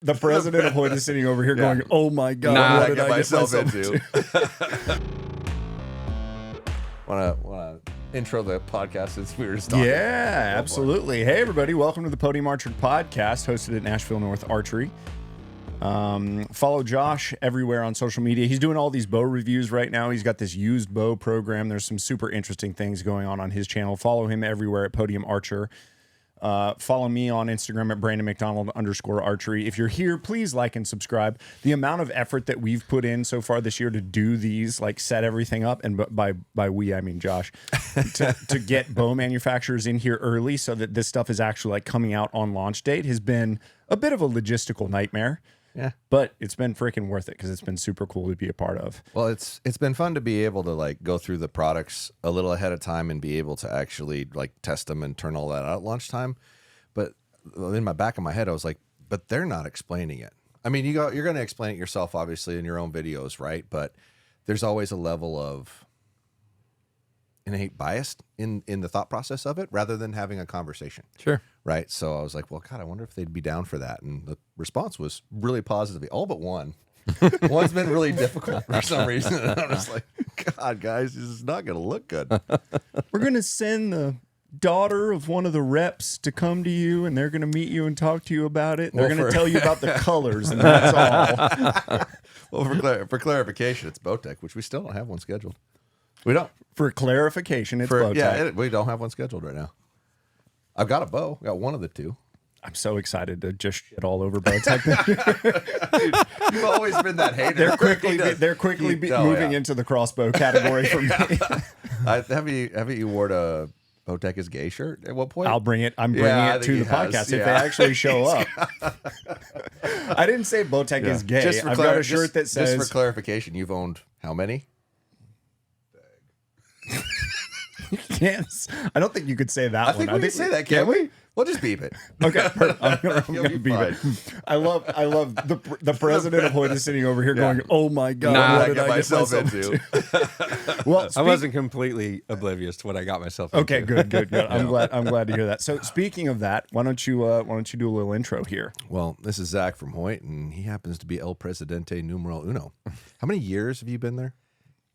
The president of Hoyt is sitting over here going, "Oh my God, what did I get myself into?" Want to intro the podcast since we were just talking? Yeah, absolutely. Hey, everybody. Welcome to the Podium Archery Podcast, hosted at Nashville North Archery. Follow Josh everywhere on social media. He's doing all these bow reviews right now. He's got this used bow program. There's some super interesting things going on his channel. Follow him everywhere at Podium Archer. Follow me on Instagram at @BrandonMcDonald_archery. If you're here, please like and subscribe. The amount of effort that we've put in so far this year to do these, like set everything up, and by we I mean Josh, to get bow manufacturers in here early so that this stuff is actually like coming out on launch date has been a bit of a logistical nightmare. Yeah, but it's been freaking worth it because it's been super cool to be a part of. Well, it's been fun to be able to like go through the products a little ahead of time and be able to actually like test them and turn all that out at launch time. But in my back of my head, I was like, but they're not explaining it. I mean, you're going to explain it yourself, obviously, in your own videos, right? But there's always a level of innate bias in the thought process of it rather than having a conversation. Sure. Right. So I was like, well, God, I wonder if they'd be down for that. And the response was really positive. All but one. One's been really difficult for some reason. And I'm just like, God, guys, this is not going to look good. We're going to send the daughter of one of the reps to come to you, and they're going to meet you and talk to you about it. And they're going to tell you about the colors, and that's all. Well, for clarification, it's Bowtech, which we still don't have one scheduled. We don't. For clarification, it's Bowtech. Yeah, we don't have one scheduled right now. I've got a bow. I got one of the two. I'm so excited to just shit all over Bowtech. You've always been that hater. They're quickly moving into the crossbow category for me. Haven't you worn a Bowtech is gay shirt at what point? I'll bring it. I'm bringing it to the podcast if they actually show up. I didn't say Bowtech is gay. I've got a shirt that says. Just for clarification, you've owned how many? Yes, I don't think you could say that one. I think we can say that, can't we? We'll just beep it. Okay, I'm gonna beep it. I love the president of Hoyt is sitting over here going, "Oh my God, what did I get myself into?" Well, I wasn't completely oblivious to what I got myself into. Okay, good. I'm glad to hear that. So, speaking of that, why don't you do a little intro here? Well, this is Zach from Hoyt, and he happens to be El Presidente numero uno. How many years have you been there?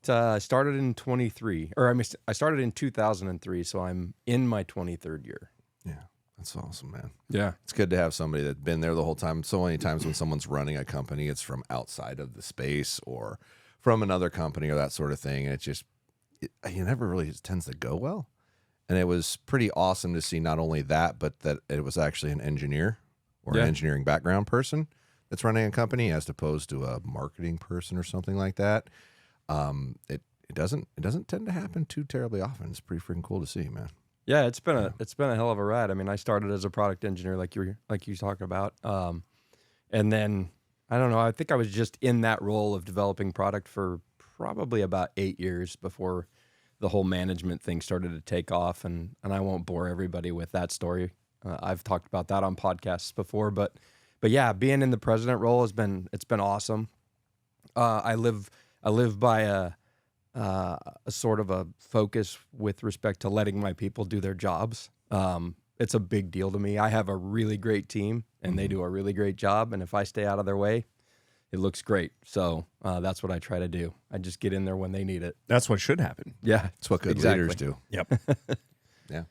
I started in 23, or I started in 2003, so I'm in my 23rd year. Yeah, that's awesome, man. Yeah. It's good to have somebody that's been there the whole time. So many times when someone's running a company, it's from outside of the space or from another company or that sort of thing. And it never really tends to go well. And it was pretty awesome to see not only that, but that it was actually an engineer or an engineering background person that's running a company as opposed to a marketing person or something like that. It doesn't tend to happen too terribly often. It's pretty freaking cool to see, man. Yeah, it's been a hell of a ride. I mean, I started as a product engineer, like you talked about, and then I don't know. I think I was just in that role of developing product for probably about 8 years before the whole management thing started to take off. And I won't bore everybody with that story. I've talked about that on podcasts before, but yeah, being in the president role it's been awesome. I live by a sort of a focus with respect to letting my people do their jobs. It's a big deal to me. I have a really great team, and they do a really great job. And if I stay out of their way, it looks great. So that's what I try to do. I just get in there when they need it. That's what should happen. Yeah, that's what good leaders do. Yep. Yeah.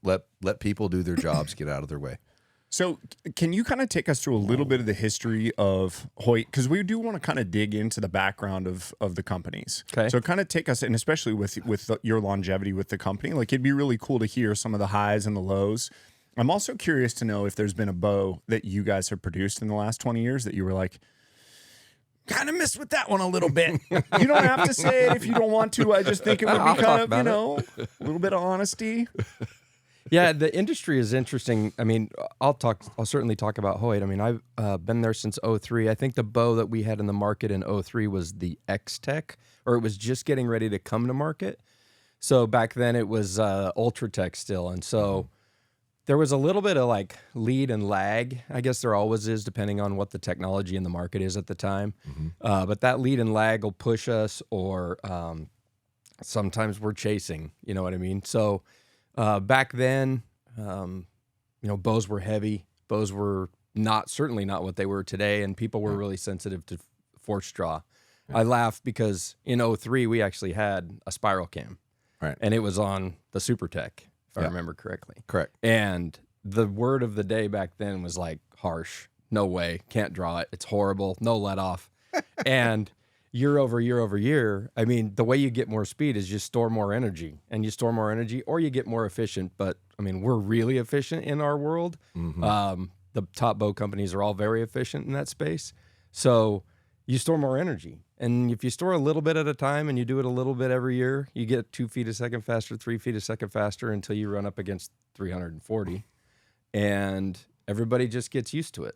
Let people do their jobs. Get out of their way. So can you kind of take us through a little bit of the history of Hoyt? Because we do want to kind of dig into the background of the companies. Okay. So kind of take us, and especially with your longevity with the company, like it'd be really cool to hear some of the highs and the lows. I'm also curious to know if there's been a bow that you guys have produced in the last 20 years that you were like, kind of missed with that one a little bit. You don't have to say it if you don't want to. I just think it would be kind of, a little bit of honesty. Yeah, the industry is interesting. I mean, I'll certainly talk about Hoyt. I mean, I've been there since 03. I think the bow that we had in the market in 03 was the X-Tech, or it was just getting ready to come to market. So back then it was Ultratech still. And so there was a little bit of like lead and lag. I guess there always is, depending on what the technology in the market is at the time. Mm-hmm. But that lead and lag will push us, or sometimes we're chasing, you know what I mean? So back then, bows were heavy. Bows were certainly not what they were today, and people were really sensitive to force draw. I laugh because in 03 we actually had a spiral cam, Right. and it was on the SuperTech, if I remember correctly. Correct. And the word of the day back then was like harsh. No way, can't draw it. It's horrible. No let off. And year over year, I mean, the way you get more speed is you store more energy, and you store more energy, or you get more efficient. But I mean, we're really efficient in our world. The top bow companies are all very efficient in that space. So you store more energy. And if you store a little bit at a time and you do it a little bit every year, you get 2 feet a second faster, 3 feet a second faster until you run up against 340. And everybody just gets used to it.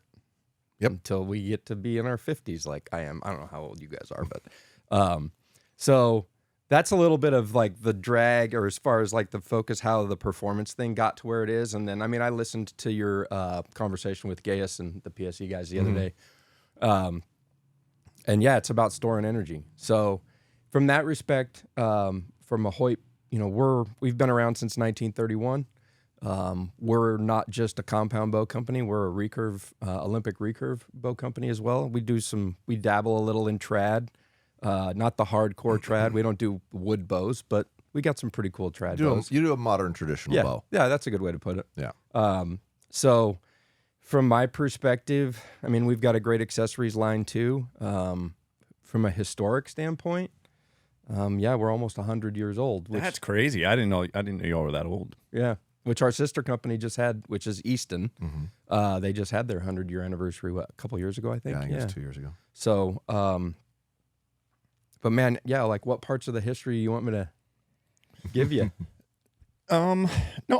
Yep. Until we get to be in our 50s like I am. I don't know how old you guys are, but so that's a little bit of like the drag, or as far as like the focus, how the performance thing got to where it is. And then, I mean, I listened to your conversation with Gaius and the PSE guys the other day. And yeah, it's about storing energy. So from that respect, from a Hoyt, you know, we've been around since 1931. We're not just a compound bow company. We're a recurve, Olympic recurve bow company as well. We dabble a little in trad, not the hardcore trad. We don't do wood bows, but we got some pretty cool trad bows. You do a modern traditional bow. Yeah, that's a good way to put it. Yeah. So from my perspective, I mean, we've got a great accessories line too. From a historic standpoint, we're almost 100 years old. That's crazy. I didn't know y'all were that old. Yeah. Which our sister company just had, which is Easton. They just had their 100-year anniversary, a couple years ago, I think? Yeah, I think it was 2 years ago. So, but man, yeah, like what parts of the history you want me to give you? No,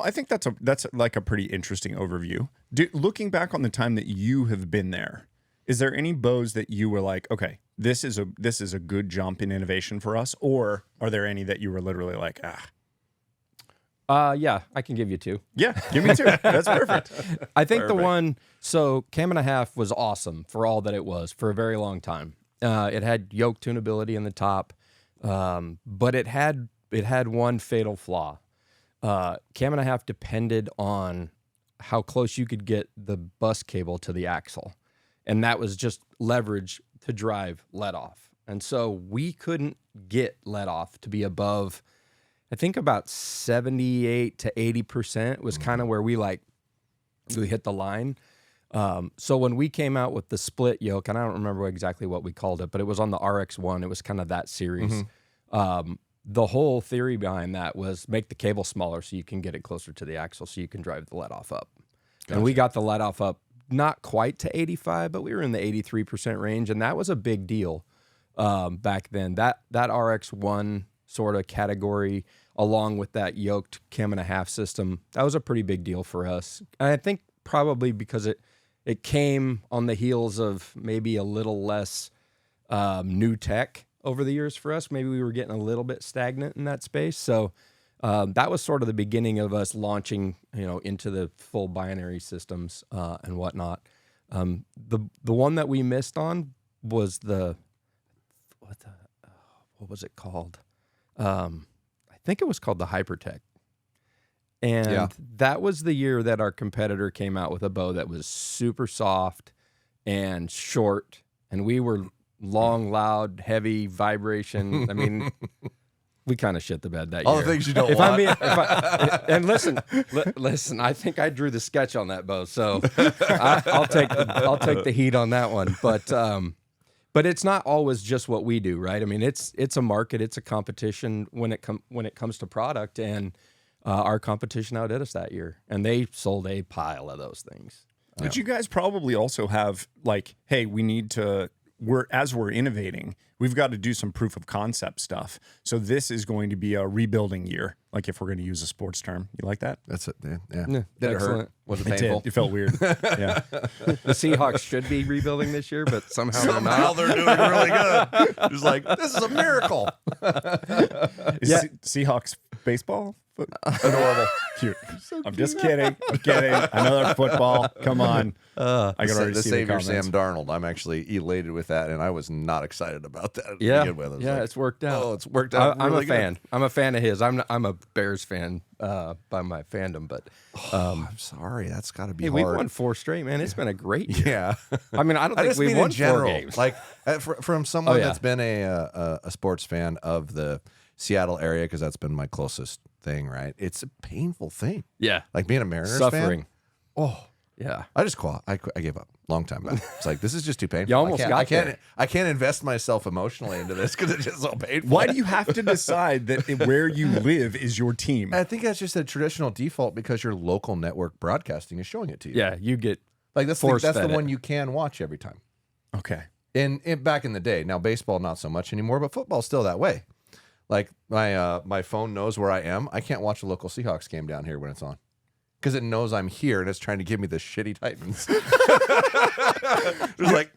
I think that's like a pretty interesting overview. Looking back on the time that you have been there, is there any bows that you were like, okay, this is a good jump in innovation for us, or are there any that you were literally like, Yeah, I can give you two. Yeah, give me two. That's perfect. I think the one, so Cam and a Half was awesome for all that it was for a very long time. It had yoke tunability in the top, but it had one fatal flaw. Cam and a Half depended on how close you could get the bus cable to the axle, and that was just leverage to drive let off. And so we couldn't get let off to be above, I think about 78 to 80% was kind of where we hit the line. So when we came out with the split yoke, and I don't remember exactly what we called it, but it was on the RX1. It was kind of that series. The whole theory behind that was make the cable smaller so you can get it closer to the axle so you can drive the let off up. Gotcha. And we got the let off up not quite to 85, but we were in the 83% range, and that was a big deal back then. That RX1 sort of category, along with that yoked Cam and a Half system, that was a pretty big deal for us. And I think probably because it came on the heels of maybe a little less new tech over the years for us. Maybe we were getting a little bit stagnant in that space. So that was sort of the beginning of us launching, into the full binary systems and whatnot. The one that we missed on was what was it called? I think it was called the Hypertech. And that was the year that our competitor came out with a bow that was super soft and short, and we were long, loud, heavy vibration. I mean, we kind of shit the bed that year. All the things you don't want. And listen, I think I drew the sketch on that bow, so I'll take the heat on that one. But it's not always just what we do, right? I mean, it's a market, it's a competition when it comes to product, and our competition outdid us that year, and they sold a pile of those things. But you guys probably also have like, hey, as we're innovating, we've got to do some proof of concept stuff. So this is going to be a rebuilding year, like if we're going to use a sports term. You like that? That's it, man. Yeah. Did it hurt? Was it painful? It felt weird. Yeah. The Seahawks should be rebuilding this year, but somehow they're doing really good. It's like, this is a miracle. Is Seahawks baseball Adorable. Cute. I'm just kidding. I'm kidding. I know they're football. Come on. I can already The see the savior comments. Sam Darnold. I'm actually elated with that, and I was not excited about that. To Yeah, begin with. I was like, it's worked out. Oh, it's worked out. I'm really a fan. I'm a fan of his. I'm a Bears fan by my fandom, but I'm sorry. That's got to be hey, hard. we've won 4 straight, man. It's been a great year. Yeah. I mean, I don't think just we've mean won in general, 4 games. like from someone Oh, yeah. that's been a sports fan of the Seattle area, because that's been my closest thing. Right, it's a painful thing. Yeah, Like being a Mariners suffering. fan. Oh, Yeah, I just quit. I gave up long time ago. It's like, this is just too painful. You almost got there. I can't invest myself emotionally into this because it's just so painful. Why do you have to decide that where you live is your team? I think that's just a traditional default because your local network broadcasting is showing it to you. yeah. You get Like that's the force-fed one it. you can watch every time. Okay. In back in the day, now baseball not so much anymore, but football's still that way. Like my phone knows where I am. I can't watch a local Seahawks game down here when it's on because it knows I'm here and it's trying to give me the shitty Titans. It's like,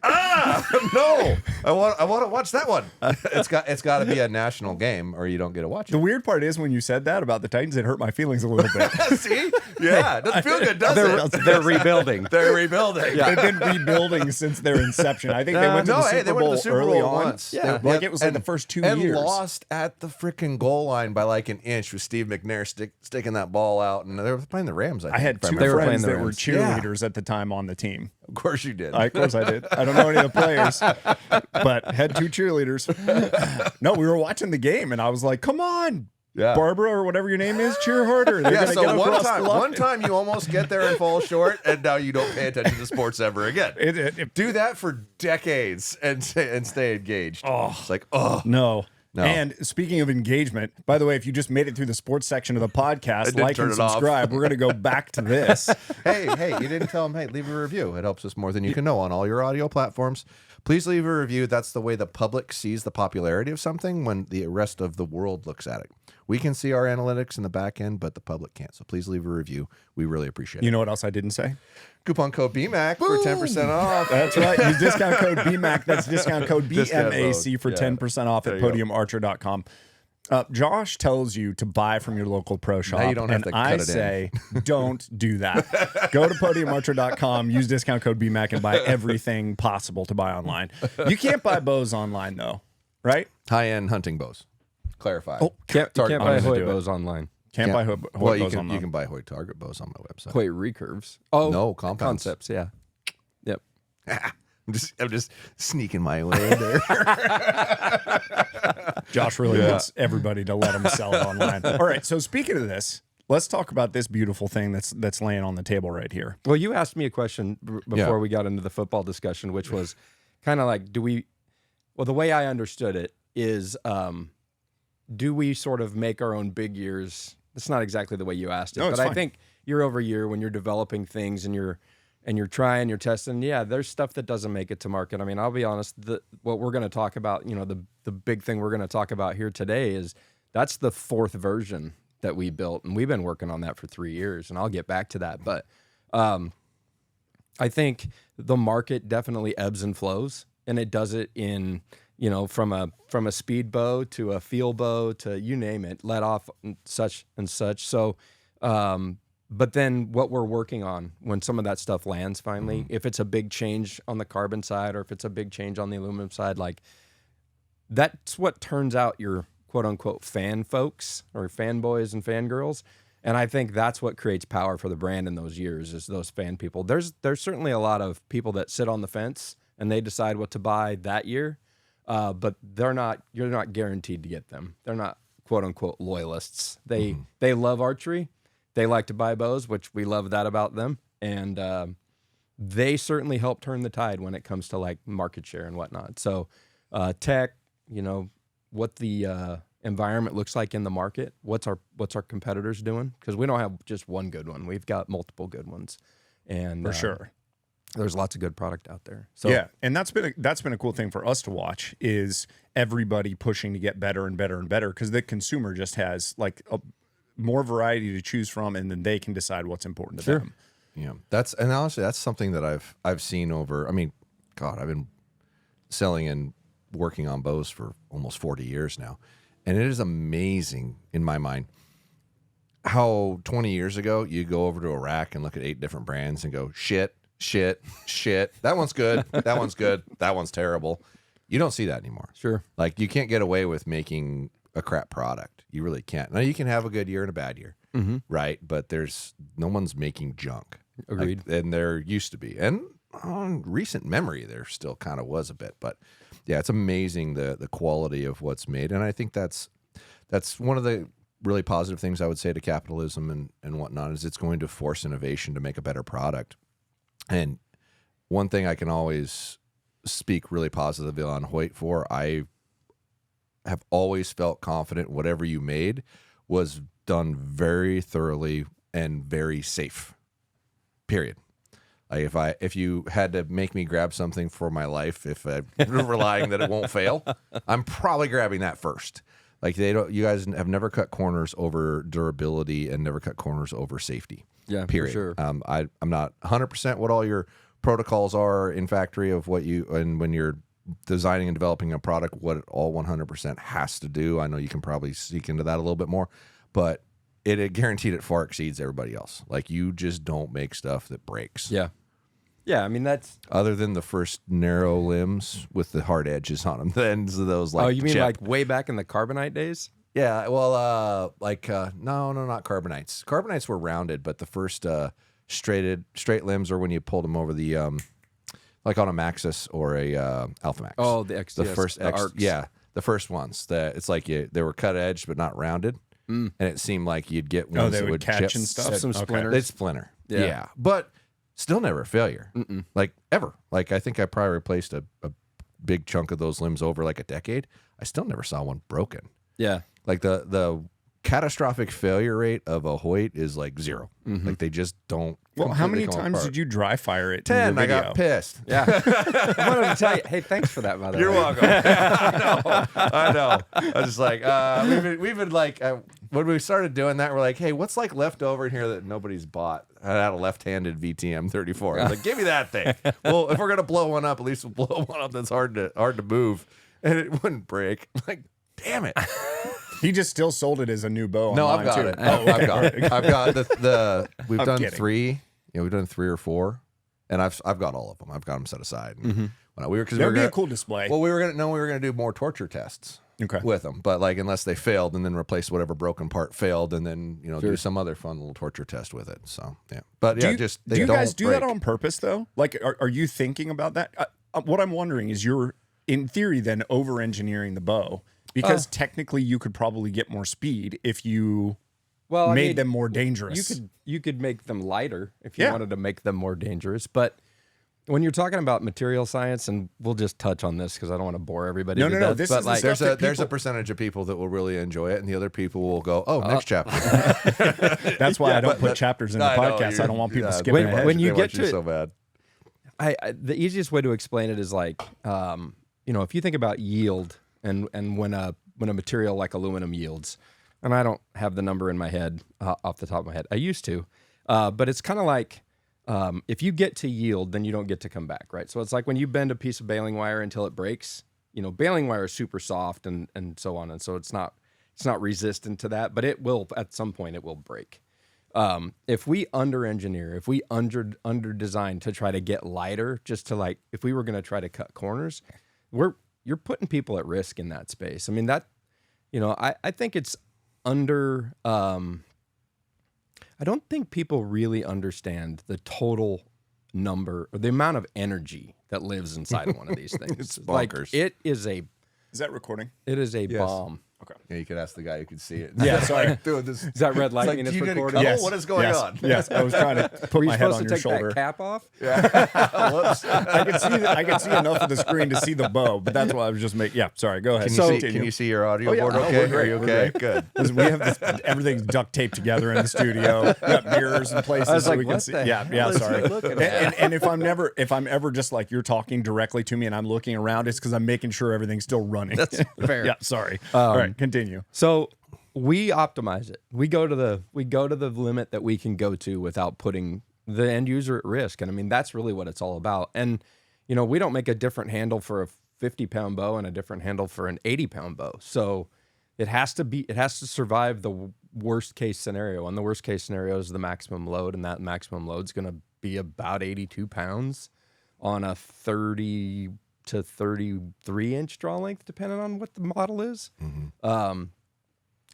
no, I want to watch that one. It's got to be a national game or you don't get to watch it. The weird part is when you said that about the Titans, it hurt my feelings a little bit. See, yeah, it doesn't feel good, does it? they're rebuilding. They're rebuilding. They've been rebuilding since their inception. I think they went to the Super they Bowl went to the Super early Bowl on. once. Yeah, like it was like the first 2 and years. lost at the freaking goal line by like an inch with Steve McNair sticking that ball out, and they were playing the Rams. I had if I two remember were friends playing that the were Rams. cheerleaders at the time on the team. Of course you did. Of course I did. I don't know any of the players, but had 2 cheerleaders. No, we were watching the game, and I was like, "Come on, Yeah. Barbara or whatever your name is, cheer harder." They're Yeah, gonna so get across the line. one time you almost get there and fall short, and now you don't pay attention to sports ever again. Do that for decades and stay engaged. Oh. It's like, oh. No. No. And speaking of engagement, by the way, if you just made it through the sports section of the podcast, did like turn and it off. subscribe. We're going to go back to this. Hey, you didn't tell them, hey, leave a review. It helps us more than you can know on all your audio platforms. Please leave a review. That's the way the public sees the popularity of something when the rest of the world looks at it. We can see our analytics in the back end, but the public can't. So please leave a review. We really appreciate it. You know what else I didn't say? Coupon code BMAC for 10% off. That's right. Use discount code BMAC. That's discount code Discount BMAC for code. 10% off at There you go. podiumarcher.com. Josh tells you to buy from your local pro shop. Now you don't have and to cut I it in. say, don't do that. Go to podiumarcher.com, use discount code BMAC, and buy everything possible to buy online. You can't buy bows online, though, right? High-end hunting bows. Clarify. Oh, You can't I'm buy gonna Hoyt do it. bows online. Can't buy Hoyt Well, you bows can, online. you can buy Hoyt Target bows on my website. Hoyt recurves. Oh, No, compounds. concepts. Yeah. Yep. I'm just sneaking my way in there. Josh really wants everybody to let him sell it online. All right. So speaking of this, let's talk about this beautiful thing that's laying on the table right here. Well, you asked me a question before Yeah. we got into the football discussion, which was kind of like, well, the way I understood it is, do we sort of make our own big years? It's not exactly the way you asked it, No, it's but I fine. think year over year when you're developing things and you're trying, you're testing, yeah, there's stuff that doesn't make it to market. I mean, I'll be honest, what we're going to talk about, the big thing we're going to talk about here today is that's the 4th version that we built, and we've been working on that for 3 years, and I'll get back to that. But I think the market definitely ebbs and flows, and it does it in, from a speed bow to a field bow to you name it, let off and such and such. So, but then what we're working on when some of that stuff lands finally, if it's a big change on the carbon side or if it's a big change on the aluminum side, like that's what turns out your quote unquote fan folks or fanboys and fangirls. And I think that's what creates power for the brand in those years is those fan people. There's certainly a lot of people that sit on the fence and they decide what to buy that year. But you're not guaranteed to get them. They're not quote unquote loyalists. They love archery. They like to buy bows, which we love that about them. And they certainly help turn the tide when it comes to like market share and whatnot. So tech, what the environment looks like in the market, what's our competitors doing? Because we don't have just one good one. We've got multiple good ones. And For sure. there's lots of good product out there. So Yeah, and that's been a cool thing for us to watch is everybody pushing to get better and better and better because the consumer just has like more variety to choose from, and then they can decide what's important to them. Yeah, and honestly, that's something that I've seen over. I mean, God, I've been selling and working on bows for almost 40 years now, and it is amazing in my mind how 20 years ago you go over to a rack and look at 8 different brands and go shit, shit, shit. That one's good. That one's good. That one's terrible. You don't see that anymore. Sure. Like you can't get away with making a crap product. You really can't. Now you can have a good year and a bad year, right? But there's no one's making junk. Agreed. And there used to be, and on recent memory, there still kind of was a bit. But yeah, it's amazing the quality of what's made, and I think that's one of the really positive things I would say to capitalism and whatnot is it's going to force innovation to make a better product. And one thing I can always speak really positively on Hoyt for, I have always felt confident whatever you made was done very thoroughly and very safe. Period. Like if you had to make me grab something for my life, if I'm relying that it won't fail, I'm probably grabbing that first. Like you guys have never cut corners over durability and never cut corners over safety. Yeah, period. for sure. I'm not 100% what all your protocols are in factory of what you, and when you're designing and developing a product, what it all 100% has to do. I know you can probably seek into that a little bit more, but it guaranteed it far exceeds everybody else. Like you just don't make stuff that breaks. Yeah. Yeah, I mean that's other than the first narrow limbs with the hard edges on them. The ends of those, like, oh, you mean chip. like way back in the carbonite days? Yeah, well, no, not carbonites. Carbonites were rounded, but the first straight limbs are when you pulled them over the like on a Maxxis or a Alpha Max. Oh, the XDS, the first the arcs. yeah, the first ones. It's like they were cut edge but not rounded, and it seemed like you'd get ones they that would catch chip. and stuff. Some Okay. splinters. They'd splinter. Yeah. Yeah, but still never a failure. Like ever. Like I think I probably replaced a big chunk of those limbs over like a decade. I still never saw one broken. Yeah. Like the catastrophic failure rate of a Hoyt is like 0. Like they just don't. Well, how many completely come times apart. did you dry fire it? 10. In your I video? got pissed. Yeah. I wanted to tell you, hey, thanks for that, by the way. You're welcome. I know. I was just like, we've been like, when we started doing that, we're like, hey, what's like left over in here that nobody's bought? I had a left-handed VTM 34. I was like, give me that thing. Well, if we're gonna blow one up, at least we'll blow one up that's hard to move, and it wouldn't break. I'm like, damn it. He just still sold it as a new bow. No, online I've got too. it. I've got it. I've got the. We've I'm done kidding. 3. We've done 3 or 4, and I've got all of them. I've got them set aside. And when we were That'd be a cool display. Well, we were gonna do more torture tests. Okay. With them, but like unless they failed, and then replace whatever broken part failed, and then do some other fun little torture test with it. So yeah, but yeah, do they you don't guys do break. that on purpose though? Like, are you thinking about that? What I'm wondering is, you're in theory then over-engineering the bow, because technically you could probably get more speed if you made them more dangerous. You could make them lighter if you Yeah. wanted to make them more dangerous, but when you're talking about material science, and we'll just touch on this because I don't want to bore everybody. No. death, This but is like, the stuff There's that a percentage of people that will really enjoy it, and the other people will go, "Oh, next chapter." That's why I don't but put chapters in the I know, podcast. I don't want people skipping when- ahead. when you they want get to it- so bad. the easiest way to explain it is like, if you think about yield and when a material like aluminum yields, and I don't have the number in my head off the top of my head. I used to, but it's kind of like if you get to yield, then you don't get to come back, right? So it's like when you bend a piece of baling wire until it breaks. Baling wire is super soft and so on, and so it's not resistant to that, but it will at some point it will break. If we under-engineer, if we under-design to try to get lighter, just to like, if we were going to try to cut corners, you're putting people at risk in that space. I mean, that, I think it's under, I don't think people really understand the total number or the amount of energy that lives inside of one of these things. It's like bonkers. it is a recording? bomb. Okay. Yeah, you could ask the guy who could see it. Yeah, sorry. Doing this. Is that red light Like, mean do it's you need a recording? couple? What is going on? Yes, I was trying to put Were you my head supposed on to your take shoulder. that cap off? Whoops. I could see enough of the screen to see the bow, but that's why I was just making. Yeah, sorry. Go ahead. Can you see your audio board? Oh, Okay, we're great, are you we're okay? great. Good. Listen, we have everything's duct taped together in the studio. We got mirrors in places I was so like, we can what see. the Yeah, hell is sorry. he looking at? And if I'm ever just like you're talking directly to me and I'm looking around, it's because I'm making sure everything's still running. That's fair. Yeah, sorry. All right, continue. So we optimize it. We go to the limit that we can go to without putting the end user at risk. And I mean, that's really what it's all about. And, we don't make a different handle for a 50-pound bow and a different handle for an 80-pound bow. So, It has to survive the worst case scenario. And the worst case scenario is the maximum load, and that maximum load is going to be about 82 pounds on a 30 to 33 inch draw length, depending on what the model is.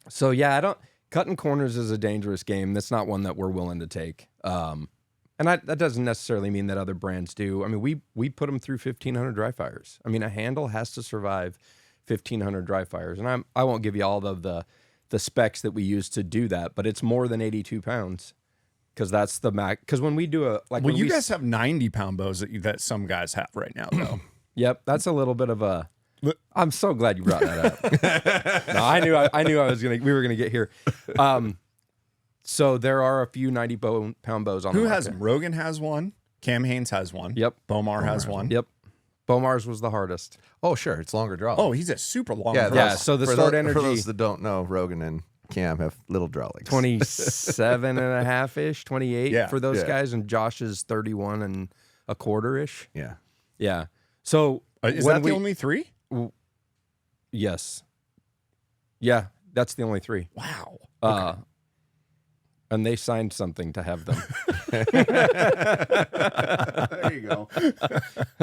So yeah, cutting corners is a dangerous game. That's not one that we're willing to take. And that doesn't necessarily mean that other brands do. I mean, we put them through 1,500 dry fires. I mean, a handle has to survive 1,500 dry fires. And I won't give you all of the specs that we use to do that, but it's more than 82 pounds because that's the max. Because when we do you guys have 90-pound bows that some guys have right now, though. Yep, that's a little bit of a. I'm so glad you brought that up. No, I knew we were gonna get here. So there are a few 90-pound bows on. Who the market. has them? Rogan has one. Cam Haynes has one. Yep. Bomar has one. Yep. Bomar's was the hardest. Oh, sure. It's longer draw. Oh, he's a super long. Yeah. So the Stored Energy. For those that don't know, Rogan and Cam have little draw lengths. 27 and a half ish, 28 for those Yeah. guys, and Josh is 31 and a quarter ish. Yeah. Yeah. So Is that the only three? Yes. Yeah, that's the only three. Wow. And they signed something to have them. There you go.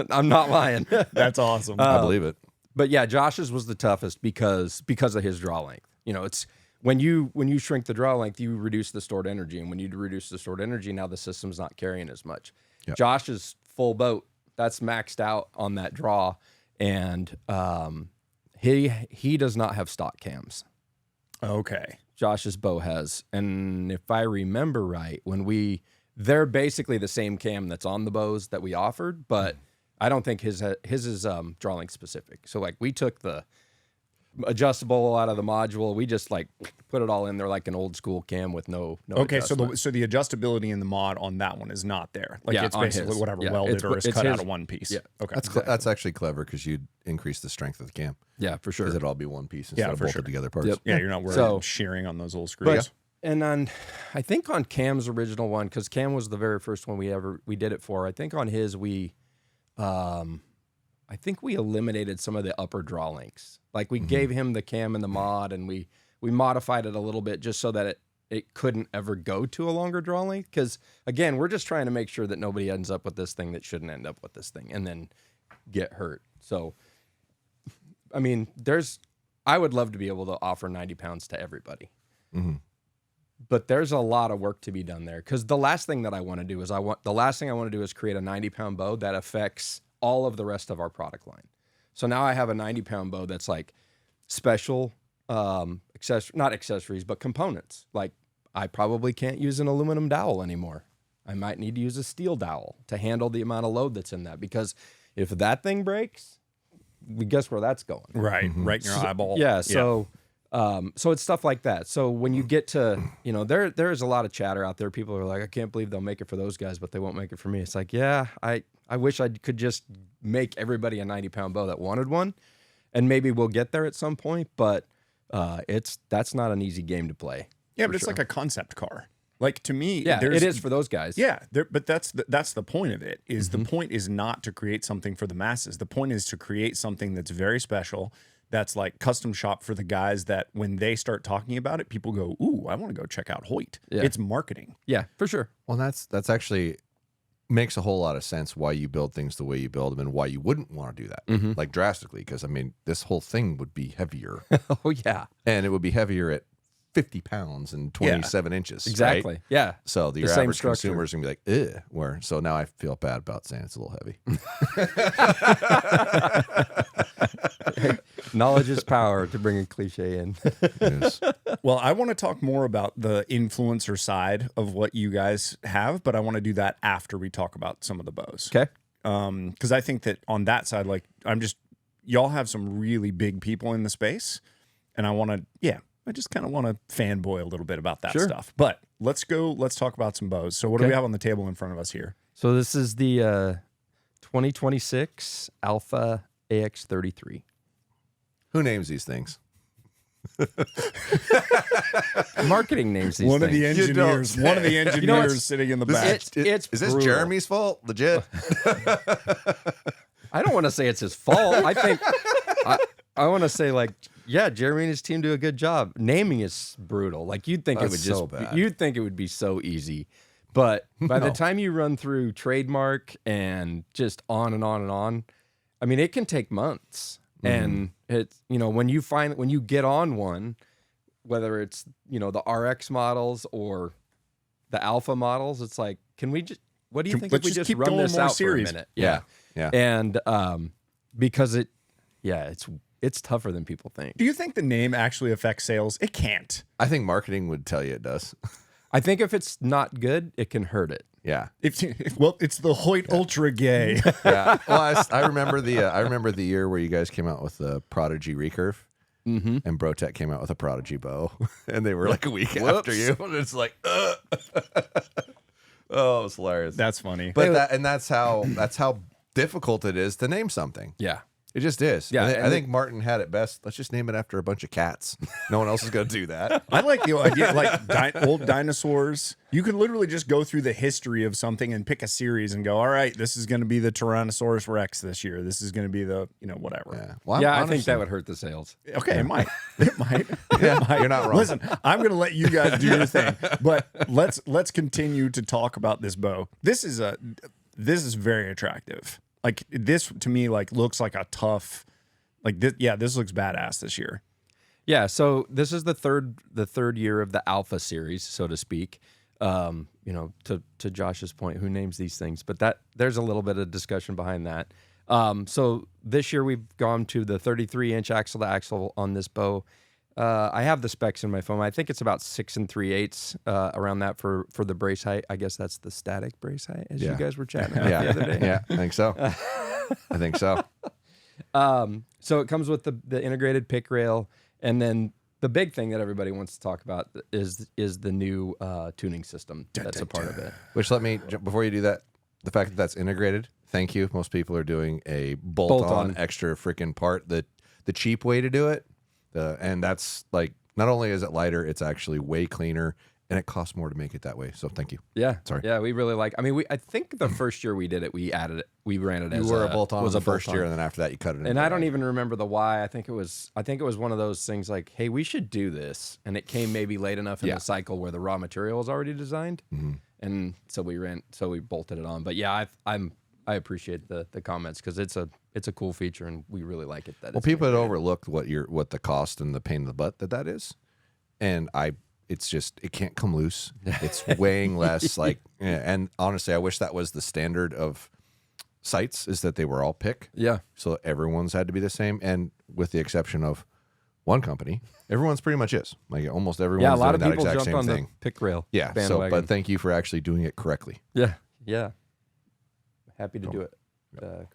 I'm not lying. That's awesome. I believe it. But yeah, Josh's was the toughest because of his draw length. You know, it's when you shrink the draw length, you reduce the stored energy, and when you reduce the stored energy, now the system's not carrying as much. Yep. Josh's full boat, that's maxed out on that draw, and he does not have stock cams. Okay. Josh's bow has, and if I remember right, they're basically the same cam that's on the bows that we offered, but I don't think his is draw length specific. So like we took the adjustable out of the module, we just like put it all in there like an old school cam with no Okay, adjustment. so the adjustability in the mod on that one is not there. Like Yeah, it's on basically his. whatever Yeah, welded or is it's cut out his. of one piece. Yeah. Okay. That's actually clever because you'd increase the strength of the cam. Yeah, for sure. Because it'd all be one piece instead of for bolted sure. together parts. Yep. Yeah, you're not worried So- about shearing on those little screws. And I think on Cam's original one, because Cam was the very first one we did it for. I think on his I think we eliminated some of the upper draw lengths. Like we gave him the cam and the mod, and we modified it a little bit just so that it couldn't ever go to a longer draw length. Because again, we're just trying to make sure that nobody ends up with this thing that shouldn't end up with this thing, and then get hurt. So, I mean, I would love to be able to offer 90 pounds to everybody. Mm-hmm. But there's a lot of work to be done there, because the last thing I want to do is create a 90-pound bow that affects all of the rest of our product line. So now I have a 90-pound bow that's like special not accessories, but components. Like I probably can't use an aluminum dowel anymore. I might need to use a steel dowel to handle the amount of load that's in that, because if that thing breaks, guess where that's going? Right, right in your eyeball. Yeah, so it's stuff like that. So when you get to, there is a lot of chatter out there. People are like, I can't believe they'll make it for those guys, but they won't make it for me. It's like, yeah, I wish I could just make everybody a 90-pound bow that wanted one, and maybe we'll get there at some point, but that's not an easy game to play. Yeah, but it's like a concept car. Like to me, Yeah, it is for those guys. Yeah, but that's the point of it. Is the point is not to create something for the masses. The point is to create something that's very special. That's like custom shop for the guys that when they start talking about it, people go, "Ooh, I want to go check out Hoyt." Yeah. It's marketing. Yeah, for sure. Well, that's actually makes a whole lot of sense why you build things the way you build them and why you wouldn't want to do that, like drastically. Because I mean, this whole thing would be heavier, Oh yeah, and it would be heavier at 50 pounds and 27 inches. exactly. Right? Yeah. So your same average structure. consumer is gonna be like, ugh. So now I feel bad about saying it's a little heavy. Knowledge is power, to bring a cliche in. Yes. Well, I want to talk more about the influencer side of what you guys have, but I want to do that after we talk about some of the bows. Okay. Because I think that on that side, like y'all have some really big people in the space, and I just kind of want to fanboy a little bit about that stuff. But let's talk about some bows. So what do we have on the table in front of us here? So this is the 2026 Alpha AX33. Who names these things? Marketing names these One of things. the engineers, sitting in the back. It's Is this brutal. Jeremy's fault? Legit? I don't want to say it's his fault. I think I want to say like yeah, Jeremy and his team do a good job. Naming is brutal. Like you'd think it would That's just so bad. you'd think it would be so easy. But by the No. time you run through trademark and just on and on and on, I mean, it can take months. And it's, when you get on one, whether it's, the RX models or the alpha models, it's like, what do you think if we let's just keep run going this more out series. for a minute? Yeah. And because it's tougher than people think. Do you think the name actually affects sales? It can't. I think marketing would tell you it does. I think if it's not good, it can hurt it. Yeah. It's the Hoyt Ultra Gay. Yeah. Well, I remember the year where you guys came out with the Prodigy recurve, and BroTech came out with a Prodigy bow, and they were like a week after you, and it's like, oh, it's hilarious. That's funny. But that's how difficult it is to name something. Yeah. It just is. Yeah, I think Martin had it best. Let's just name it after a bunch of cats. No one else is going to do that. I like the idea, like old dinosaurs. You can literally just go through the history of something and pick a series and go, all right, this is going to be the Tyrannosaurus Rex this year. This is going to be the, whatever. Yeah. Well, I think that would hurt the sales. Okay, it might. It might. You're not wrong. Listen, I'm going to let you guys do your thing, but let's continue to talk about this bow. This is very attractive. Like this to me, looks like a tough, this looks badass this year. Yeah, so this is the third year of the Alpha series, so to speak. To Josh's point, who names these things? But there's a little bit of discussion behind that. So this year we've gone to the 33-inch axle to axle on this bow. I have the specs in my phone. I think it's about 6 3/8 around that for the brace height. I guess that's the static brace height, as you guys were chatting about the other day. Yeah, I think so. I think so. So it comes with the integrated pick rail, and then the big thing that everybody wants to talk about is the new tuning system that's a part of it. Which before you do that, the fact that that's integrated, thank you. Most people are doing a bolt-on extra freaking part, the cheap way to do it. And that's not only is it lighter, it's actually way cleaner, and it costs more to make it that way. So thank you. Yeah, Sorry. Yeah, we really like. I mean, I think the first year we did it, we added it. We ran it as a bolt-on was the a first bolt-on. year, and then after that you cut it. And I don't even remember the why. I think it was one of those things like, hey, we should do this, and it came maybe late enough in the cycle where the raw material was already designed, and so we bolted it on. But yeah, I appreciate the comments because it's a cool feature and we really like it. Well, people had overlooked what the cost and the pain in the butt that is, and it can't come loose. It's weighing less. And honestly, I wish that was the standard of sites, is that they were all pick. Yeah. So everyone's had to be the same, and with the exception of one company, everyone's pretty much is. Like almost everyone's a lot doing of people that exact jumped same on thing. the pick rail. Yeah. bandwagon. But thank you for actually doing it correctly. Yeah. Happy to do it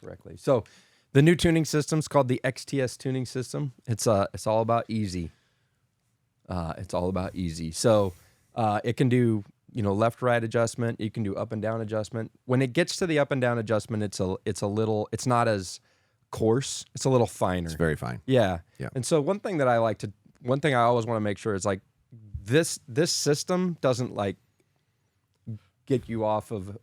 correctly. So the new tuning system's called the XTS tuning system. It's all about easy. It's all about easy. So it can do left right adjustment. You can do up and down adjustment. When it gets to the up and down adjustment, it's not as coarse. It's a little finer. It's very fine. Yeah. Yeah. And so one thing I always want to make sure is this system doesn't get you off of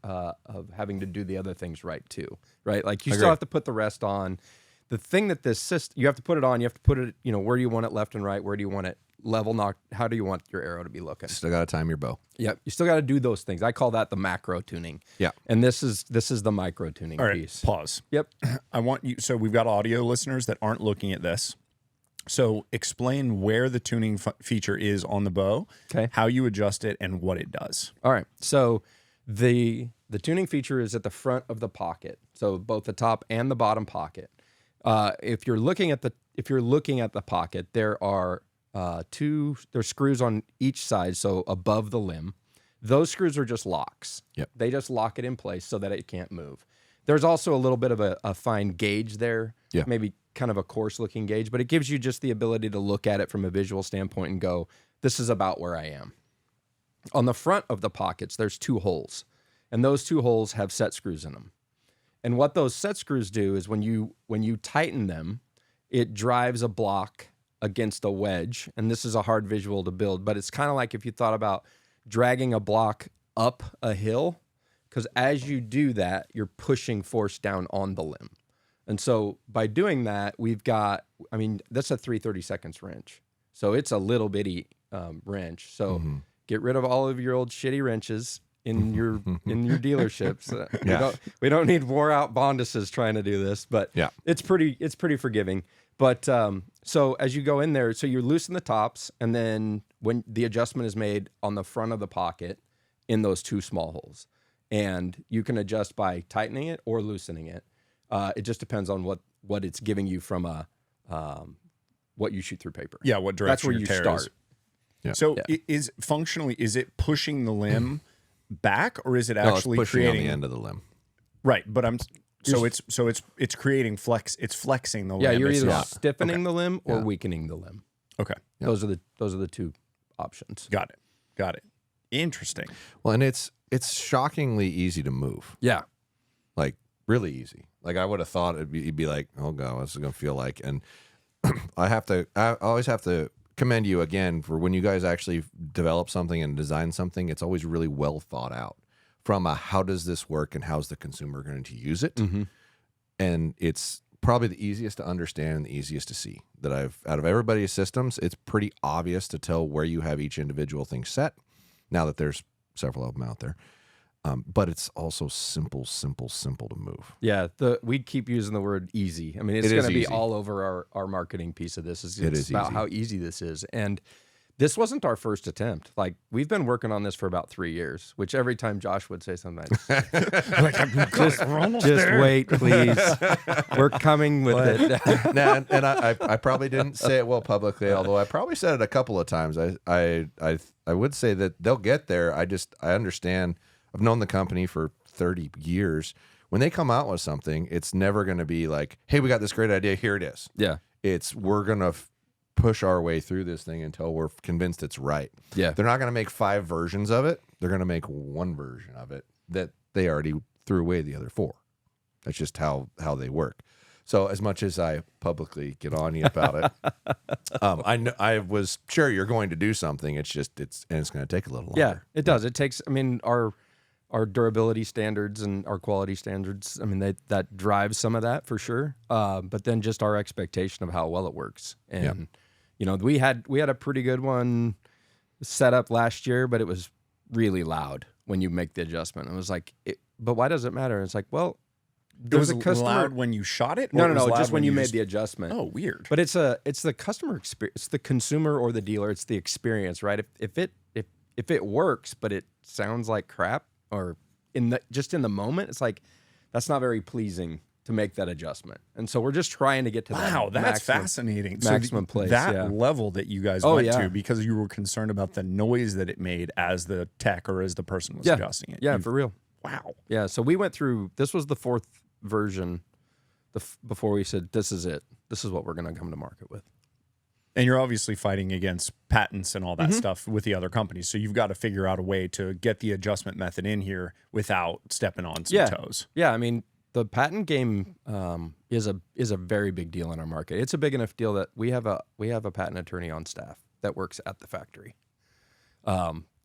having to do the other things right too, right? Like you still have to put the rest on. The thing that this system, you have to put it on, you have to put it, where do you want it left and right? Where do you want it level knock? How do you want your arrow to be looking? Still got to time your bow. Yep. You still got to do those things. I call that the macro tuning. Yeah. And this is the micro tuning All right, piece. pause. Yep. I want you. So we've got audio listeners that aren't looking at this. So explain where the tuning feature is on the bow, Okay. how you adjust it, and what it does. All right. So the tuning feature is at the front of the pocket. So both the top and the bottom pocket. If you're looking at the pocket, there are there's screws on each side, so above the limb. Those screws are just locks. Yep. They just lock it in place so that it can't move. There's also a little bit of a fine gauge there, maybe kind of a coarse looking gauge, but it gives you just the ability to look at it from a visual standpoint and go, this is about where I am. On the front of the pockets, there's 2 holes, and those 2 holes have set screws in them. And what those set screws do is when you tighten them, it drives a block against a wedge, and this is a hard visual to build, but it's kind of like if you thought about dragging a block up a hill, because as you do that, you're pushing force down on the limb. And so by doing that, we've got, I mean, that's a 3/32 wrench. So it's a little bitty wrench. So get rid of all of your old shitty wrenches in your dealerships. We don't need wore out Bonduses trying to do this, but it's pretty forgiving. But so as you go in there, so you loosen the tops, and then when the adjustment is made on the front of the pocket in those two small holes, and you can adjust by tightening it or loosening it. It just depends on what it's giving you from what you shoot through paper. Yeah, what direction that's where you start. Is. Yeah. So is it pushing the limb back, or is it actually it's pushing creating on the end of the limb? Right, but it's creating flex. It's flexing the limb. Yeah, you're either stiffening the limb or weakening the limb. Okay, those are the two options. Got it. Interesting. Well, and it's shockingly easy to move. Yeah, like really easy. Like I would have thought it'd be like, oh god, what's it gonna feel like? And I always have to commend you again for when you guys actually develop something and design something. It's always really well thought out from how does this work and how's the consumer going to use it. And it's probably the easiest to understand and the easiest to see that out of everybody's systems. It's pretty obvious to tell where you have each individual thing set. Now that there's several of them out there. But it's also simple to move. Yeah, we'd keep using the word easy. I mean, it's going to be all over our marketing piece of this. It's about how easy this is. And this wasn't our first attempt. Like, we've been working on this for about 3 years, which every time Josh would say something, just wait, please. We're coming with it. Now, and I probably didn't say it well publicly, although I probably said it a couple of times. I would say that they'll get there. I understand. I've known the company for 30 years. When they come out with something, it's never going to be like, hey, we got this great idea. Here it is. Yeah. We're going to push our way through this thing until we're convinced it's right. Yeah. They're not going to make 5 versions of it. They're going to make one version of it that they already threw away the other 4. That's just how they work. So as much as I publicly get on you about it, I was sure you're going to do something. It's going to take a little longer. Yeah, it does. It takes, I mean, our durability standards and our quality standards, I mean, that drives some of that for sure. But then just our expectation of how well it works. And, we had a pretty good one set up last year, but it was really loud when you make the adjustment. It was like, but why does it matter? It's like, well, it was loud when you shot it? No, just when you made the adjustment. Oh, weird. But it's the customer experience, it's the consumer or the dealer, it's the experience, right? If it works, but it sounds like crap, or in the moment, it's like that's not very pleasing to make that adjustment. And so we're just trying to get to that. Wow, that's fascinating. Maximum place. That level that you guys went to because you were concerned about the noise that it made as the tech or as the person was adjusting it. Yeah, for real. Wow. Yeah, so we went through, this was the 4th version before we said, this is it. This is what we're going to come to market with. And you're obviously fighting against patents and all that stuff with the other companies. So you've got to figure out a way to get the adjustment method in here without stepping on some toes. Yeah, I mean, the patent game is a very big deal in our market. It's a big enough deal that we have a patent attorney on staff that works at the factory.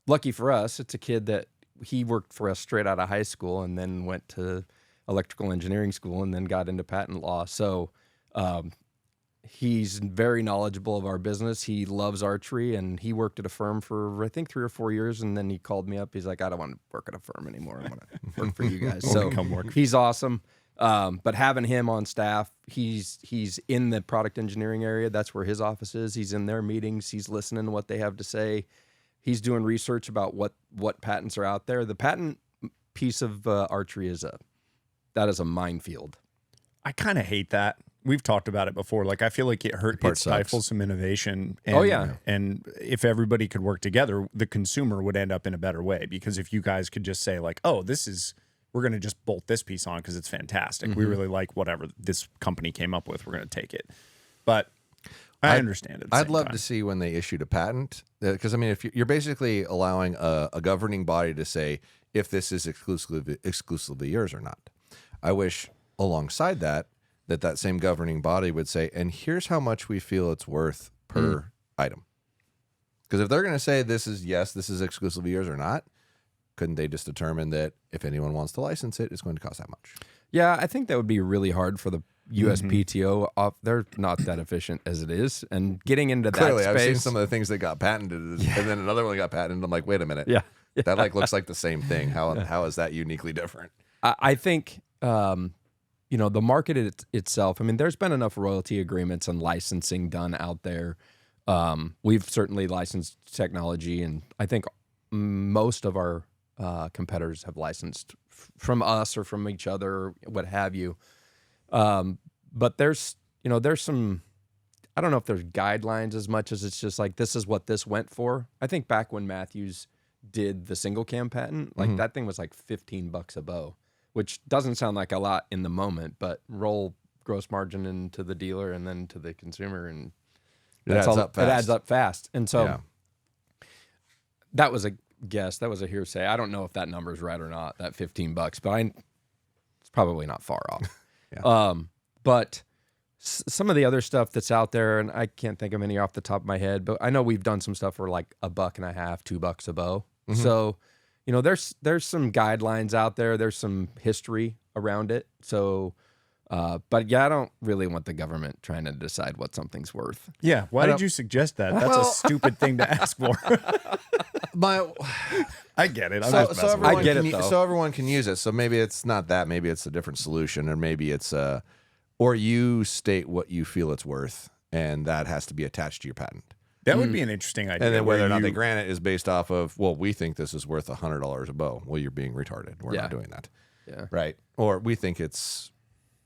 Lucky for us, it's a kid that he worked for us straight out of high school and then went to electrical engineering school and then got into patent law. So he's very knowledgeable of our business. He loves archery, and he worked at a firm for, I think, 3 or 4 years. And then he called me up. He's like, I don't want to work at a firm anymore. I want to work for you guys. So come work. He's awesome. But having him on staff, he's in the product engineering area. That's where his office is. He's in their meetings. He's listening to what they have to say. He's doing research about what patents are out there. The patent piece of archery is a minefield. I kind of hate that. We've talked about it before. Like, I feel like it stifles some innovation. And, and if everybody could work together, the consumer would end up in a better way. Because if you guys could just say like, oh, we're going to just bolt this piece on because it's fantastic. We really like whatever this company came up with. We're going to take it. But I understand it. I'd love to see when they issued a patent. Because, I mean, if you're basically allowing a governing body to say if this is exclusively yours or not. I wish alongside that same governing body would say, and here's how much we feel it's worth per item. Because if they're going to say this is exclusively yours or not, couldn't they just determine that if anyone wants to license it, it's going to cost that much? Yeah, I think that would be really hard for USPTO off. They're not that efficient as it is. And getting into Clearly, that I've seen space, some of the things that got patented, and then another one got patented. I'm like, wait a minute. Yeah. That like looks like the same thing. How is that uniquely different? I think, the market itself, I mean, there's been enough royalty agreements and licensing done out there. We've certainly licensed technology, and I think most of our competitors have licensed from us or from each other, or what have you. But there's some, I don't know if there's guidelines as much as it's just like, this is what this went for. I think back when Matthews did the single cam patent, like that thing was like $15 a bow, which doesn't sound like a lot in the moment, but roll gross margin into the dealer and then to the consumer, and It adds up fast. And so that was a guess. That was a hearsay. I don't know if that number is right or not, that $15, but it's probably not far off. But some of the other stuff that's out there, and I can't think of any off the top of my head, but I know we've done some stuff for like $1.50, $2 a bow. So, there's some guidelines out there. There's some history around it. So, but yeah, I don't really want the government trying to decide what something's worth. Yeah. Why did you suggest that? That's a stupid thing to ask for. I get it. I get it, though. So everyone can use it. So maybe it's not that. Maybe it's a different solution, or maybe it's or you state what you feel it's worth, and that has to be attached to your patent. That would be an interesting idea. And then whether or not they grant it is based off of, well, we think this is worth $100 a bow. Well, you're being retarded. We're not doing that. Yeah. Right. Or we think it's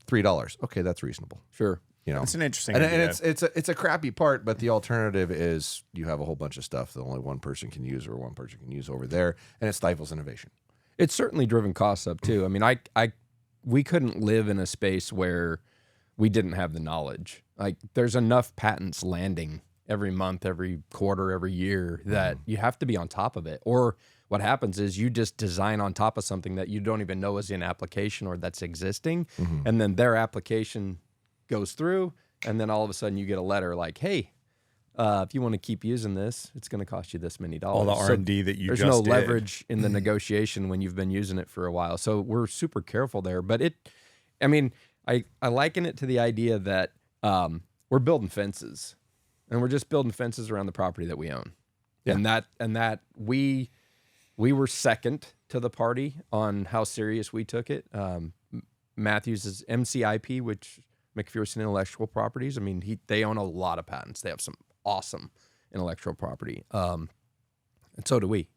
$3. Okay, that's reasonable. Sure. It's an interesting and idea. it's a crappy part, but the alternative is you have a whole bunch of stuff that only one person can use, or one person can use over there, and it stifles innovation. It's certainly driven costs up too. I mean, we couldn't live in a space where we didn't have the knowledge. Like, there's enough patents landing every month, every quarter, every year that you have to be on top of it. Or what happens is you just design on top of something that you don't even know is in application or that's existing, and then their application goes through, and then all of a sudden you get a letter like, hey, if you want to keep using this, it's going to cost you this many dollars. All the R&D that you there's just no did. leverage in the negotiation when you've been using it for a while. So we're super careful there. But I liken it to the idea that we're building fences, and we're just building fences around the property that we own. Yeah. And that we were second to the party on how serious we took it. Matthews is MCIP, which McPherson Intellectual Properties. I mean, they own a lot of patents. They have some awesome intellectual property. And so do we.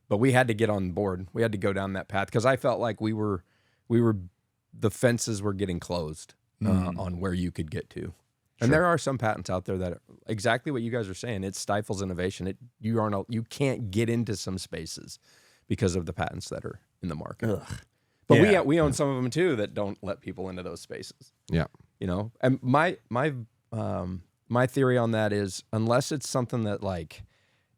But we had to get on board. We had to go down that path because I felt like the fences were getting closed on where you could get to. And there are some patents out there that are exactly what you guys are saying. It stifles innovation. You can't get into some spaces because of the patents that are in the market. Ugh. But we own some of them too that don't let people into those spaces. Yeah. And my theory on that is, unless it's something that like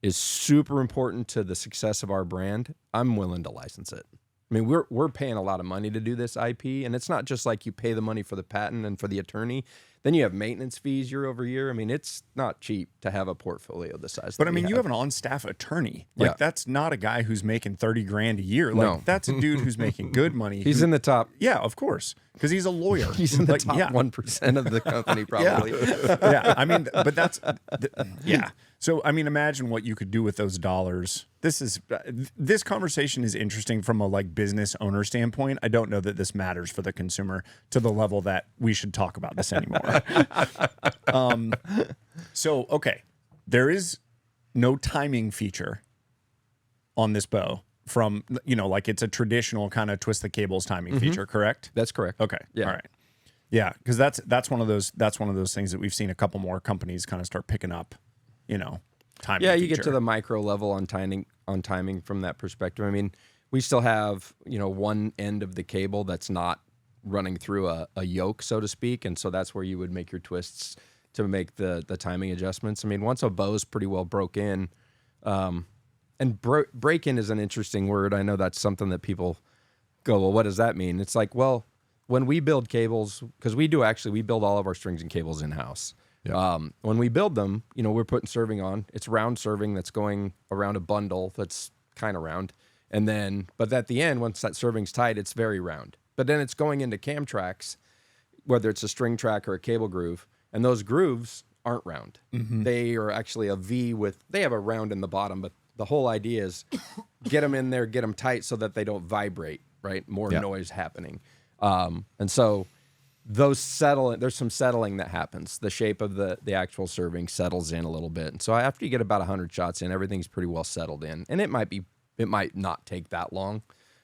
is super important to the success of our brand, I'm willing to license it. I mean, we're paying a lot of money to do this IP, and it's not just like you pay the money for the patent and for the attorney. Then you have maintenance fees year over year. I mean, it's not cheap to have a portfolio this size. But I mean, you have an on-staff attorney. Like, that's not a guy who's making $30,000 a year. Like, that's a dude who's making good money. He's in the top. Yeah, of course, because he's a lawyer. He's in the top 1% of the company, probably. Yeah. I mean, but that's So, I mean, imagine what you could do with those dollars. This conversation is interesting from a business owner standpoint. I don't know that this matters for the consumer to the level that we should talk about this anymore. So, okay, there is no timing feature on this bow from, it's a traditional kind of twist the cables timing feature, correct? That's correct. Okay. Yeah. All right. Yeah, because that's one of those things that we've seen a couple more companies kind of start picking up. Timing. Yeah, you feature. get to the micro level on timing from that perspective. I mean, we still have, one end of the cable that's not running through a yoke, so to speak, and so that's where you would make your twists to make the timing adjustments. I mean, once a bow's pretty well broke in, and break in is an interesting word. I know that's something that people go, well, what does that mean? It's like, well, when we build cables, because we build all of our strings and cables in-house. Yeah. When we build them, we're putting serving on. It's round serving that's going around a bundle that's kind of round. But at the end, once that serving's tight, it's very round. But then it's going into cam tracks. whether it's a string track or a cable groove, and those grooves aren't round. They are actually a V they have a round in the bottom, but the whole idea is get them in there, get them tight so that they don't vibrate, right? More noise happening. And so there's some settling that happens. The shape of the actual serving settles in a little bit. And so after you get about 100 shots in, everything's pretty well settled in. And it might not take that long.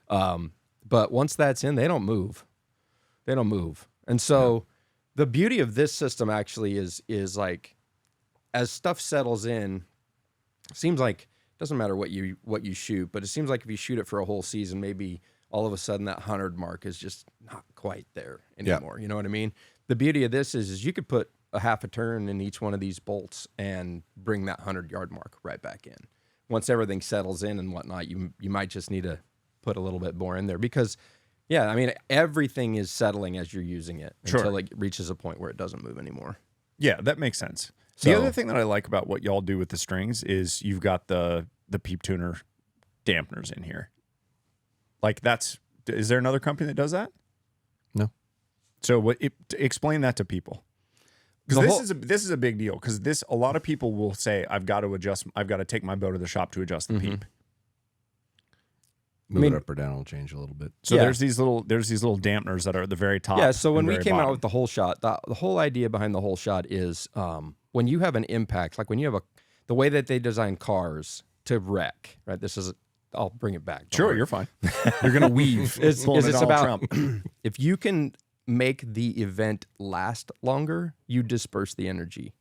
But once that's in, they don't move. And so the beauty of this system actually is like, as stuff settles in, it seems like it doesn't matter what you shoot, but it seems like if you shoot it for a whole season, maybe all of a sudden that 100 mark is just not quite there anymore. You know what I mean? The beauty of this is you could put a half a turn in each one of these bolts and bring that 100-yard mark right back in. Once everything settles in and whatnot, you might just need to put a little bit more in there because, yeah, I mean, everything is settling as you're using it until it reaches a point where it doesn't move anymore. Yeah, that makes sense. The other thing that I like about what y'all do with the strings is you've got the peep tuner dampeners in here. Like is there another company that does that? No. So explain that to people. Because this is a big deal. Because a lot of people will say, I've got to take my bow to the shop to adjust the peep. Move it up or down will change a little bit. So there's these little dampeners that are at the very top. Yeah. So when we came out with the whole shot, the whole idea behind the whole shot is when you have an impact, like when you have the way that they design cars to wreck, right? I'll bring it back. Sure, you're fine. You're gonna weave. It's about if you can make the event last longer, you disperse the energy.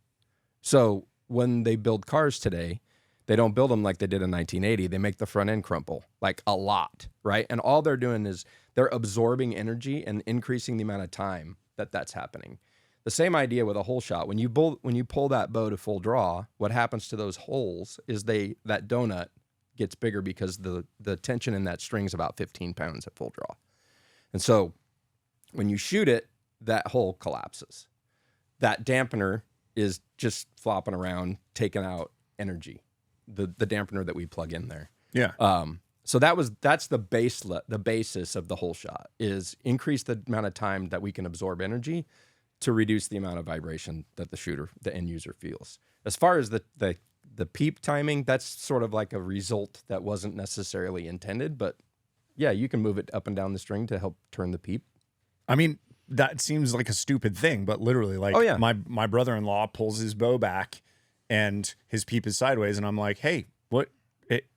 So when they build cars today, they don't build them like they did in 1980. They make the front end crumple like a lot, right? And all they're doing is they're absorbing energy and increasing the amount of time that's happening. The same idea with a hole shot. When you pull that bow to full draw, what happens to those holes is that donut gets bigger because the tension in that string is about 15 pounds at full draw. And so when you shoot it, that hole collapses. That dampener is just flopping around, taking out energy, the dampener that we plug in there. Yeah. So that's the basis of the hole shot is increase the amount of time that we can absorb energy to reduce the amount of vibration that the end user feels. As far as the peep timing, that's sort of like a result that wasn't necessarily intended, but yeah, you can move it up and down the string to help turn the peep. I mean, that seems like a stupid thing, but literally, like my brother-in-law pulls his bow back and his peep is sideways, and I'm like, hey, what?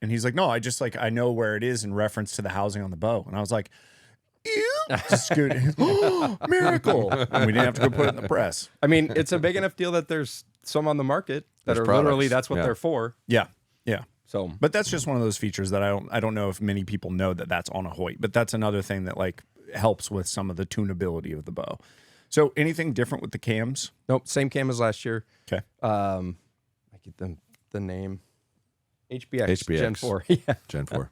And he's like, no, I know where it is in reference to the housing on the bow. And I was like, ew, just scoot. Miracle. And we didn't have to go put it in the press. I mean, it's a big enough deal that there's some on the market that are literally that's what they're for. Yeah. Yeah. So, but that's just one of those features that I don't know if many people know that's on a Hoyt, but that's another thing that like helps with some of the tunability of the bow. So anything different with the cams? Nope. Same cam as last year. Okay. I get the name HBX Gen 4. Yeah. Gen 4.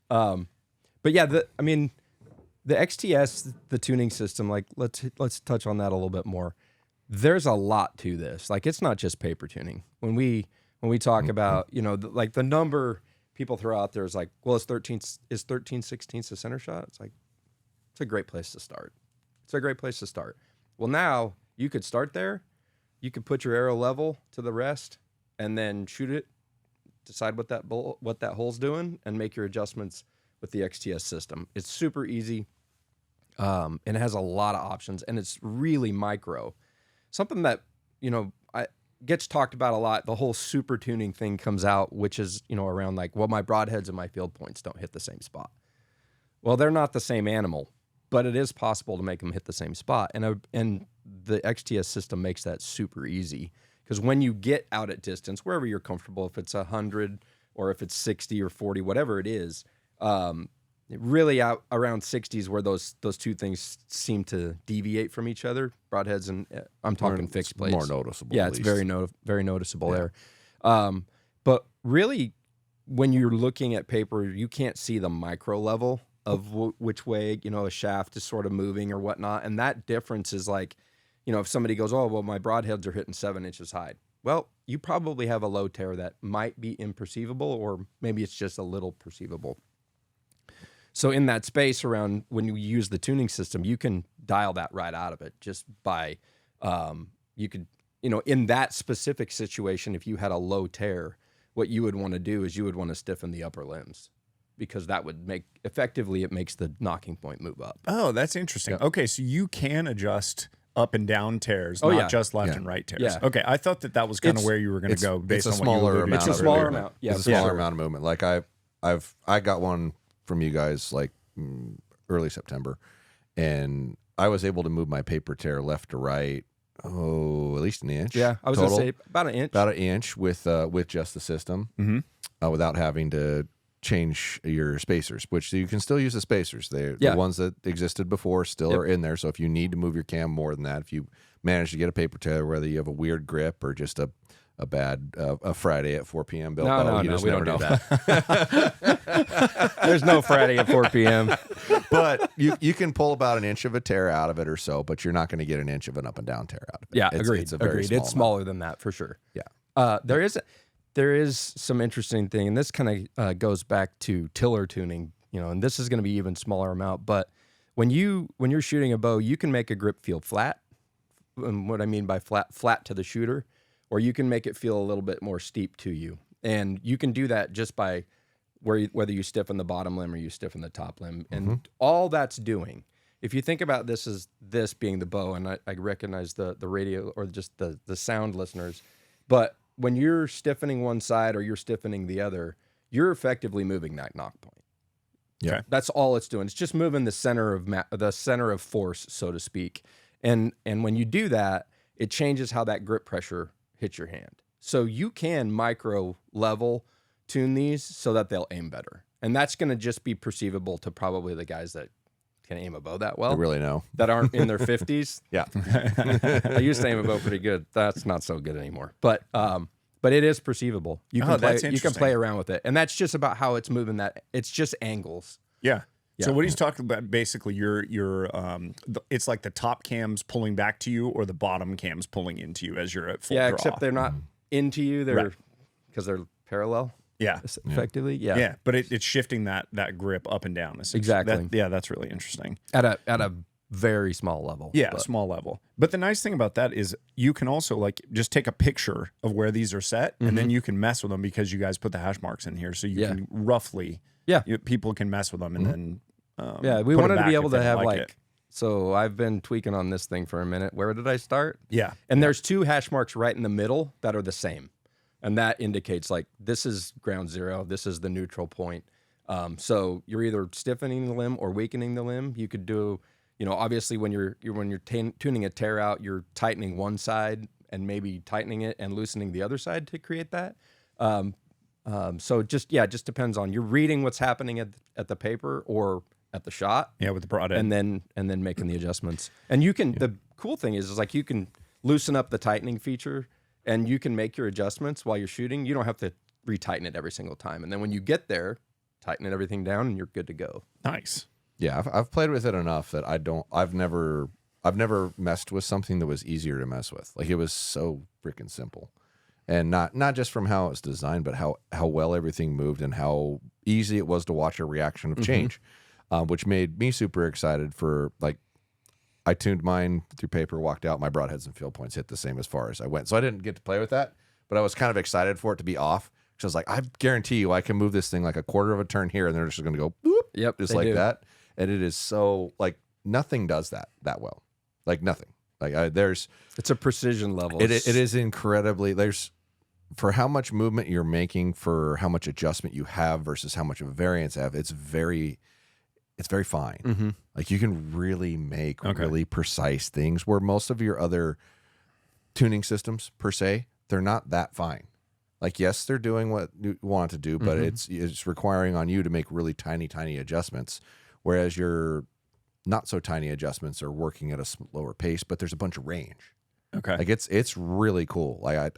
But yeah, the XTS, the tuning system, like let's touch on that a little bit more. There's a lot to this. Like it's not just paper tuning. When we talk about, like the number people throw out there is like, well, is 13/16 the center shot? It's like, it's a great place to start. Well, now you could start there. You could put your arrow level to the rest and then shoot it, decide what that hole's doing, and make your adjustments with the XTS system. It's super easy, and it has a lot of options, and it's really micro. Something that gets talked about a lot. The whole super tuning thing comes out, which is around like, well, my broadheads and my field points don't hit the same spot. Well, they're not the same animal, but it is possible to make them hit the same spot, and the XTS system makes that super easy. Because when you get out at distance, wherever you're comfortable, if it's 100 or if it's 60 or 40, whatever it is, really out around 60s where those two things seem to deviate from each other, broadheads and I'm talking fixed blades. More noticeable. Yeah, it's very noticeable there. But really, when you're looking at paper, you can't see the micro level of which way a shaft is sort of moving or whatnot, and that difference is like, if somebody goes, oh, well, my broadheads are hitting 7 inches high. Well, you probably have a low tear that might be imperceivable, or maybe it's just a little perceivable. So in that space around when you use the tuning system, you can dial that right out of it just by, you could, in that specific situation, if you had a low tear, what you would want to do is you would want to stiffen the upper limbs, because that would it makes the knocking point move up. Oh, that's interesting. Yep. Okay, so you can adjust up and down tears, not just left and right tears. Yeah. Okay, I thought that was kind of where you were going to go based on it's a what you smaller alluded amount. to. It's a smaller amount. Yeah, it's a smaller amount of movement. Like I got one from you guys like early September, and I was able to move my paper tear left to right. Oh, at least an inch. Yeah, I was going to say about an inch. About an inch with just the system, without having to change your spacers, which you can still use the spacers. The ones that existed before still are in there. So if you need to move your cam more than that, if you manage to get a paper tear, whether you have a weird grip or just a bad a Friday at 4 p.m. built bow, you just we never don't know. do that. There's no Friday at 4 p.m. But you can pull about an inch of a tear out of it or so, but you're not going to get an inch of an up and down tear out of it. Yeah, agreed. It's a very small It's smaller than that for sure. Yeah. There is some interesting thing, and this kind of goes back to tiller tuning, and this is going to be even smaller amount. But when you're shooting a bow, you can make a grip feel flat. And what I mean by flat to the shooter, or you can make it feel a little bit more steep to you. And you can do that just by whether you stiffen the bottom limb or you stiffen the top limb. And all that's doing, if you think about this as this being the bow, and I recognize the radio or just the sound listeners, but when you're stiffening one side or you're stiffening the other, you're effectively moving that knock point. Yeah, that's all it's doing. It's just moving the center of force, so to speak. And when you do that, it changes how that grip pressure hits your hand. So you can micro level tune these so that they'll aim better. And that's going to just be perceivable to probably the guys that can aim a bow that well. I really know. That aren't in their 50s. Yeah. I used to aim a bow pretty good. That's not so good anymore. But it is perceivable. You can play around with it. And that's just about how it's moving that. It's just angles. Yeah. So what he's talking about, basically, it's like the top cam's pulling back to you, or the bottom cam's pulling into you as you're at full draw. Except they're not into you. They're because they're parallel. Yeah, effectively. Yeah, but it's shifting that grip up and down. Exactly. That's really interesting at a very small level. Yeah, small level. But the nice thing about that is you can also like just take a picture of where these are set, and then you can mess with them because you guys put the hash marks in here, so you can roughly. Yeah, people can mess with them, and then. We wanted to be able to have so I've been tweaking on this thing for a minute. Where did I start? Yeah. And there's two hash marks right in the middle that are the same. And that indicates like this is ground zero, this is the neutral point. So you're either stiffening the limb or weakening the limb. You could do, obviously when you're tuning a tear out, you're tightening one side and maybe tightening it and loosening the other side to create that. So it just depends on you're reading what's happening at the paper or at the shot. Yeah, with the broad end. And then making the adjustments. And you can the cool thing is like you can loosen up the tightening feature and you can make your adjustments while you're shooting. You don't have to retighten it every single time. And then when you get there, tighten everything down and you're good to go. Nice. Yeah, I've played with it enough that I've never messed with something that was easier to mess with. Like it was so freaking simple. And not just from how it's designed, but how well everything moved and how easy it was to watch a reaction of change, which made me super excited for, like, I tuned mine through paper, walked out, my broadheads and field points hit the same as far as I went. So I didn't get to play with that, but I was kind of excited for it to be off. Because I was like, I guarantee you I can move this thing like a quarter of a turn here, and they're just going to go, boop, just like that. And it is so, like, nothing does that well. Like, nothing. Like, it's a precision level. It is incredibly, for how much movement you're making, for how much adjustment you have versus how much of a variance you have, it's very fine. Like you can really make really precise things where most of your other tuning systems per se, they're not that fine. Like, yes, they're doing what you want to do, but it's requiring on you to make really tiny adjustments, whereas your not so tiny adjustments are working at a slower pace, but there's a bunch of range. Okay. Like it's really cool. Like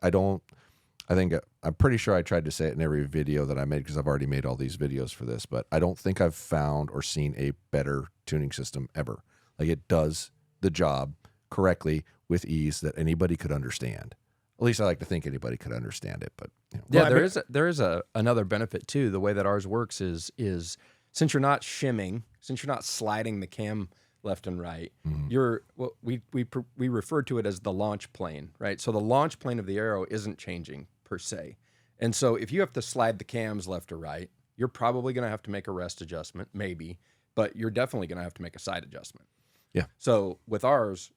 I'm pretty sure I tried to say it in every video that I made because I've already made all these videos for this, but I don't think I've found or seen a better tuning system ever. Like it does the job correctly with ease that anybody could understand. At least I like to think anybody could understand it, but there is another benefit too. The way that ours works is since you're not shimming, since you're not sliding the cam left and right, you're what we refer to it as the launch plane, right? So the launch plane of the arrow isn't changing per se. And so if you have to slide the cams left or right, you're probably going to have to make a rest adjustment, maybe, but you're definitely going to have to make a side adjustment. Yeah. So with ours,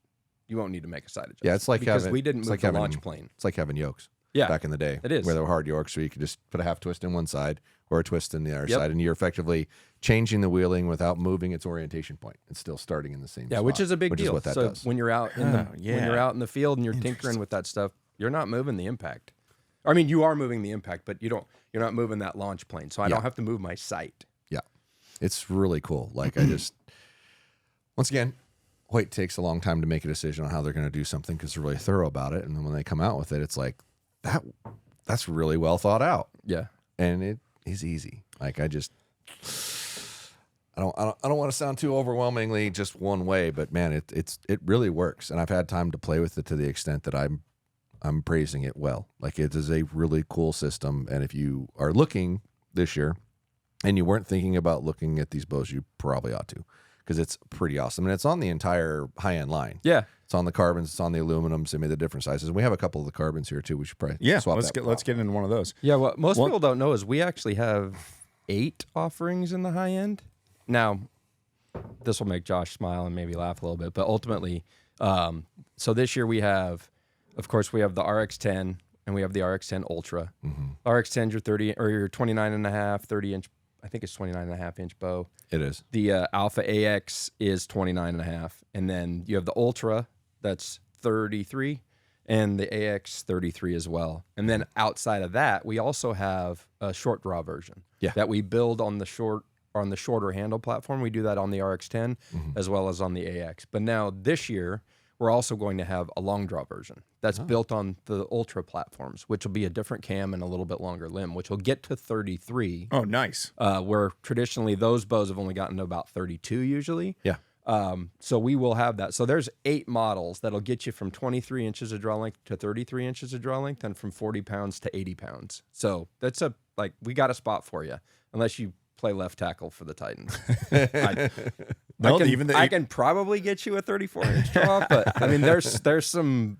you won't need to make a side adjustment. Yeah, it's like because we didn't move the having, launch plane. It's like having yokes. Yeah, back in the day. It is. Where they were hard yokes, so you could just put a half twist in one side or a twist in the other Yep. side, and you're effectively changing the wheeling without moving its orientation point. It's still starting in the same spot. Which is a big which deal. Is what that so does. when you're out in the when you're out in the field and you're tinkering with that stuff, you're not moving the impact. I mean, you are moving the impact, but you're not moving that launch plane. So I don't have to move my sight. Yeah. It's really cool. Like I just, once again, Hoyt takes a long time to make a decision on how they're going to do something because they're really thorough about it. And then when they come out with it, it's like, that's really well thought out. Yeah. And it is easy. Like I don't want to sound too overwhelmingly just one way, but man, it really works. And I've had time to play with it to the extent that I'm praising it well. Like it is a really cool system. And if you are looking this year and you weren't thinking about looking at these bows, you probably ought to, because it's pretty awesome. And it's on the entire high-end line. Yeah. It's on the carbons. It's on the aluminums. They made the different sizes. We have a couple of the carbons here too. We should probably swap let's get into one of those. Yeah. What most people don't know is we actually have 8 offerings in the high end. Now, this will make Josh smile and maybe laugh a little bit, but ultimately, so this year we have, of course, we have the RX-10 and we have the RX-10 Ultra. Mm-hmm. RX-10's your 30 or your 29.5, 30 inch. I think it's 29.5 inch bow. It is. The Alpha AX is 29.5, and then you have the Ultra that's 33, and the AX 33 as well. And then outside of that, we also have a short draw version that we build on the shorter handle platform. We do that on the RX-10 as well as on the AX. But now this year, we're also going to have a long draw version that's built on the Ultra platforms, which will be a different cam and a little bit longer limb, which will get to 33. Oh, nice. Where traditionally those bows have only gotten to about 32 usually. Yeah. So we will have that. So there's 8 models that'll get you from 23 inches of draw length to 33 inches of draw length, and from 40 pounds to 80 pounds. So that's we got a spot for you, unless you play left tackle for the Titans. I can probably get you a 34-inch draw, but I mean, there's some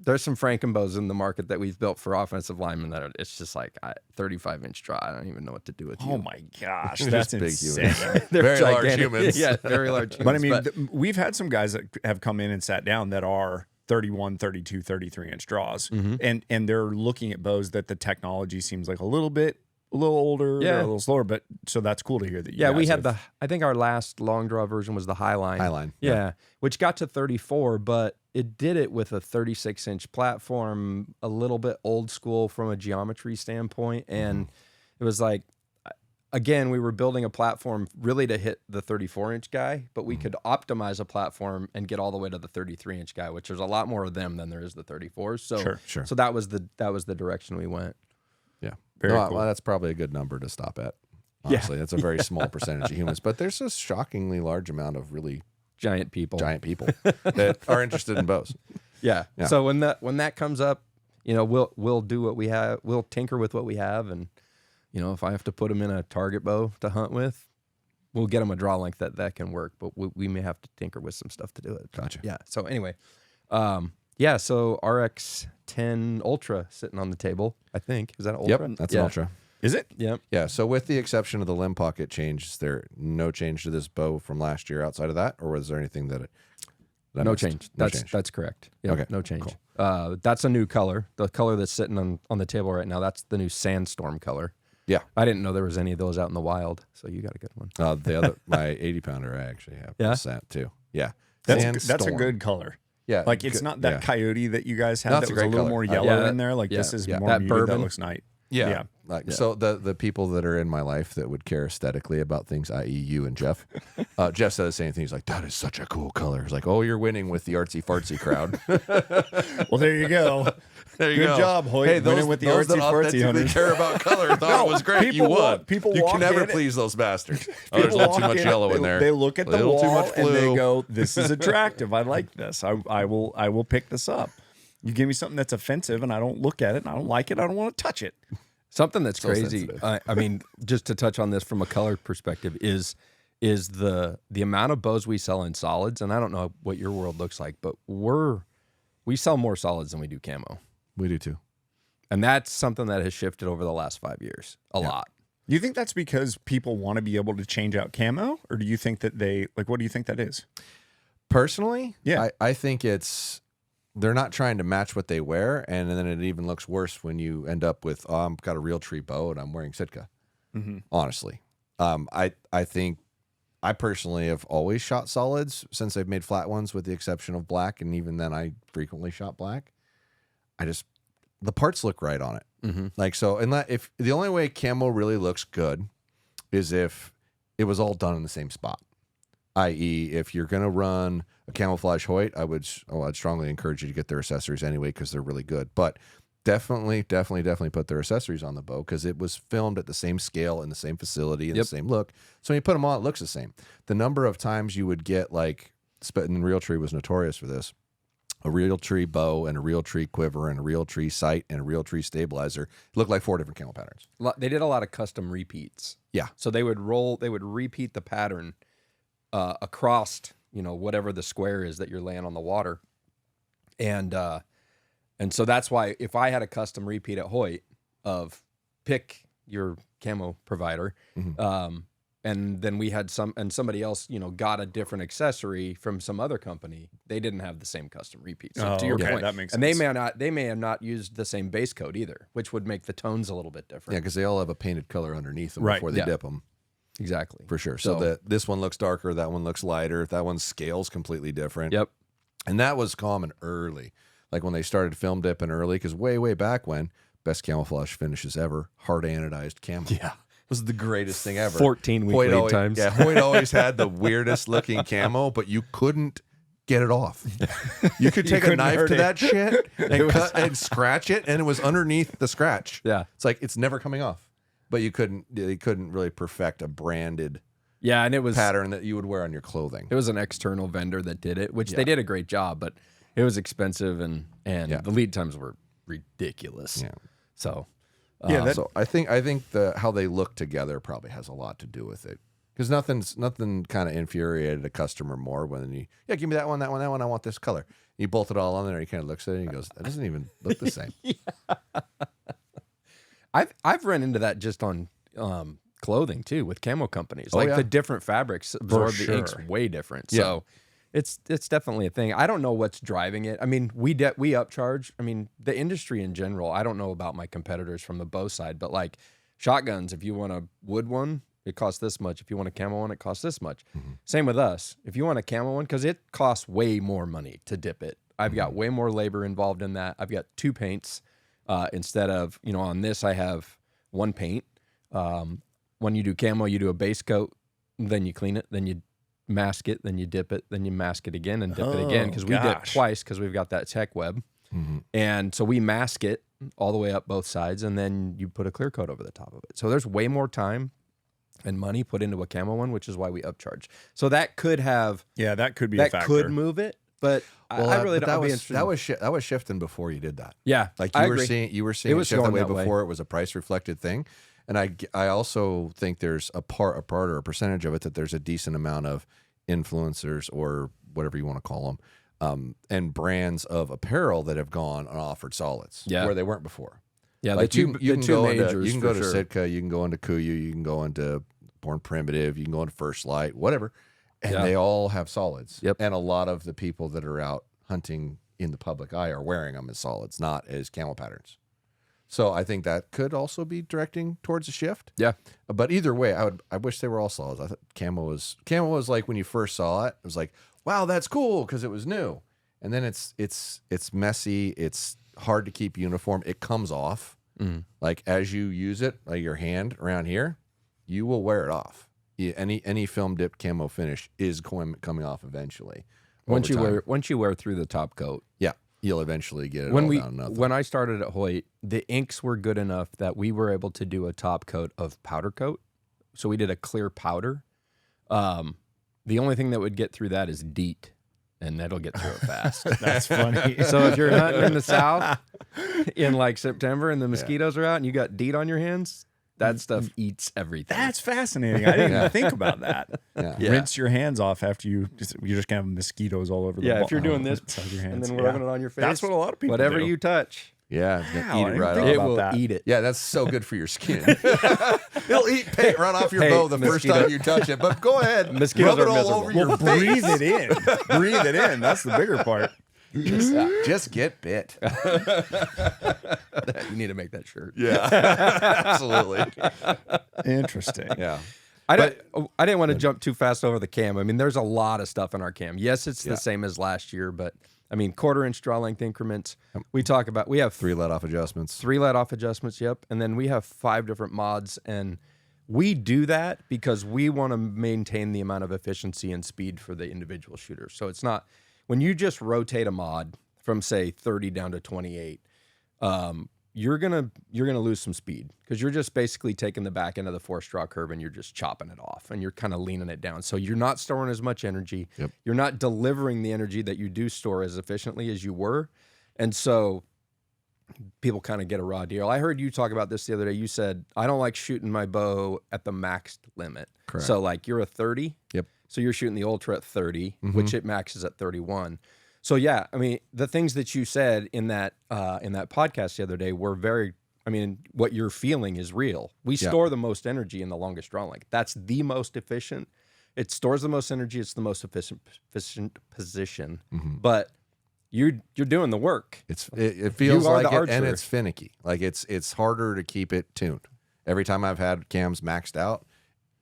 Frankenbows in the market that we've built for offensive linemen that it's just like 35-inch draw. I don't even know what to do with you. Oh my gosh, that's big insane. humans. They're Very large gigantic. humans. Yeah, very large humans. But I mean, we've had some guys that have come in and sat down that are 31, 32, 33-inch draws, and they're looking at bows that the technology seems like a little older, they're a little slower, but so that's cool to hear that. We had I think our last long draw version was the Highline. Highline. Yeah, which got to 34, but it did it with a 36-inch platform, a little bit old school from a geometry standpoint. And it was like, again, we were building a platform really to hit the 34-inch guy, but we could optimize a platform and get all the way to the 33-inch guy, which there's a lot more of them than there is the 34s. So, Sure. So that was the direction we went. Yeah. Very cool. Well, that's probably a good number to stop at. Honestly, that's a very small percentage of humans, but there's a shockingly large amount of really giant people that are interested in bows. Yeah. So when that comes up, we'll do what we have. We'll tinker with what we have, and if I have to put them in a target bow to hunt with, we'll get them a draw length that can work. But we may have to tinker with some stuff to do it. Gotcha. Yeah. So anyway, So RX-10 Ultra sitting on the table. I think is that an Ultra? Yep, that's an Ultra. Is it? Yep. Yeah. So with the exception of the limb pocket change, is there no change to this bow from last year outside of that, or was there anything that no missed? change. No That's correct. Yep, Okay, no change. cool. That's a new color. The color that's sitting on the table right now, that's the new Sandstorm color. Yeah. I didn't know there was any of those out in the wild, so you got a good one. The other, my 80 pounder, I actually have. Yeah? Sat too. Yeah. That's a Sandstorm. good color. Yeah. Like it's not that coyote that you guys had No, that it's a was a great little color. more Yeah, yellow that- in there. Like yeah, this is yeah. more That muted. bourbon. That looks nice. Yeah. So the people that are in my life that would care aesthetically about things, i.e. you and Jeff, Jeff said the same thing. He's like, that is such a cool color. He's like, oh, you're winning with the artsy fartsy crowd. Well, there you go. There you Good go. job, Hoyt. Hey, Winning those, with the those that artsy fartsy authentically hunters. care about color thought it was great. people You won. walk- people you walk can never in- please those bastards. Oh, there's a People little too walk much in, yellow in there. They look at the Little too wall much and they blue. go, "This is attractive. I like this. I will pick this up." You give me something that's offensive and I don't look at it and I don't like it. I don't want to touch it. Something that's So crazy. sensitive. I mean, just to touch on this from a color perspective is the amount of bows we sell in solids, and I don't know what your world looks like, but we sell more solids than we do camo. We do too. And that's something that has shifted over the last 5 years a lot. Do you think that's because people want to be able to change out camo, or do you think that what do you think that is? Personally, Yeah. I think they're not trying to match what they wear, and then it even looks worse when you end up with, I've got a real tree bow and I'm wearing Sitka. Honestly, I think I personally have always shot solids since I've made flat ones, with the exception of black, and even then I frequently shot black. The parts look right on it. Like, so, if the only way camo really looks good is if it was all done in the same spot. I.e., if you're going to run a camouflage Hoyt, I'd strongly encourage you to get their accessories anyway, because they're really good. But definitely put their accessories on the bow, because it was filmed at the same scale in the same facility in the same look. So when you put them on, it looks the same. The number of times you would get, like, and Realtree was notorious for this, a Realtree bow and a Realtree quiver and a Realtree sight and a Realtree stabilizer. It looked like 4 different camo patterns. They did a lot of custom repeats. Yeah. So they would repeat the pattern across, whatever the square is that you're laying on the water. And so that's why if I had a custom repeat at Hoyt of pick your camo provider, and then we had somebody else, got a different accessory from some other company, they didn't have the same custom repeat. So to your point, that makes and sense. they may have not used the same base coat either, which would make the tones a little bit different. Yeah, because they all have a painted color underneath them Right, before they dip them. Exactly. For sure. So this one looks darker, that one looks lighter, that one scales completely different. Yep. And that was common early. Like when they started film dipping early, because way back when, best camouflage finishes ever, hard anodized camo. Yeah. Was the greatest thing ever. 14 week lead times. Yeah, Hoyt always had the weirdest looking camo, but you couldn't get it off. You could take a couldn't knife hurt to it. that shit and cut and scratch it, and it was underneath the scratch. Yeah. It's like it's never coming off. But you couldn't really perfect a branded Yeah, and it was pattern that you would wear on your clothing. It was an external vendor that did it, which they did a great job, but it was expensive and the lead times were ridiculous. Yeah. So So I think how they look together probably has a lot to do with it. Because nothing kind of infuriated a customer more when give me that one, I want this color. You bolt it all on there, he kind of looks at it and he goes, that doesn't even look the same. I've run into that just on clothing too with camo companies. The different fabrics absorb the inks way different. Yeah. So it's definitely a thing. I don't know what's driving it. I mean, we upcharge. I mean, the industry in general, I don't know about my competitors from the bow side, but like shotguns, if you want a wood one, it costs this much. If you want a camo one, it costs this much. Same with us. If you want a camo one, because it costs way more money to dip it. I've got way more labor involved in that. I've got 2 paints instead of, on this I have 1 paint. When you do camo, you do a base coat, then you clean it, then you mask it, then you dip it, then you mask it again and dip it again, because we dip twice because we've got that tech web. And so we mask it all the way up both sides, and then you put a clear coat over the top of it. So there's way more time and money put into a camo one, which is why we upcharge. So that could have that could be a factor. That could move it, but I really don't be interested. That was shifting before you did that. Yeah, like I you were agree. seeing It it was shift that going way that way. before it was a price reflected thing. And I also think there's a part or a percentage of it that there's a decent amount of influencers or whatever you want to call them, and brands of apparel that have gone and offered solids where they weren't before. Yeah, like the two majors. You can go to sure. Sitka, you can go into Kuyu, you can go into Born Primitive, you can go into First Light, whatever, and they all have solids. Yep. And a lot of the people that are out hunting in the public eye are wearing them as solids, not as camo patterns. So I think that could also be directing towards a shift. Yeah. But either way, I wish they were all solids. I thought camo was like when you first saw it, it was like, wow, that's cool because it was new. And then it's messy, it's hard to keep uniform. It comes off. Like as you use it, like your hand around here, you will wear it off. Any film dipped camo finish is coming off eventually. Once you wear through the top coat. Yeah. You'll eventually get it when all down. When I started at Hoyt, the inks were good enough that we were able to do a top coat of powder coat. So we did a clear powder. The only thing that would get through that is DEET, and that'll get through it fast. That's funny. So if you're hunting in the South, in like September and the mosquitoes are out and you got DEET on your hands, that stuff eats everything. That's fascinating. I didn't even think about that. Yeah. Rinse your hands off after you're just gonna have mosquitoes all over the if you're doing this inside your hands. and then rubbing it on your face. That's what a lot of people Whatever do. you touch, Yeah, it's Wow, gonna eat I it didn't right think off. it about will that. eat it. Yeah, that's so good for your skin. It'll eat paint right off your Hey, bow the first mosquito- time you touch it. But go ahead, Mosquitoes rub it are all miserable. over your Well, face. breathe it in. Breathe it in. That's the bigger part. Just get bit. You need to make that shirt. Yeah, absolutely. Interesting. Yeah, I didn't want to jump too fast over the cam. I mean, there's a lot of stuff in our cam. Yes, it's the same as last year, but I mean, 1/4 inch draw length increments. We have 3 let-off adjustments. 3 let-off adjustments, yep. And then we have 5 different mods, and we do that because we want to maintain the amount of efficiency and speed for the individual shooter. So it's not, when you just rotate a mod from, say, 30 down to 28, you're gonna lose some speed because you're just basically taking the back end of the force draw curve and you're just chopping it off and you're kind of leaning it down. So you're not storing as much energy. Yep. You're not delivering the energy that you do store as efficiently as you were. And so people kind of get a raw deal. I heard you talk about this the other day. You said, I don't like shooting my bow at the maxed limit. Correct. So like you're a 30. Yep. So you're shooting the Ultra at 30, which it maxes at 31. So yeah, I mean, the things that you said in that podcast the other day were very, I mean, what you're feeling is real. We store the most energy in the longest draw length. That's the most efficient. It stores the most energy. It's the most efficient position. But you're doing the work. It feels You are like the it, and archer. it's finicky. Like it's harder to keep it tuned. Every time I've had cams maxed out,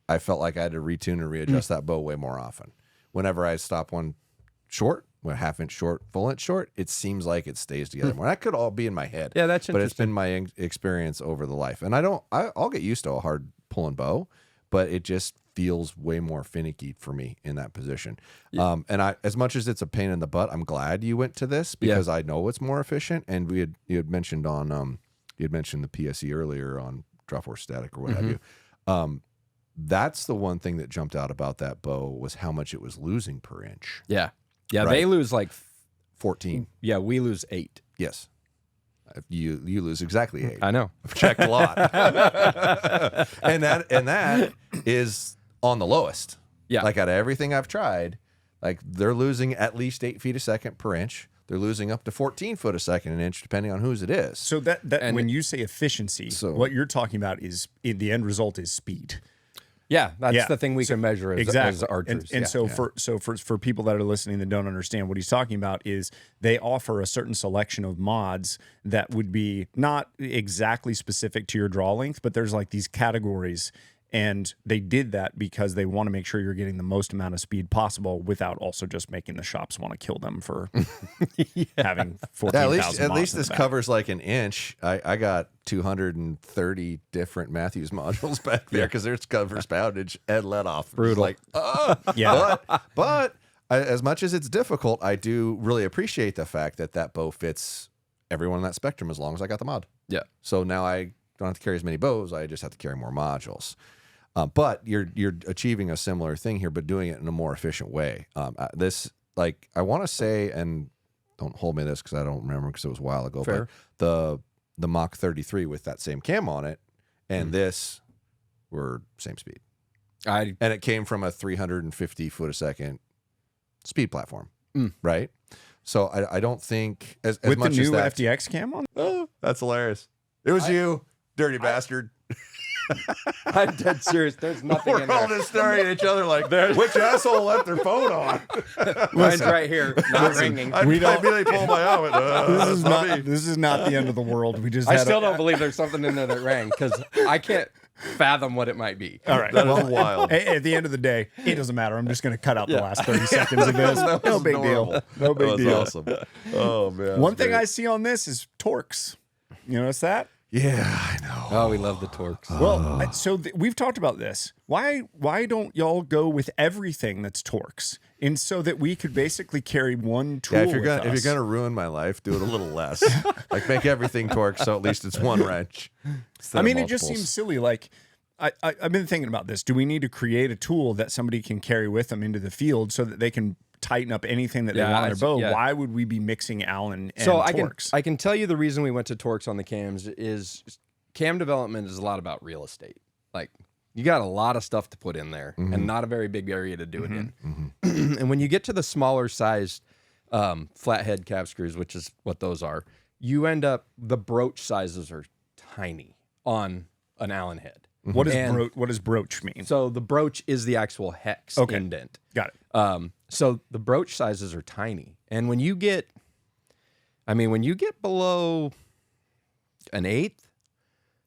I felt like I had to retune and readjust that bow way more often. Whenever I stop one short, a 1/2 inch short, full inch short, it seems like it stays together more. That could all be in my head. Yeah, that's But it's interesting. been my experience over the life. And I'll get used to a hard pulling bow, but it just feels way more finicky for me in that position. And as much as it's a pain in the butt, I'm glad you went to this because I know it's more efficient. And you had mentioned you had mentioned the PSE earlier on draw force static or what have you. That's the one thing that jumped out about that bow was how much it was losing per inch. Yeah. Right. They lose like 14. Yeah, we lose 8. Yes. You lose exactly 8. I know. I've checked a lot. and that is on the lowest. Yeah. Like out of everything I've tried, like they're losing at least 8 feet a second per inch. They're losing up to 14 foot a second an inch, depending on whose it is. So that when you say efficiency, what you're talking about is the end result is speed. Yeah, that's the thing we can measure as archers. And so for people that are listening that don't understand what he's talking about is they offer a certain selection of mods that would be not exactly specific to your draw length, but there's like these categories. And they did that because they want to make sure you're getting the most amount of speed possible without also just making the shops want to kill them for having 14,000 at least mods in this the back. covers like an inch. I got 230 different Matthews modules back there because there's covers poundage and let off. Brutal. Like, Yeah. but as much as it's difficult, I do really appreciate the fact that bow fits everyone in that spectrum as long as I got the mod. Yeah. So now I don't have to carry as many bows. I just have to carry more modules. But you're achieving a similar thing here, but doing it in a more efficient way. This, like, I want to say, and don't hold me to this because I don't remember because it was a while ago. Fair. But the Mach 33 with that same cam on it, and this were same speed, and it came from a 350 foot a second speed platform, right? So I don't think as With much the as new that. FDX cam on? Oh, that's hilarious. It was you, dirty bastard. I'm dead serious. There's nothing We're in all there. just staring at each other like, which asshole left their phone on? Mine's right here, not ringing. I immediately pulled my helmet. This is not the end of the world. We just I had still don't believe there's something in there that rang because I can't fathom what it might be. All right. That is wild. At the end of the day, it doesn't matter. I'm just going to cut out the last 30 seconds of this. That No was big adorable. deal. No big That was deal. awesome. Oh, man. One thing I see on this is torques. You notice that? Yeah, I know. Oh, we love the torques. Well, we've talked about this. Why don't y'all go with everything that's torques, and so that we could basically carry one tool? Yeah, if you're with us? gonna ruin my life, do it a little less. Like make everything torque so at least it's one wrench. I mean, it just seems silly. Like I've been thinking about this. Do we need to create a tool that somebody can carry with them into the field so that they can tighten up anything that they Yeah, want on their bow, yeah. why would we be mixing Allen and So Torx? I can tell you the reason we went to Torx on the cams is cam development is a lot about real estate. Like you got a lot of stuff to put in there and not a very big area to do it in. And when you get to the smaller sized flathead cap screws, which is what those are, you end up, the broach sizes are tiny on an Allen head. What does broach mean? So the broach is the actual hex indent. Got it. So the broach sizes are tiny. And when you get below an eighth,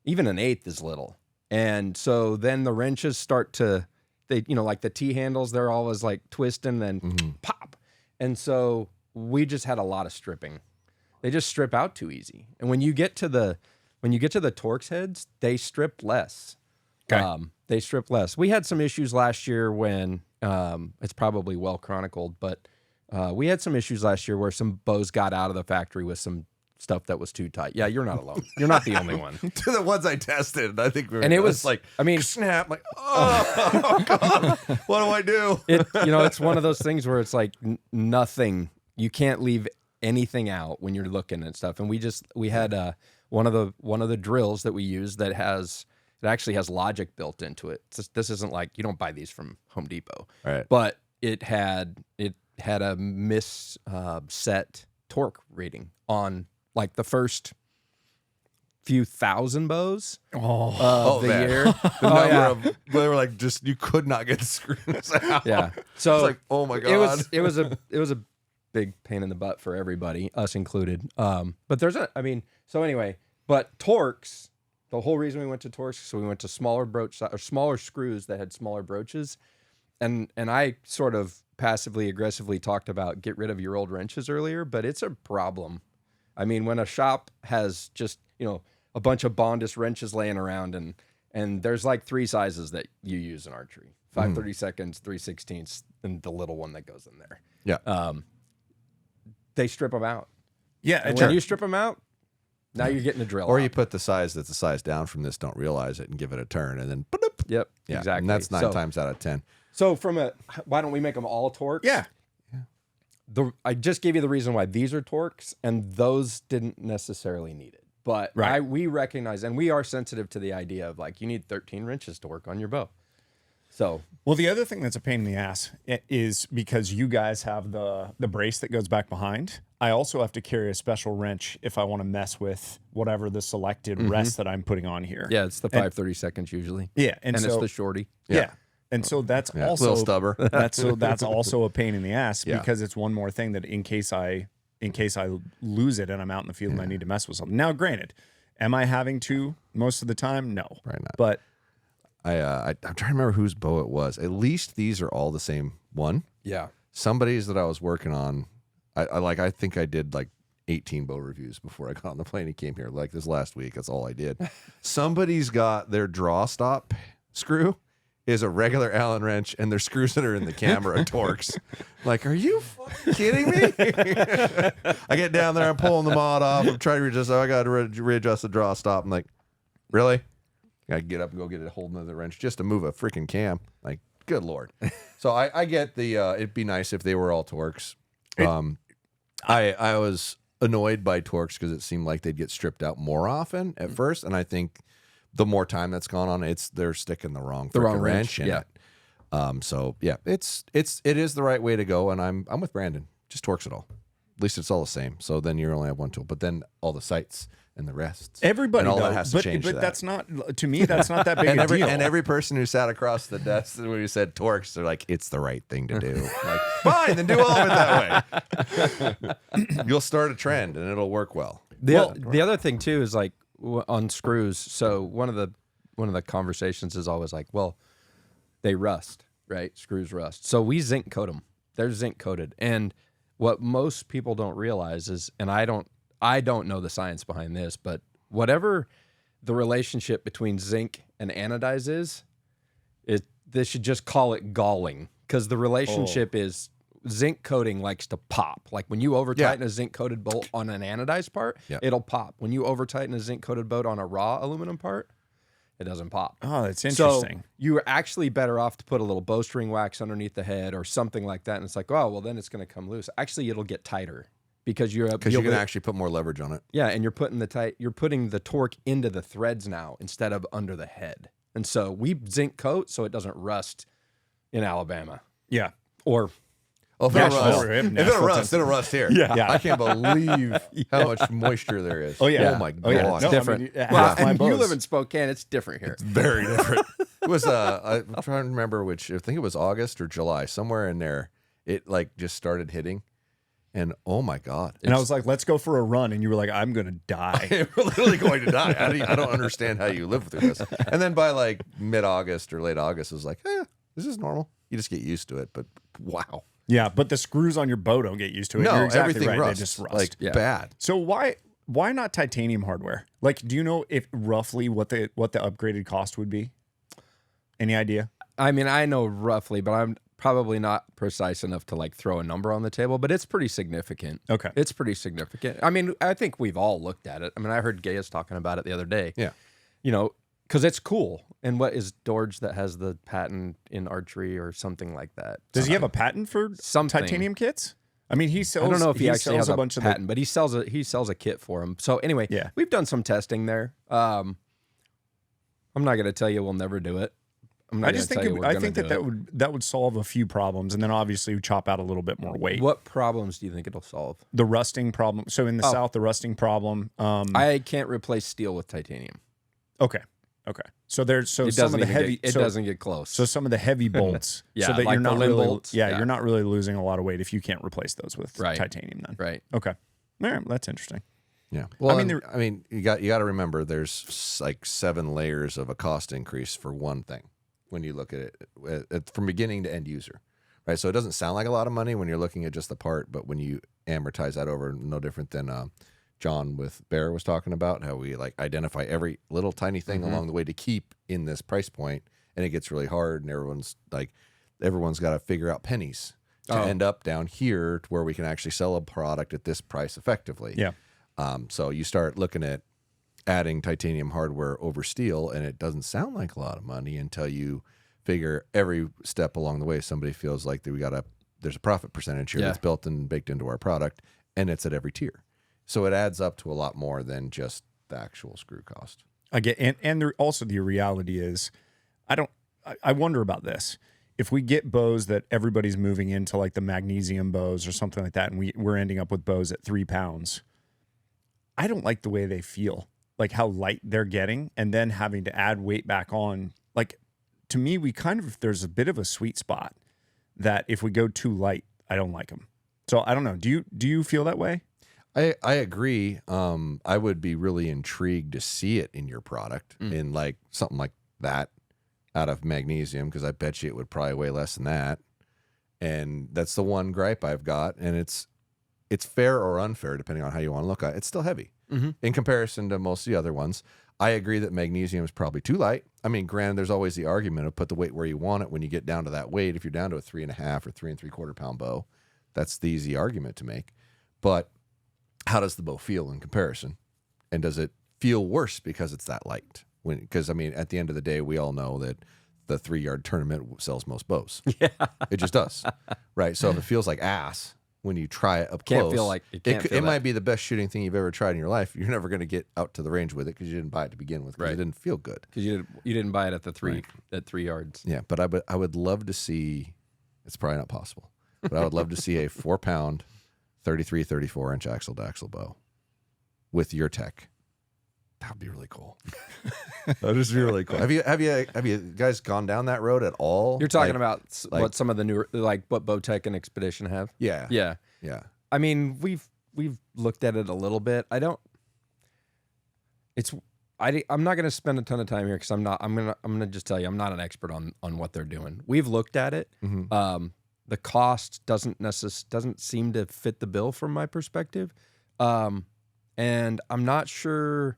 even an eighth is little. And so then the wrenches start to, like the T handles, they're always like twisting and pop. And so we just had a lot of stripping. They just strip out too easy. And when you get to the Torx heads, they strip less. Okay. They strip less. We had some issues last year when it's probably well chronicled, but we had some issues last year where some bows got out of the factory with some stuff that was too tight. Yeah, you're not alone. You're not the only one. To the ones I tested, I think And it was like, I mean, snap, like, oh God, what do I do? It's one of those things where it's like nothing. You can't leave anything out when you're looking at stuff. And we had one of the drills that we use that actually has logic built into it. This isn't like, you don't buy these from Home Depot, Right. but it had a set torque rating on like the first few thousand bows of the man. year. The number of, they were like, just, you could not get the screws out. Yeah. So It's like, oh my God. It was a big pain in the butt for everybody, us included. But Torx, the whole reason we went to Torx, so we went to smaller screws that had smaller broaches. And I sort of passively aggressively talked about get rid of your old wrenches earlier, but it's a problem. I mean, when a shop has just, a bunch of Bondus wrenches laying around and there's like 3 sizes that you use in archery, 5/32, 3/16, and the little one that goes in there. Yeah. They strip them out. Yeah. And when you strip them out, now you're getting a drill. Or out. you put the size that's a size down from this, don't realize it, and give it a turn, and then, Yep. yeah, Exactly. and that's 9 times out of 10. So why don't we make them all Torx? Yeah. I just gave you the reason why these are Torx, and those didn't necessarily need it. But Right. we recognize, and we are sensitive to the idea of like, you need 13 wrenches to work on your bow. So, Well, the other thing that's a pain in the ass is because you guys have the brace that goes back behind. I also have to carry a special wrench if I want to mess with whatever the selected rest that I'm putting on here. yeah, it's the 5/32 usually. Yeah. And so, it's the shorty. yeah. And so that's Yeah, also little stubber. that's also a pain in the ass Yeah. because it's one more thing that in case I lose it and I'm out in the field and I need to mess with something. Now, granted, am I having to most of the time? No. Probably not. But I'm trying to remember whose bow it was. At least these are all the same one. Yeah. Somebody's that I was working on, I think I did like 18 bow reviews before I got on the plane and came here. Like this last week, that's all I did. Somebody's got their draw stop screw is a regular Allen wrench, and their screws that are in the camera are Torx. Like, are you fucking kidding me? I get down there, I'm pulling the mod off, I'm trying to readjust. I got to readjust the draw stop. I'm like, really? I get up and go get a hold of the wrench just to move a freaking cam. Like, good Lord. So I get the, it'd be nice if they were all Torx. I was annoyed by Torx because it seemed like they'd get stripped out more often at first. And I think the more time that's gone on, they're sticking the wrong wrench in it. So yeah, it is the right way to go. And I'm with Brandon. Just Torx it all. At least it's all the same. So then you only have one tool, but then all the sights and the rests. everybody and all does, that has to change. but that. that's not, to me, that's not that big And a deal. every person who sat across the desk when you said Torx, they're like, it's the right thing to do. Like, fine, then do all of it that way. You'll start a trend and it'll work well. The other thing too is like on screws. So one of the conversations is always like, well, they rust, right? Screws rust. So we zinc coat them. They're zinc coated. And what most people don't realize is, and I don't know the science behind this, but whatever the relationship between zinc and anodize is, they should just call it galling, because the relationship is zinc coating likes to pop. Like when you over tighten a zinc coated bolt on an anodized part, it'll pop. When you over tighten a zinc coated bolt on a raw aluminum part, it doesn't pop. Oh, that's interesting. So you're actually better off to put a little bowstring wax underneath the head or something like that. And it's like, oh, well, then it's going to come loose. Actually, it'll get tighter because you can actually put more leverage on it. Yeah, and you're putting the torque into the threads now instead of under the head. And so we zinc coat so it doesn't rust in Alabama. Yeah. Or Oh, if it'll rust here. Yeah. I can't believe how much moisture there is. Oh, yeah. Oh, my Oh, yeah. God. No, different. half my and you bows. live in Spokane, it's different here. Very different. It was, I'm trying to remember I think it was August or July, somewhere in there. It like just started hitting. And oh my God. And I was like, let's go for a run. And you were like, I'm going to die. We're literally going to die. I don't understand how you live through this. And then by like mid-August or late August, it was like, this is normal. You just get used to it. But wow. Yeah, but the screws on your bow don't get used to it. No, You're exactly everything right. rusts. They just rust. Like bad. So why not titanium hardware? Like, do you know if roughly what the upgraded cost would be? Any idea? I mean, I know roughly, but I'm probably not precise enough to like throw a number on the table, but it's pretty significant. Okay. It's pretty significant. I mean, I think we've all looked at it. I mean, I heard Gaius talking about it the other day. Yeah. You know, because it's cool. And what is Dorge that has the patent in archery or something like that? Does he have a patent for Something. titanium kits? I mean, he sells. I don't know if he actually sells has a bunch patent, of but he sells a kit for him. So anyway, Yeah. we've done some testing there. I'm not going to tell you we'll never do it. I just think that would solve a few problems, and then obviously chop out a little bit more weight. What problems do you think it'll solve? The rusting problem. So in the South, the rusting problem. I can't replace steel with titanium. Okay. So there's It some of the heavy. doesn't get close. So some of the heavy bolts. Yeah, so that like you're the not limb really. bolts. Yeah, Yeah. you're not really losing a lot of weight if you can't replace those with Right. titanium. Then. right. Okay. All right, that's interesting. Yeah. Well, I mean, you got to remember there's like 7 layers of a cost increase for one thing when you look at it from beginning to end user, right? So it doesn't sound like a lot of money when you're looking at just the part, but when you amortize that over, no different than John with Bear was talking about, how we like identify every little tiny thing along the way to keep in this price point, and it gets really hard, and everyone's got to figure out pennies to end up down here to where we can actually sell a product at this price effectively. Yeah. So you start looking at adding titanium hardware over steel, and it doesn't sound like a lot of money until you figure every step along the way somebody feels like there's a profit percentage here that's built and baked into our product, and it's at every tier. So it adds up to a lot more than just the actual screw cost. I get, and there also the reality is, I wonder about this. If we get bows that everybody's moving into like the magnesium bows or something like that, and we're ending up with bows at 3 pounds, I don't like the way they feel, like how light they're getting, and then having to add weight back on. Like, to me, there's a bit of a sweet spot that if we go too light, I don't like them. So I don't know. Do you feel that way? I agree. I would be really intrigued to see it in your product in like something like that out of magnesium, because I bet you it would probably weigh less than that. And that's the one gripe I've got. And it's fair or unfair, depending on how you want to look at it. It's still heavy in comparison to most of the other ones. I agree that magnesium is probably too light. I mean, granted, there's always the argument of put the weight where you want it when you get down to that weight. If you're down to a 3.5 or 3 3/4 pound bow, that's the easy argument to make. But how does the bow feel in comparison? And does it feel worse because it's that light? Because, I mean, at the end of the day, we all know that the 3-yard tournament sells most bows. Yeah. It just does. Right? So if it feels like ass when you try it up close, it might be the best shooting thing you've ever tried in your life. You're never going to get out to the range with it because you didn't buy it to begin with, because it didn't feel good. Because you didn't buy it at the 3 yards. Yeah, but I would love to see, it's probably not possible, but I would love to see a 4-pound 33, 34-inch axle to axle bow with your tech. That would be really cool. That would just be really cool. Have you guys gone down that road at all? You're talking about what some of the newer, like what Bowtech and Expedition have? Yeah. Yeah. Yeah. I mean, we've looked at it a little bit. I'm not going to spend a ton of time here because I'm going to just tell you, I'm not an expert on what they're doing. We've looked at it. The cost doesn't seem to fit the bill from my perspective. And I'm not sure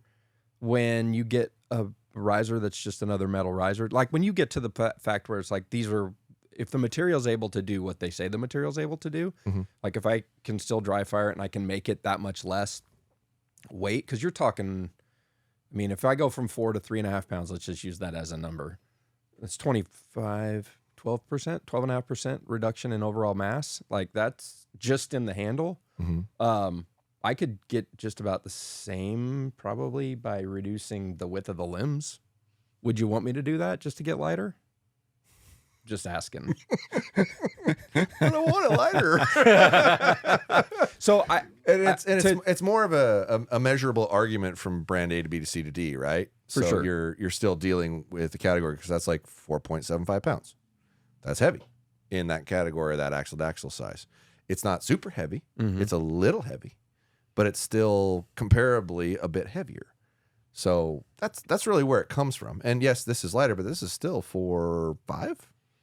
when you get a riser that's just another metal riser, like when you get to the fact where it's like, if the material's able to do what they say the material's able to do, like if I can still dry fire it and I can make it that much less weight, because you're talking I mean, if I go from 4 to 3.5 pounds, let's just use that as a number. That's 12%, 12.5% reduction in overall mass. Like that's just in the handle. I could get just about the same probably by reducing the width of the limbs. Would you want me to do that just to get lighter? Just asking. I don't want it lighter. So it's more of a measurable argument from brand A to B to C to D, right? For so sure. you're still dealing with the category because that's like 4.75 pounds. That's heavy in that category, that axle to axle size. It's not super heavy. It's a little heavy, but it's still comparably a bit heavier. So that's really where it comes from. And yes, this is lighter, but this is still 4.5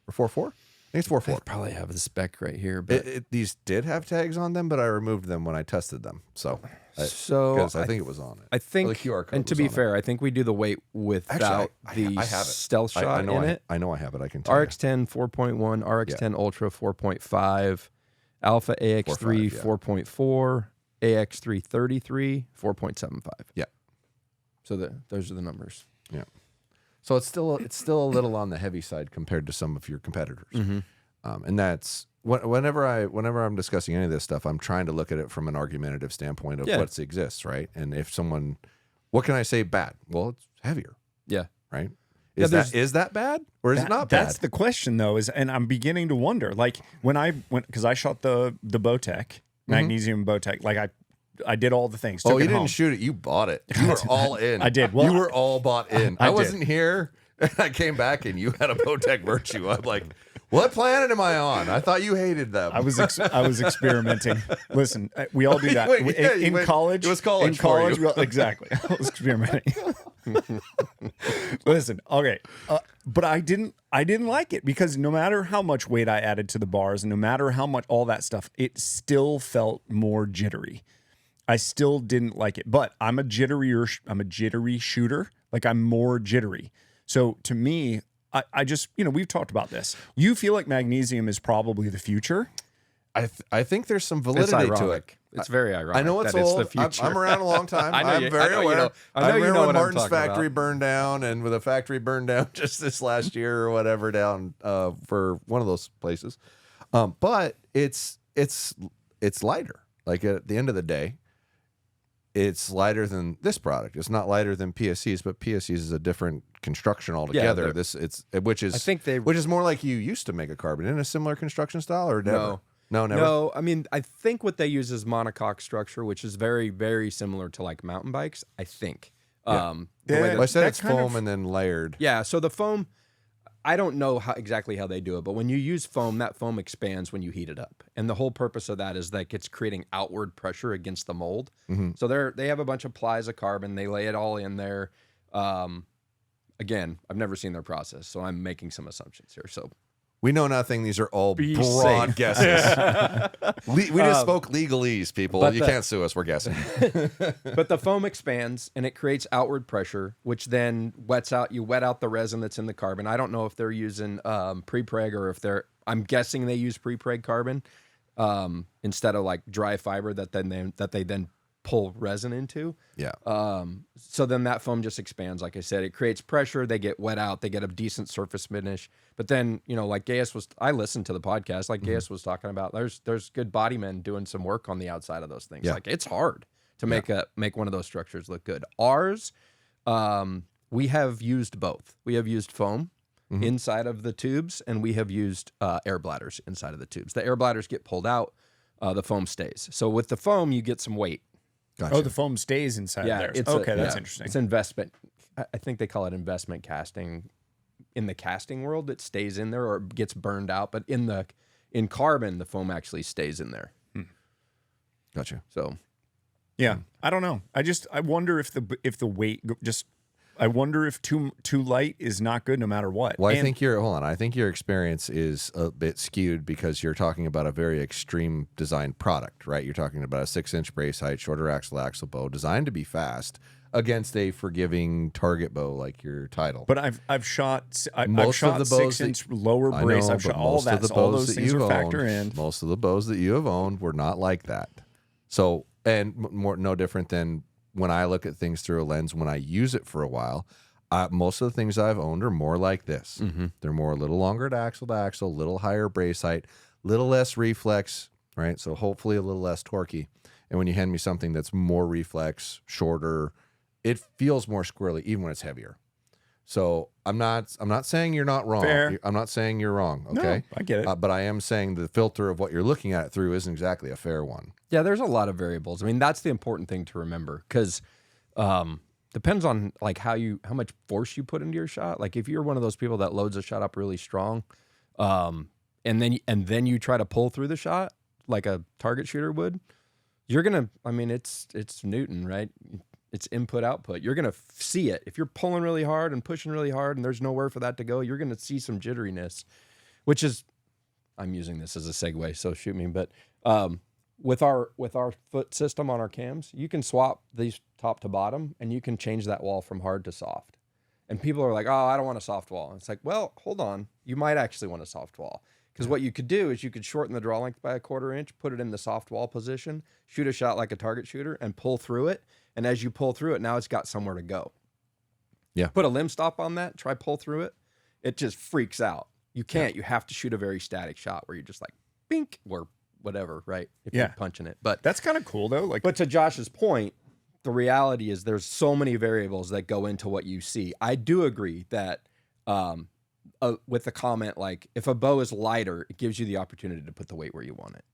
or 4.4. I think it's 4.4. I probably have the spec right here, but These did have tags on them, but I removed them when I tested them. Because I think it was on it. I think, the QR code and to was be on it. fair, I think we do the weight without Actually, I have it. stealth shot I know in it. I know I have it. I can tell you. RX10 4.1, RX10 Ultra 4.5, Alpha AX3 4.4, AX3 33 4.75. Yeah. So those are the numbers. Yeah. So it's still a little on the heavy side compared to some of your competitors. And that's whenever I'm discussing any of this stuff, I'm trying to look at it from an argumentative standpoint of what exists, right? And if someone, what can I say bad? Well, it's heavier. Yeah. Right. Is that bad or is it not bad? That's the question though, and I'm beginning to wonder, like because I shot the Bowtech, magnesium Bowtech, like I did all the things. Oh, you didn't shoot it. You bought it. You were all in. I did. Well, you were all bought in. I I did. wasn't here. I came back and you had a Bowtech Virtue. I'm like, what planet am I on? I thought you hated them. I was experimenting. Listen, we all do that. In college. It was college. In college, exactly. I was experimenting. Listen, okay, but I didn't like it because no matter how much weight I added to the bars, and no matter how much all that stuff, it still felt more jittery. I still didn't like it, but I'm a jittery shooter. Like I'm more jittery. So to me, I just, we've talked about this. You feel like magnesium is probably the future. I think there's some validity to it. It's very ironic. I know it's that old. It's the future. I'm around a long time. I'm very aware. I remember when Martin's factory burned down, and with a factory burned down just this last year or whatever down for one of those places. But it's lighter. Like at the end of the day, it's lighter than this product. It's not lighter than PSCs, but PSCs is a different construction altogether. Which is more like you used to make a carbon in a similar construction style, or never? No, never. No, I mean, I think what they use is monocoque structure, which is very, very similar to like mountain bikes, I think. I said it's foam and then layered. Yeah, so the foam, I don't know exactly how they do it, but when you use foam, that foam expands when you heat it up. And the whole purpose of that is like it's creating outward pressure against the mold. So they have a bunch of plies of carbon. They lay it all in there. Again, I've never seen their process, so I'm making some assumptions here. So we know nothing. These are all Be broad safe. guesses. We just spoke legalese, people. You can't sue us. We're guessing. But the foam expands and it creates outward pressure, which then you wet out the resin that's in the carbon. I don't know if they're using pre-preg or if I'm guessing they use pre-preg carbon instead of like dry fiber that they then pull resin into. Yeah. So then that foam just expands. Like I said, it creates pressure. They get wet out. They get a decent surface finish. But then, like Gaius I listened to the podcast, like Gaius was talking about, there's good body men doing some work on the outside of those things. Yeah. Like it's hard to make one of those structures look good. Ours, we have used both. We have used foam inside of the tubes, and we have used air bladders inside of the tubes. The air bladders get pulled out. The foam stays. So with the foam, you get some weight. Gotcha. Oh, the foam stays inside there. That's interesting. It's investment. I think they call it investment casting. In the casting world, it stays in there or gets burned out. But in carbon, the foam actually stays in there. Gotcha. So, yeah, I don't know. I wonder if the weight I wonder if too light is not good no matter what. Well, I think your experience is a bit skewed because you're talking about a very extreme design product, right? You're talking about a 6-inch brace height, shorter axle bow, designed to be fast against a forgiving target bow like your Title. But I've shot the 6-inch lower I brace. know, I've shot but all most that. of the So all bows those that things you've are factor owned, in. Most of the bows that you have owned were not like that. So, and no different than when I look at things through a lens, when I use it for a while, most of the things I've owned are more like this. They're more a little longer to axle, a little higher brace height, little less reflex, right? So hopefully a little less torquey. And when you hand me something that's more reflex, shorter, it feels more squirrely, even when it's heavier. So I'm not saying you're not wrong. Fair. I'm not saying you're wrong. Okay, No, I get it. but I am saying the filter of what you're looking at it through isn't exactly a fair one. Yeah, there's a lot of variables. I mean, that's the important thing to remember, because depends on like how much force you put into your shot. Like if you're one of those people that loads a shot up really strong, and then you try to pull through the shot like a target shooter would, you're gonna. I mean, it's Newton, right? It's input output. You're going to see it. If you're pulling really hard and pushing really hard and there's nowhere for that to go, you're going to see some jitteriness, which is, I'm using this as a segue, so shoot me. But with our foot system on our cams, you can swap these top to bottom and you can change that wall from hard to soft. And people are like, oh, I don't want a soft wall. And it's like, well, hold on. You might actually want a soft wall. Because what you could do is you could shorten the draw length by 1/4 inch, put it in the soft wall position, shoot a shot like a target shooter, and pull through it. And as you pull through it, now it's got somewhere to go. Yeah. Put a limb stop on that, try pull through it. It just freaks out. You can't. You have to shoot a very static shot where you're just like, bink, or whatever, right? If you're punching it. But That's kind of cool, though. Like, But to Josh's point, the reality is there's so many variables that go into what you see. I do agree that with the comment, like, if a bow is lighter, it gives you the opportunity to put the weight where you want it.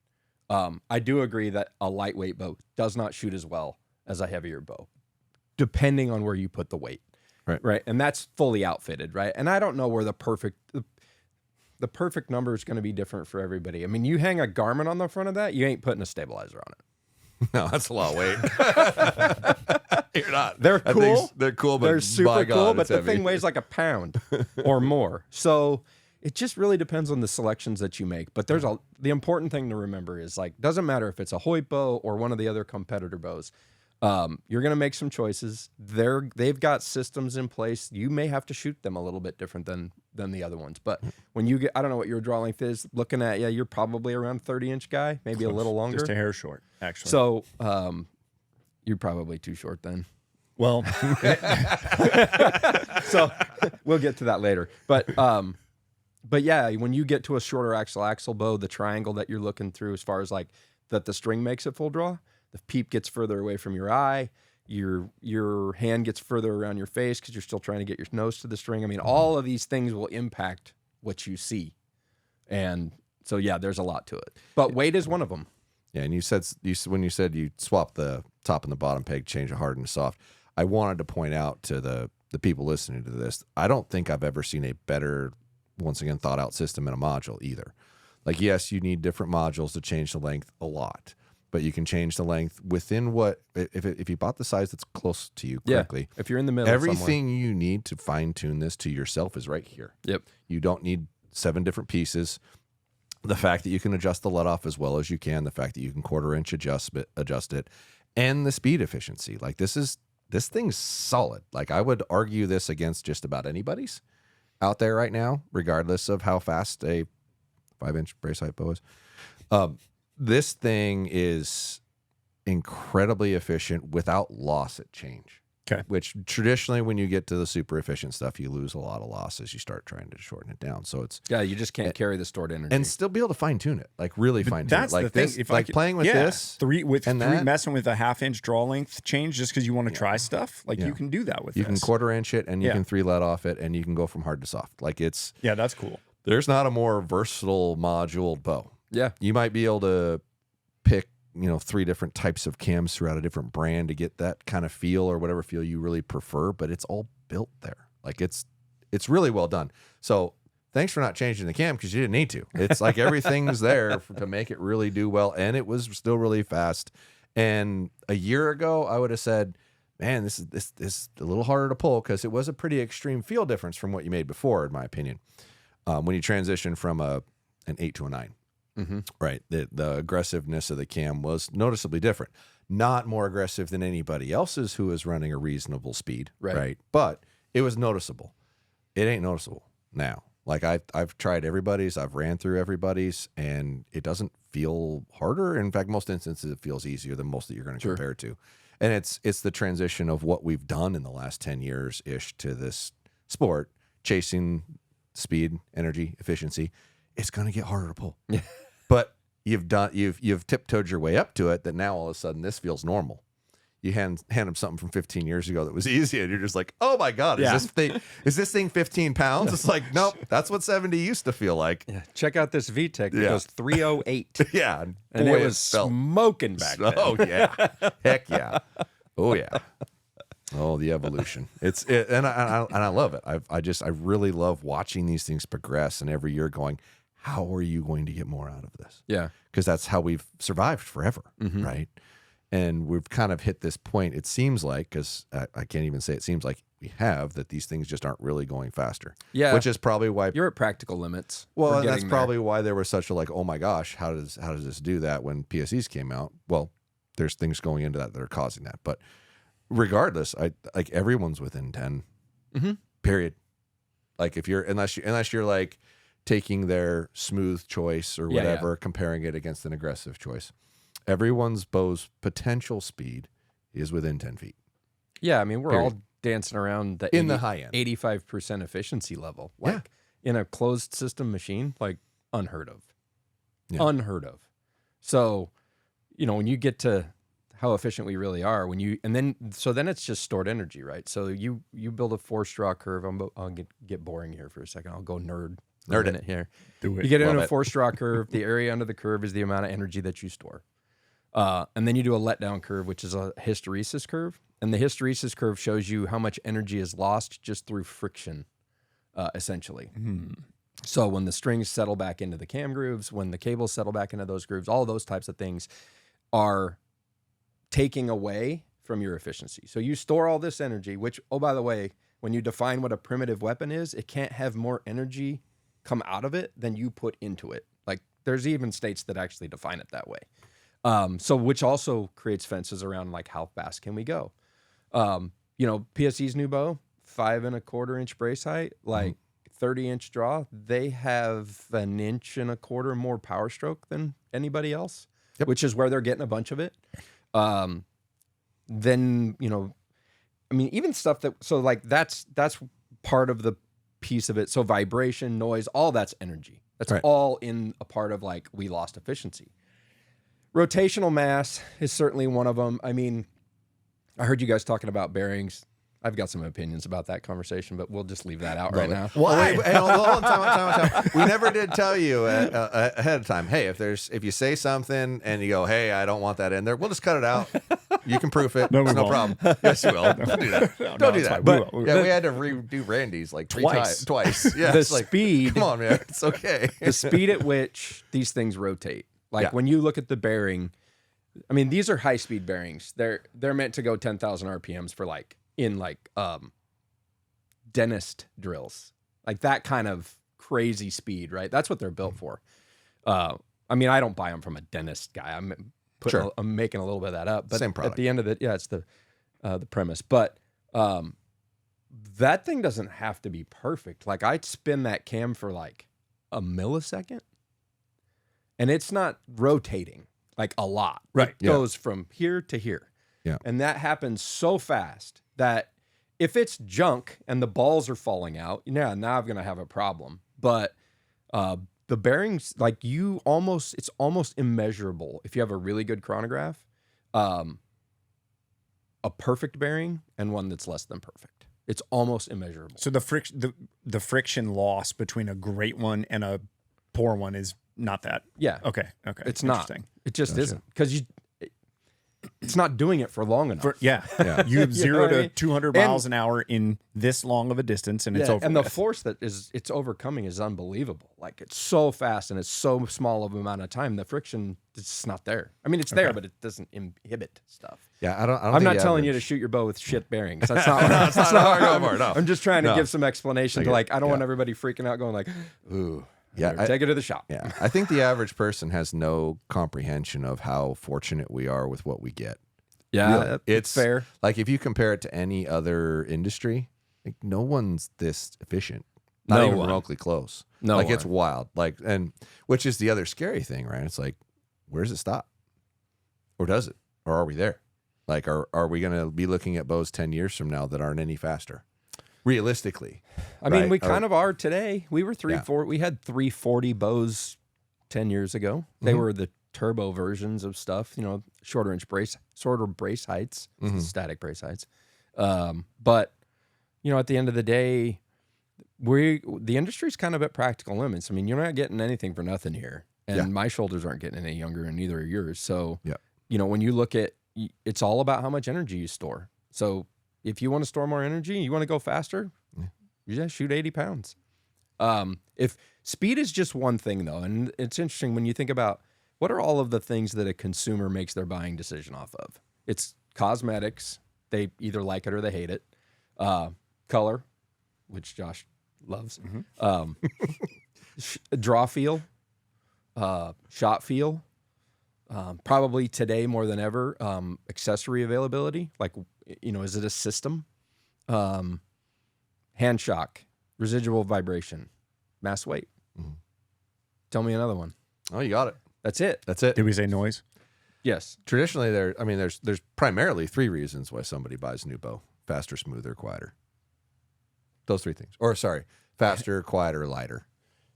I do agree that a lightweight bow does not shoot as well as a heavier bow, depending on where you put the weight. Right. And that's fully outfitted, right? And I don't know where the perfect number is going to be different for everybody. I mean, you hang a Garmin on the front of that, you ain't putting a stabilizer on it. No, that's a lot of weight. You're not. They're cool. They're cool, but They're super by God, cool, but it's the heavy. thing weighs like a pound or more. So it just really depends on the selections that you make. But the important thing to remember is, like, doesn't matter if it's a Hoyt bow or one of the other competitor bows. You're going to make some choices. They've got systems in place. You may have to shoot them a little bit different than the other ones. But when you get, I don't know what your draw length is. Looking at, you're probably around 30-inch guy, maybe a little longer. just a hair short, actually. So you're probably too short then. Well, So we'll get to that later. But yeah, when you get to a shorter axle bow, the triangle that you're looking through, as far as like that the string makes it full draw, the peep gets further away from your eye, your hand gets further around your face because you're still trying to get your nose to the string. I mean, all of these things will impact what you see. And so, yeah, there's a lot to it. But weight is one of them. Yeah, and when you said you swap the top and the bottom peg, change a hard and soft, I wanted to point out to the people listening to this, I don't think I've ever seen a better, once again, thought out system in a module either. Like, yes, you need different modules to change the length a lot, but you can change the length within what, if you bought the size that's close to you correctly. Yeah, if you're in the middle everything you need to fine tune this to yourself is right here. Yep. You don't need 7 different pieces. The fact that you can adjust the let off as well as you can, the fact that you can 1/4 inch adjust it, and the speed efficiency. Like, this thing's solid. Like, I would argue this against just about anybody's out there right now, regardless of how fast a 5-inch brace height bow is. This thing is incredibly efficient without loss at change. Okay. Which traditionally, when you get to the super efficient stuff, you lose a lot of loss as you start trying to shorten it down. So it's you just can't carry the stored energy and still be able to fine tune it, like really fine tune it. that's Like the thing. this, If like playing with this, messing with a 1/2 inch draw length change just because you want to try stuff, like you can do that with you this. can 1/4 inch it, and you can 3 let off it, and you can go from hard to soft. Like, it's that's cool. there's not a more versatile module bow. Yeah. You might be able to pick 3 different types of cams throughout a different brand to get that kind of feel or whatever feel you really prefer, but it's all built there. Like, it's really well done. So thanks for not changing the cam, because you didn't need to. It's like everything's there to make it really do well, and it was still really fast. And a year ago, I would have said, man, this is a little harder to pull, because it was a pretty extreme feel difference from what you made before, in my opinion. When you transition from an 8 to a 9. Mm-hmm. Right. The aggressiveness of the cam was noticeably different. Not more aggressive than anybody else's who is running a reasonable speed. Right. But it was noticeable. It ain't noticeable now. Like, I've tried everybody's, I've ran through everybody's, and it doesn't feel harder. In fact, most instances it feels easier than most that you're going to compare it to. And it's the transition of what we've done in the last 10 years ish to this sport, chasing speed, energy, efficiency. It's going to get harder to pull. Yeah. But you've tiptoed your way up to it that now all of a sudden this feels normal. You hand them something from 15 years ago that was easy, and you're just like, oh my God, is this thing 15 pounds? It's like, nope, that's what 70 used to feel like. Yeah. Check out this VTEC. It goes 308. Yeah. And boy, it was smoking back then. Oh yeah. Heck yeah. Oh yeah. Oh, the evolution. And I love it. I really love watching these things progress, and every year going, how are you going to get more out of this? Yeah. Because that's how we've survived forever, right? And we've kind of hit this point, it seems like, because I can't even say it seems like we have, that these things just aren't really going faster. Yeah. Which is probably why You're at practical limits. well, for and that's getting there. probably why there was such a like, oh my gosh, how does this do that when PSEs came out? Well, there's things going into that are causing that. But regardless, I like everyone's within 10. Period. Like if you're unless you're like taking their smooth choice or whatever, comparing it against an aggressive choice. Everyone's bow's potential speed is within 10 feet. Yeah, I mean, we're Period. all dancing around the high end. 85% efficiency level. Like in a closed system machine, like unheard of. Yeah. Unheard of. So, when you get to how efficient we really are, then it's just stored energy, right? So you build a 4-straw curve. I'll get boring here for a second. I'll go nerd it here. Do it. You get into Love a 4-straw curve. The area under the curve is the amount of energy that you store. And then you do a letdown curve, which is a hysteresis curve. And the hysteresis curve shows you how much energy is lost just through friction, essentially. So when the strings settle back into the cam grooves, when the cables settle back into those grooves, all those types of things are taking away from your efficiency. So you store all this energy, which, oh, by the way, when you define what a primitive weapon is, it can't have more energy come out of it than you put into it. Like there's even states that actually define it that way. So which also creates fences around like how fast can we go? PSE's new bow, 5 1/4 inch brace height, like 30-inch draw. They have 1 1/4 inch more power stroke than anybody else, which is where they're getting a bunch of it. Then, even stuff that's part of the piece of it. So vibration, noise, all that's energy. That's all in a part of like we lost efficiency. Rotational mass is certainly one of them. I mean, I heard you guys talking about bearings. I've got some opinions about that conversation, but we'll just leave that out right now. Why? Hey, hold on, time. We never did tell you ahead of time. Hey, if you say something and you go, "Hey, I don't want that in there," we'll just cut it out. You can proof it. No, we no won't. problem. Yes, you will. Don't do that. Don't do that. But We had to redo Randy's like Twice. Twice. Yeah. The it's like, speed. come on, man. It's okay. The speed at which these things rotate. Like when you look at the bearing, I mean, these are high-speed bearings. They're meant to go 10,000 RPMs for dentist drills, like that kind of crazy speed, right? That's what they're built for. I mean, I don't buy them from a dentist guy. I'm making a little bit of that up, but Same product. at the end of it, it's the premise. But that thing doesn't have to be perfect. Like I'd spin that cam for like a millisecond, and it's not rotating like a lot. Right. It goes from here to here. Yeah. And that happens so fast that if it's junk and the balls are falling out, now I'm going to have a problem. But the bearings, like it's almost immeasurable. If you have a really good chronograph, a perfect bearing and one that's less than perfect. It's almost immeasurable. So the friction loss between a great one and a poor one is not that. Yeah. Okay. It's not. Interesting. It just isn't. Because it's not doing it for long enough. You have 0 to 200 And- miles an hour in this long of a distance, and it's over. And the with. force that it's overcoming is unbelievable. Like it's so fast and it's so small of an amount of time. The friction is just not there. I mean, it's there, but it doesn't inhibit stuff. Yeah, I don't I'm think not the telling you to average- shoot your bow with shit bearings. That's not. That's not not what what I'm I'm going for, no. I'm just trying to No. give some explanation to I don't want everybody freaking out, going like, ooh, Yeah, take it to the shop. Yeah, I think the average person has no comprehension of how fortunate we are with what we get. Yeah, Really. it's fair. Like if you compare it to any other industry, like no one's this efficient. Not No even one. remotely close. No like it's one. wild. Like, and which is the other scary thing, right? It's like, where does it stop? Or does it? Or are we there? Like, are we going to be looking at bows 10 years from now that aren't any faster? Realistically. I mean, right? we kind of are today. We were Yeah. we had 340 bows 10 years ago. They were the turbo versions of stuff, you know, shorter brace heights, static brace heights. But, you know, at the end of the day, the industry's kind of at practical limits. I mean, you're not getting anything for nothing here. And my shoulders aren't getting any younger, and neither are yours. So, you know, when you look at, it's all about how much energy you store. So if you want to store more energy, you want to go faster, you just shoot 80 pounds. If speed is just one thing, though, and it's interesting when you think about what are all of the things that a consumer makes their buying decision off of. It's cosmetics. They either like it or they hate it. Color, which Josh loves. Draw feel. Shot feel. Probably today more than ever, accessory availability. Like, you know, is it a system? Hand shock, residual vibration, mass weight. Tell me another one. Oh, you got it. That's it. That's it. Did we say noise? Yes. Traditionally, there's primarily 3 reasons why somebody buys a new bow: faster, smoother, quieter. Those 3 things. Or sorry, faster, quieter, lighter.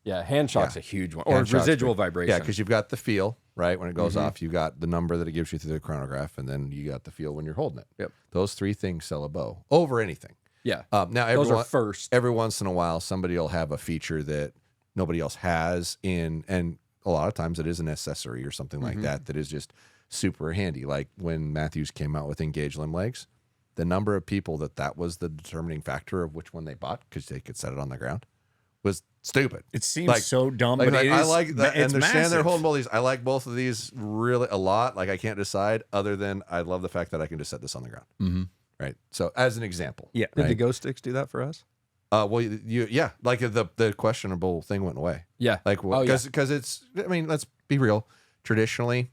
Yeah, hand shock's a huge one. Or Hand shock's residual big. vibration. Yeah, because you've got the feel, right? When it goes off, you got the number that it gives you through the chronograph, and then you got the feel when you're holding it. Yep. Those 3 things sell a bow over anything. Yeah. Now, Those are first. Every once in a while, somebody will have a feature that nobody else has and a lot of times it is an accessory or something like that is just super handy. Like when Matthews came out with Engage Limb Legs, the number of people that was the determining factor of which one they bought because they could set it on the ground was stupid. It seems so dumb, but it I is, like that. And it's they're standing there massive. holding both these. I like both of these really a lot. Like I can't decide other than I love the fact that I can just set this on the ground. Right. So as an example. Yeah. Did right? the Ghost Sticks do that for us? Well, yeah, like the questionable thing went away. Yeah. Like, because it's, I mean, let's be real. Traditionally,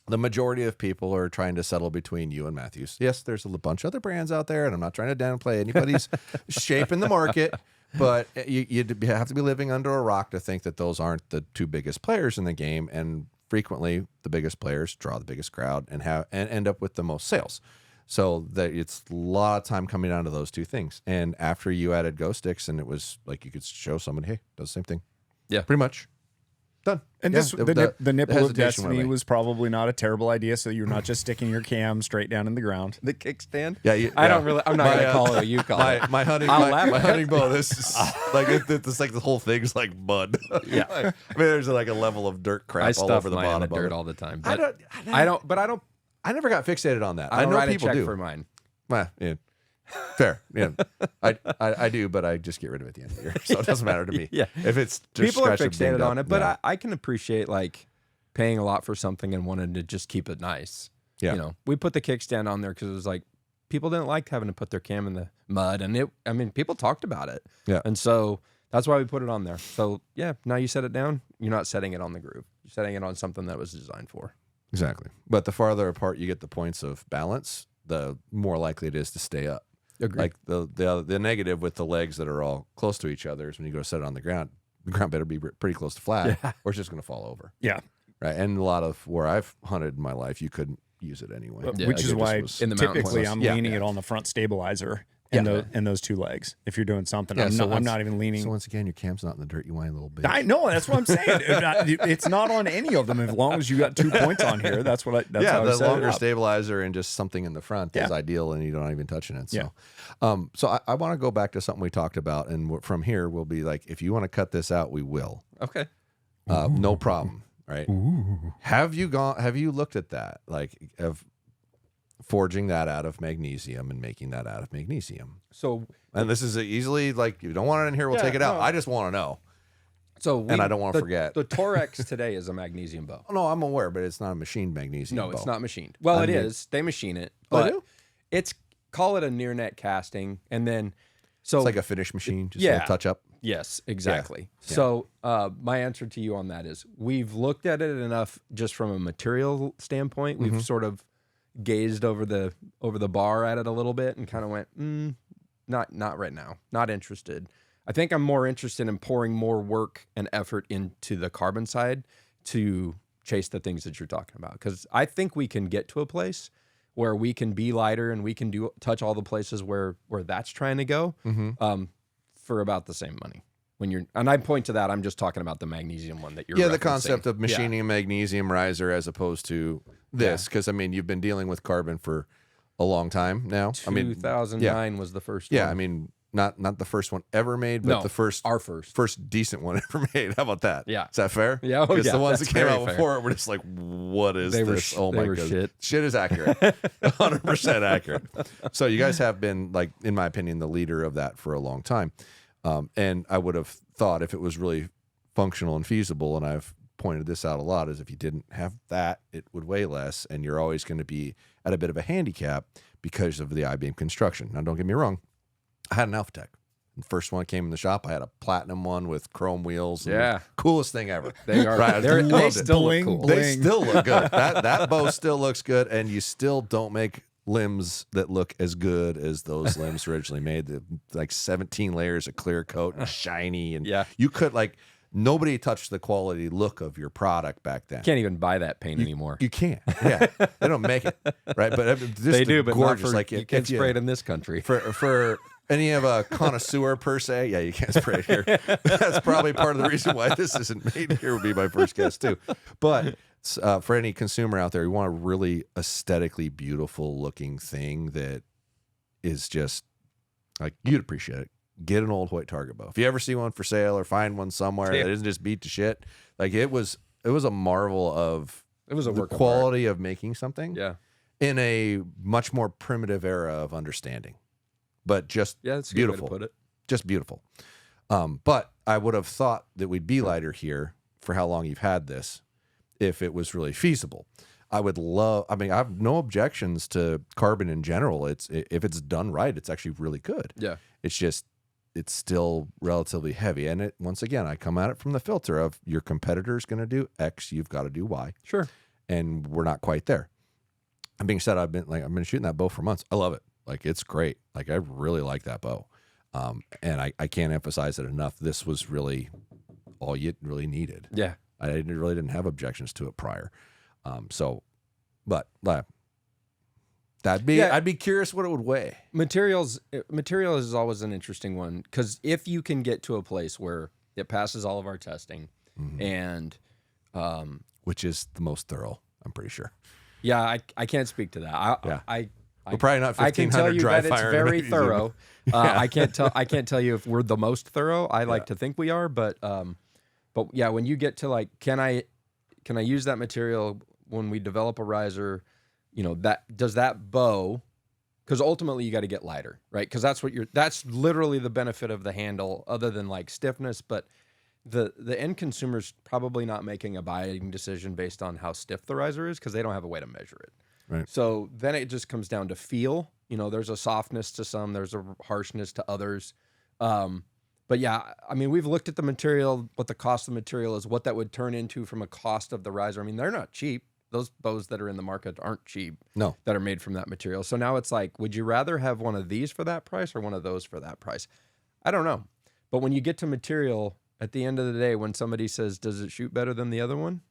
the majority of people are trying to settle between you and Matthews. Yes, there's a bunch of other brands out there, and I'm not trying to downplay anybody's shape in the market, but you have to be living under a rock to think that those aren't the 2 biggest players in the game, and frequently the biggest players draw the biggest crowd and end up with the most sales. So that it's a lot of time coming down to those 2 things. And after you added Ghost Sticks, and it was like you could show somebody, hey, does the same thing. Yeah. Pretty much. Done. And Yeah, the nipple of hesitation went destiny away. was probably not a terrible idea, so you're not just sticking your cam straight down in the ground. The kickstand? Yeah, I'm not going to call it. You call it. my hunting my hunting bow. This is like it's like the whole thing's like mud. Yeah. I mean, there's like a level of dirt crap I all stuff over the mine in bottom. the dirt of it. all the time. I But don't. I never got fixated on that. I don't know write people a check do. for mine. Well, yeah. Fair. Yeah. I do, but I just get rid of it at the end of the year. So it doesn't matter to me. Yeah. If it's just People are scratched fixated dinged on up, it, but yeah. I can appreciate like paying a lot for something and wanting to just keep it nice. Yeah. You know, we put the kickstand on there because it was like people didn't like having to put their cam in the mud, and people talked about it. Yeah. And so that's why we put it on there. So yeah, now you set it down, you're not setting it on the groove. You're setting it on something that was designed for. Exactly. But the farther apart you get the points of balance, the more likely it is to stay up. Agreed. Like the negative with the legs that are all close to each other is when you go set it on the ground better be pretty close to flat, or it's just going to fall over. Yeah. Right. And a lot of where I've hunted in my life, you couldn't use it anyway. Yeah, Which is why in the mountain typically cliffs. I'm Yeah, leaning yeah. it on the front stabilizer Yeah. and those 2 legs. If you're doing something, Yeah, I'm not even leaning. So once again, your cam's not in the dirt, you whiny little bitch. I know, that's what I'm saying. It's not on any of them as long as you got 2 points on here. That's what that's yeah, how I the set it longer up. stabilizer and just something in the front is Yeah. ideal, and you're not even touching it. So, so I want to go back to something we talked about, and from here we'll be like, if you want to cut this out, we will. Okay. No problem. Right? Have you looked at that, like of forging that out of magnesium and making that out of magnesium? So And this is easily like, you don't want it in here, we'll Yeah, take it out. no. I just want to know. and I don't wanna forget. The Torex today is a magnesium bow. Oh, no, I'm aware, but it's not a machined magnesium. No, bow. it's not machined. Well, I it mean- is. They machine it, Oh, they but do? it's call it a near net casting, and then so It's like a finish machine, just a Yeah. little touch up. yes, exactly. Yeah. So my answer to you on that is we've looked at it enough just from a material standpoint. We've sort of gazed over the bar at it a little bit and kind of went, not right now, not interested. I think I'm more interested in pouring more work and effort into the carbon side to chase the things that you're talking about. Because I think we can get to a place where we can be lighter and we can touch all the places where that's trying to go for about the same money. And I point to that, I'm just talking about the magnesium one that you're the referencing. concept of machining a magnesium riser as opposed to this, because I mean, you've been dealing with carbon for a long time now. 2009 was the first Yeah, one. I mean, not the first one ever made, but our first decent one ever made. How about that? Yeah. Is that fair? Yeah, because the ones that's that came very out fair. before it were just like, what is this? Oh my god, shit is accurate, 100% accurate. So you guys have been, like, in my opinion, the leader of that for a long time, and I would have thought if it was really functional and feasible, and I've pointed this out a lot, is if you didn't have that, it would weigh less, and you're always going to be at a bit of a handicap because of the I-beam construction. Now, don't get me wrong, I had an AlphaTech. The first one came in the shop. I had a platinum one with chrome wheels. Yeah. Coolest thing ever. They are. Right. They still look cool. They still look good. That bow still looks good, and you still don't make limbs that look as good as those limbs originally made. Like 17 layers of clear coat and shiny. And you could, like, nobody touched the quality look of your product back then. Can't even buy that paint anymore. You can't. Yeah. They don't make it. Right. But They do, but gorgeous. not for, Like, you can't spray it in this country. For any of a connoisseur per se, yeah, you can't spray it here. That's probably part of the reason why this isn't made here, would be my first guess too. But for any consumer out there, you want a really aesthetically beautiful looking thing that is just like, you'd appreciate it. Get an old Hoyt target bow. If you ever see one for sale or find one somewhere that isn't just beat to shit, like, it was a marvel of the quality of making something. Yeah. In a much more primitive era of understanding. But just that's a beautiful. good way to put it. Just beautiful. But I would have thought that we'd be lighter here for how long you've had this, if it was really feasible. I have no objections to carbon in general. If it's done right, it's actually really good. Yeah. It's still relatively heavy. And once again, I come at it from the filter of, your competitor's going to do X, you've got to do Y. Sure. And we're not quite there. That being said, I've been shooting that bow for months. I love it. Like, it's great. Like, I really like that bow. And I can't emphasize it enough. This was really all you really needed. Yeah. I really didn't have objections to it prior. I'd be curious what it would weigh. Material is always an interesting one, because if you can get to a place where it passes all of our testing, and which is the most thorough, I'm pretty sure. Yeah, I can't speak to that. We're probably not 1500 I can tell you dry that it's fire very magnesium. thorough. I can't tell you if we're the most thorough. I like to think we are, but yeah, when you get to, like, can I use that material when we develop a riser? You know, does that bow? Because ultimately you got to get lighter, right? Because that's literally the benefit of the handle, other than, like, stiffness. But the end consumer's probably not making a buying decision based on how stiff the riser is, because they don't have a way to measure it. Right. So then it just comes down to feel. You know, there's a softness to some, there's a harshness to others. But yeah, I mean, we've looked at the material, what the cost of the material is, what that would turn into from a cost of the riser. I mean, they're not cheap. Those bows that are in the market aren't cheap. No. That are made from that material. So now it's like, would you rather have one of these for that price or one of those for that price? I don't know. But when you get to material, at the end of the day, when somebody says, does it shoot better than the other one?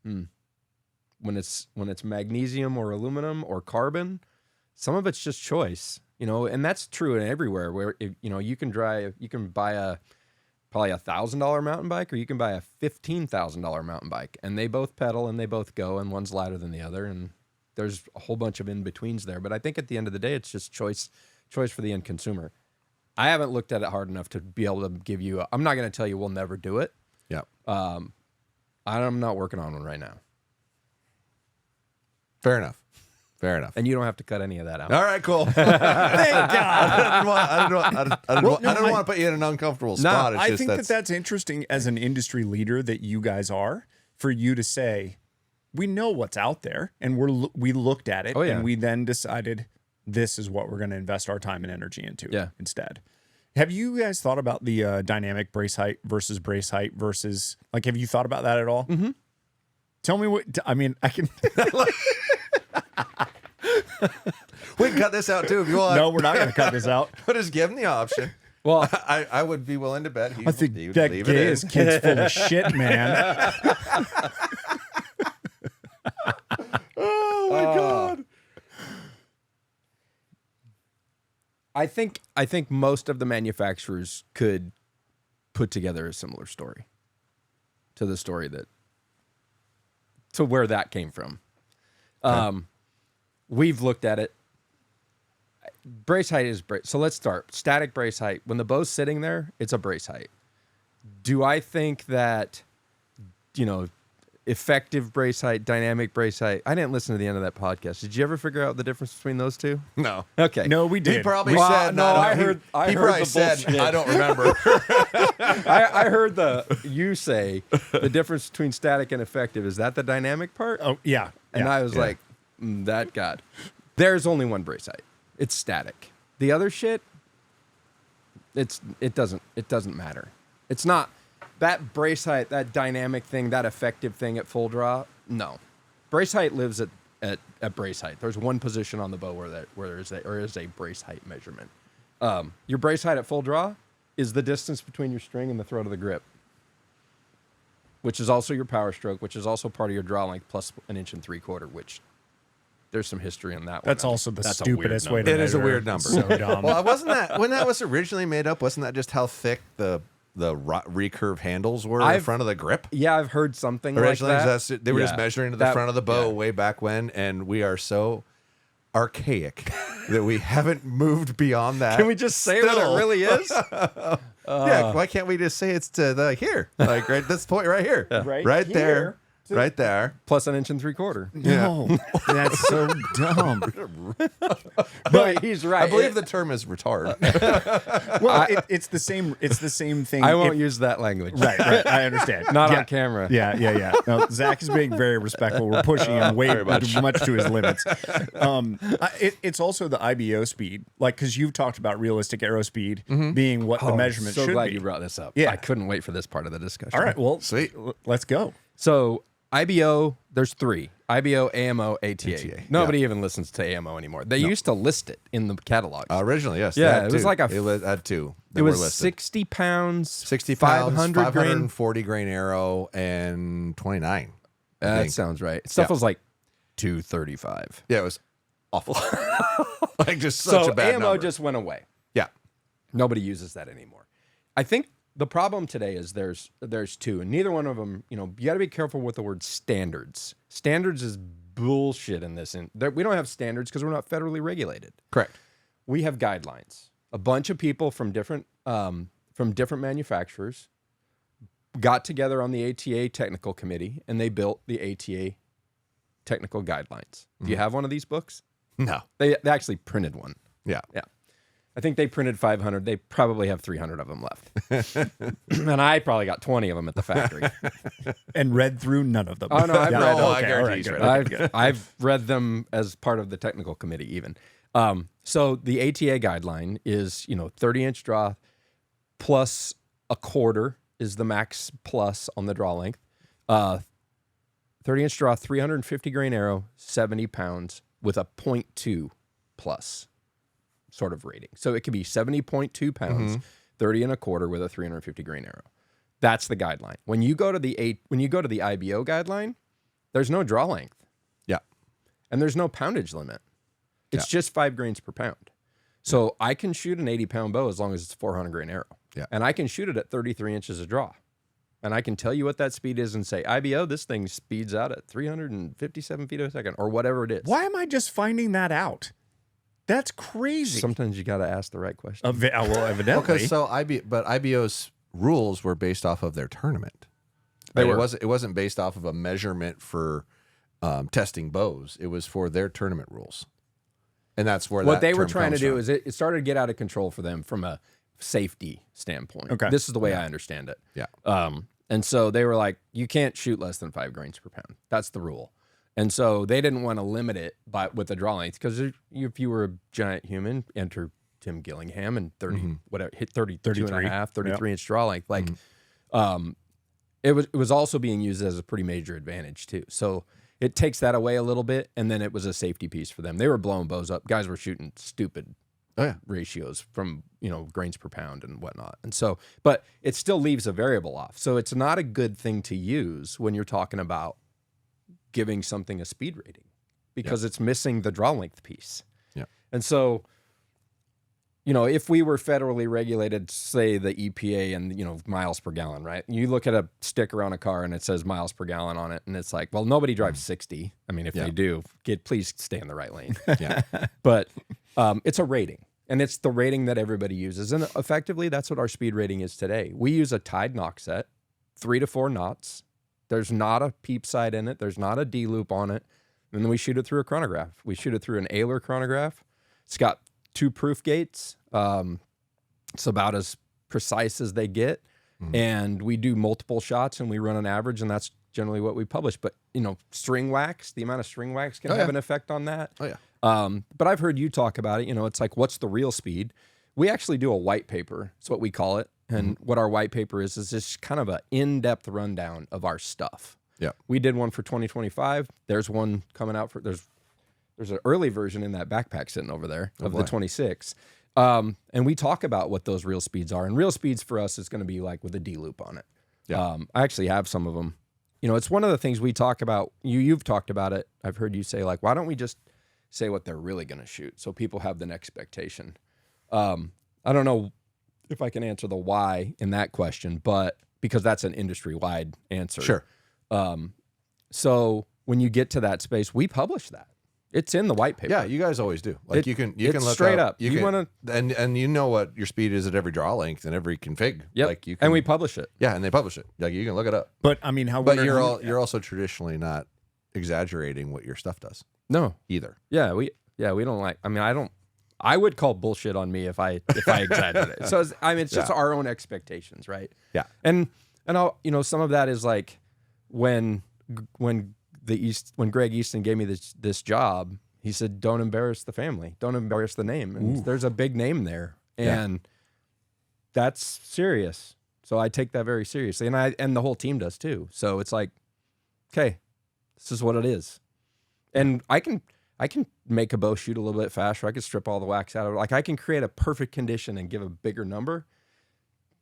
When it's magnesium or aluminum or carbon, some of it's just choice, you know, and that's true in everywhere, where, you know, you can buy probably $1,000 mountain bike, or you can buy a $15,000 mountain bike, and they both pedal and they both go, and one's lighter than the other, and there's a whole bunch of in-betweens there. But I think at the end of the day, it's just choice for the end consumer. I haven't looked at it hard enough to be able to give you I'm not going to tell you we'll never do it. Yeah. I'm not working on one right now. Fair enough. And you don't have to cut any of that out. All right, cool. Thank God. I didn't want to put you in an uncomfortable spot. It's I just think that's interesting as an industry leader that you guys are, for you to say, we know what's out there, and we looked at it, and we then decided this is what we're going to invest our time and energy into instead. Have you guys thought about the dynamic brace height versus, like, have you thought about that at all? Mm-hmm. Tell me what, I mean, I can... We can cut this out too if you want. No, we're not going to cut this out. But just give him the option. Well, I would be willing to bet I think that gayest kid's full of shit, man. Oh my God. I think most of the manufacturers could put together a similar story to the story to where that came from. Okay. We've looked at it. Brace height is brace. So let's start. Static brace height. When the bow's sitting there, it's a brace height. Do I think that, effective brace height, dynamic brace height? I didn't listen to the end of that podcast. Did you ever figure out the difference between those two? No. Okay. No, we did. He probably said, no, I heard probably the said, bullshit. I don't remember. I heard you say the difference between static and effective. Is that the dynamic part? Oh, yeah. And I was like, that God. There's only one brace height. It's static. The other shit, it doesn't matter. It's not that brace height, that dynamic thing, that effective thing at full draw. No, brace height lives at brace height. There's one position on the bow where there is a brace height measurement. Your brace height at full draw is the distance between your string and the throat of the grip, which is also your power stroke, which is also part of your draw length plus 1 3/4 inches, which there's some history in that one. That's also the That's a stupidest way weird to It measure. is a weird number. So dumb. Well, wasn't that when that was originally made up? Wasn't that just how thick the recurve handles were in front of the grip? Yeah, I've heard something Originally, like that. they were just measuring to the front of the bow yeah. way back when, and we are so archaic that we haven't moved beyond that. Can we just say what it really is? Yeah, why can't we just say it's to the here, like right this point right here, right there, right there. Plus 1 3/4 inches. No, that's so dumb. But he's right. I believe the term is retard. Well, it's the same. It's the same thing. I won't use that language. Right. I understand. Not Yeah. on camera. Yeah. No, Zach is being very respectful. We're pushing him way much to his limits. It's also the IBO speed, like because you've talked about realistic arrow speed being what the measurement so should glad be. you brought this up. Yeah. I couldn't wait for this part of the discussion. All right. Well, Sweet. Let's go. So IBO, there's 3. IBO, AMO, ATA. ATA, Nobody even listens to AMO anymore. They used to list it in the catalogs. Originally, yes. Yeah, they had it was two. like it had 2. it was 60 pounds, 60 pounds, 500 grain. 540 grain arrow, and 29. I That think. sounds right. Stuff Yeah. was like 235. Yeah, it was awful. Like just such So a bad AMO number. just went away. Yeah. Nobody uses that anymore. I think the problem today is there's 2, and neither one of them, you got to be careful with the word standards. Standards is bullshit in this. We don't have standards because we're not federally regulated. Correct. We have guidelines. A bunch of people from different manufacturers got together on the ATA technical committee, and they built the ATA technical guidelines. Do you have one of these books? No. They actually printed one. Yeah. Yeah. I think they printed 500. They probably have 300 of them left. And I probably got 20 of them at the factory. And read through none of them. Oh, no, I've Yeah, read them. I okay, guarantee all right, he's good. read I've read them as part of the technical committee even. So the ATA guideline is, 30-inch draw plus 1/4 is the max plus on the draw length. 30-inch draw, 350 grain arrow, 70 pounds with a 0.2 plus sort of rating. So it could be 70.2 pounds, 30 1/4 with a 350 grain arrow. That's the guideline. When you go to the IBO guideline, there's no draw length. Yeah. And there's no poundage limit. It's just 5 grains per pound. So I can shoot an 80-pound bow as long as it's a 400 grain arrow. Yeah. And I can shoot it at 33 inches of draw. And I can tell you what that speed is and say, IBO, this thing speeds out at 357 feet a second or whatever it is. Why am I just finding that out? That's crazy. Sometimes you got to ask the right question. Well, evidently. Okay, so IBO's rules were based off of their tournament. They Right? were. It wasn't based off of a measurement for testing bows. It was for their tournament rules. And that's where What that they were term trying to comes do from. is it started to get out of control for them from a safety standpoint. Okay. This is the way I understand it. Yeah. And so they were like, you can't shoot less than 5 grains per pound. That's the rule. And so they didn't want to limit it with the draw length because if you were a giant human, enter Tim Gillingham and 30, whatever, hit 32 and a half, 33 inch draw length. Like, it was also being used as a pretty major advantage too. So it takes that away a little bit. And then it was a safety piece for them. They were blowing bows up. Guys were shooting stupid ratios from, grains per pound and whatnot. And so, but it still leaves a variable off. So it's not a good thing to use when you're talking about giving something a speed rating because it's missing the draw length piece. Yeah. And so if we were federally regulated, say the EPA and, miles per gallon, right? You look at a sticker on a car and it says miles per gallon on it. And it's like, well, nobody drives 60. I mean, if they do, please stay in the right lane. Yeah. But it's a rating. And it's the rating that everybody uses. And effectively, that's what our speed rating is today. We use a tied knock set, 3 to 4 knots. There's not a peep sight in it. There's not a D loop on it. And then we shoot it through a chronograph. We shoot it through an Ayler chronograph. It's got 2 proof gates. It's about as precise as they get. And we do multiple shots and we run an average, and that's generally what we publish. But, string wax, the amount of string wax can have an effect on that. Oh, yeah. But I've heard you talk about it. It's like, what's the real speed? We actually do a white paper. It's what we call it. And what our white paper is just kind of an in-depth rundown of our stuff. Yeah. We did one for 2025. There's one coming out there's an early version in that backpack sitting over there of the 26. And we talk about what those real speeds are. And real speeds for us is going to be like with a D loop on it. Yeah. I actually have some of them. It's one of the things we talk about. You've talked about it. I've heard you say, like, why don't we just say what they're really going to shoot so people have an expectation? I don't know if I can answer the why in that question, but because that's an industry-wide answer. Sure. So when you get to that space, we publish that. It's in the white paper. Yeah, you guys always do. Like you can look straight up. You want to, and you know what your speed is at every draw length and every config. Yep. Like you can, and we publish it. Yeah, and they publish it. Like you can look it up. But I mean, But you're also traditionally not exaggerating what your stuff does No. either. Yeah, we don't like. I mean, I would call bullshit on me if I exaggerate. So it's just our own expectations, right? Yeah. And I'll, some of that is like when Greg Easton gave me this job, he said, "Don't embarrass the family. Don't embarrass the name." And there's a big name there, and that's serious. So I take that very seriously, and the whole team does too. So it's like, okay, this is what it is, and I can make a bow shoot a little bit faster. I can strip all the wax out of it. Like I can create a perfect condition and give a bigger number.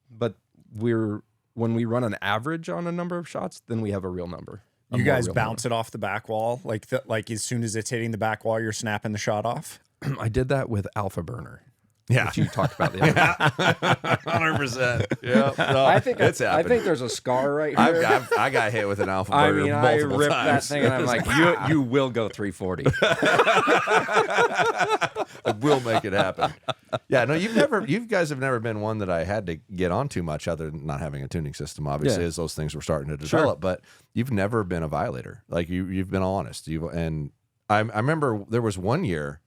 But when we run an average on a number of shots, then we have a real number. You guys bounce it off the back wall, like as soon as it's hitting the back wall, you're snapping the shot off. I did that with Alpha Burner. Yeah, which you talked about the other day. 100%. Yeah, no, I think there's a scar right here. I got hit with an Alpha Burner multiple ripped times. that thing, and I'm like, you will go 340. I will make it happen. Yeah, no, you guys have never been one that I had to get on too much, other than not having a tuning system, obviously, as those things were starting to develop. But you've never been a violator. Like you've been honest. And I remember there was one year,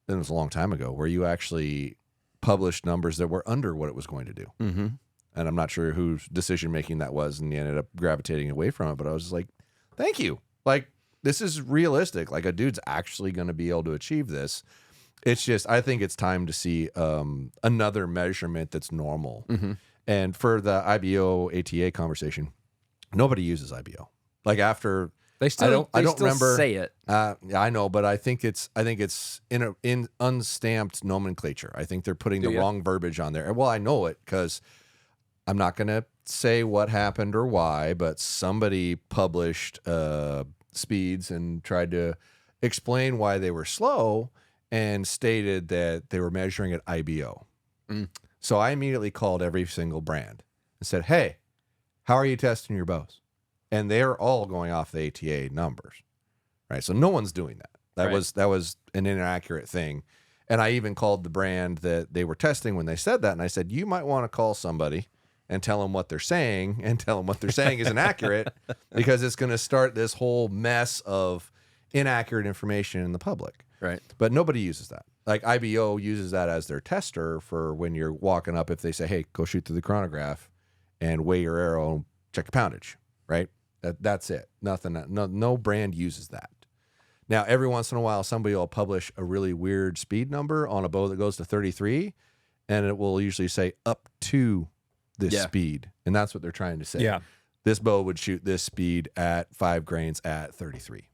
it was a long time ago, where you actually published numbers that were under what it was going to do. Mm-hmm. And I'm not sure whose decision making that was, and you ended up gravitating away from it. But I was like, thank you. Like, this is realistic. Like, a dude's actually going to be able to achieve this. It's just, I think it's time to see another measurement that's normal. Mm-hmm. And for the IBO ATA conversation, nobody uses IBO. Like after they still remember say it. Yeah, I know, but I think it's in unstamped nomenclature. I think they're putting the wrong verbiage on there. Well, I know it because I'm not going to say what happened or why, but somebody published speeds and tried to explain why they were slow and stated that they were measuring at IBO. So I immediately called every single brand and said, "Hey, how are you testing your bows?" And they're all going off the ATA numbers, right? So no one's doing that. That was an inaccurate thing. And I even called the brand that they were testing when they said that, and I said, "You might want to call somebody and tell them what they're saying, and tell them what they're saying is inaccurate, because it's going to start this whole mess of inaccurate information in the public." Right. But nobody uses that. Like IBO uses that as their tester for when you're walking up. If they say, "Hey, go shoot through the chronograph and weigh your arrow and check your poundage," right? That's it. Nothing. No brand uses that. Now, every once in a while, somebody will publish a really weird speed number on a bow that goes to 33, and it will usually say up to this speed, and that's what they're trying to say. Yeah. This bow would shoot this speed at 5 grains at 33.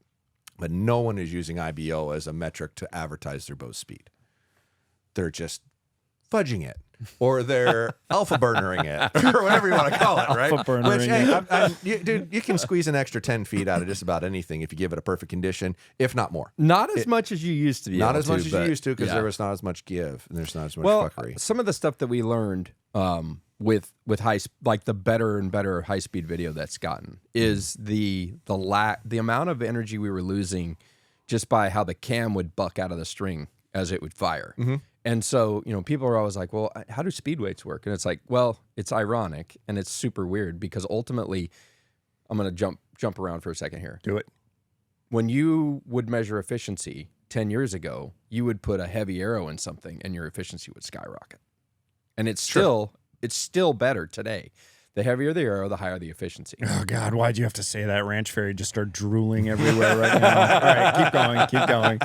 But no one is using IBO as a metric to advertise their bow speed. They're just fudging it, or they're alpha burnering it, or whatever you want to call it, right? Alpha burnering Which, dude, you can squeeze an extra 10 feet out of just about anything if you give it a perfect condition, if not more. Not as much as you used to be. Not able as much to, as but you used to, because yeah. there was not as much give and there's not as much Well, fuckery. some of the stuff that we learned with like the better and better high speed video that's gotten is the amount of energy we were losing just by how the cam would buck out of the string as it would fire. And so, people are always like, well, how do speed weights work? And it's like, well, it's ironic and it's super weird because ultimately, I'm going to jump around for a second here. Do it. When you would measure efficiency 10 years ago, you would put a heavy arrow in something and your efficiency would skyrocket. And it's still better today. The heavier the arrow, the higher the efficiency. Oh, God, why'd you have to say that? Ranch Fairy just start drooling everywhere right now. All right, keep going.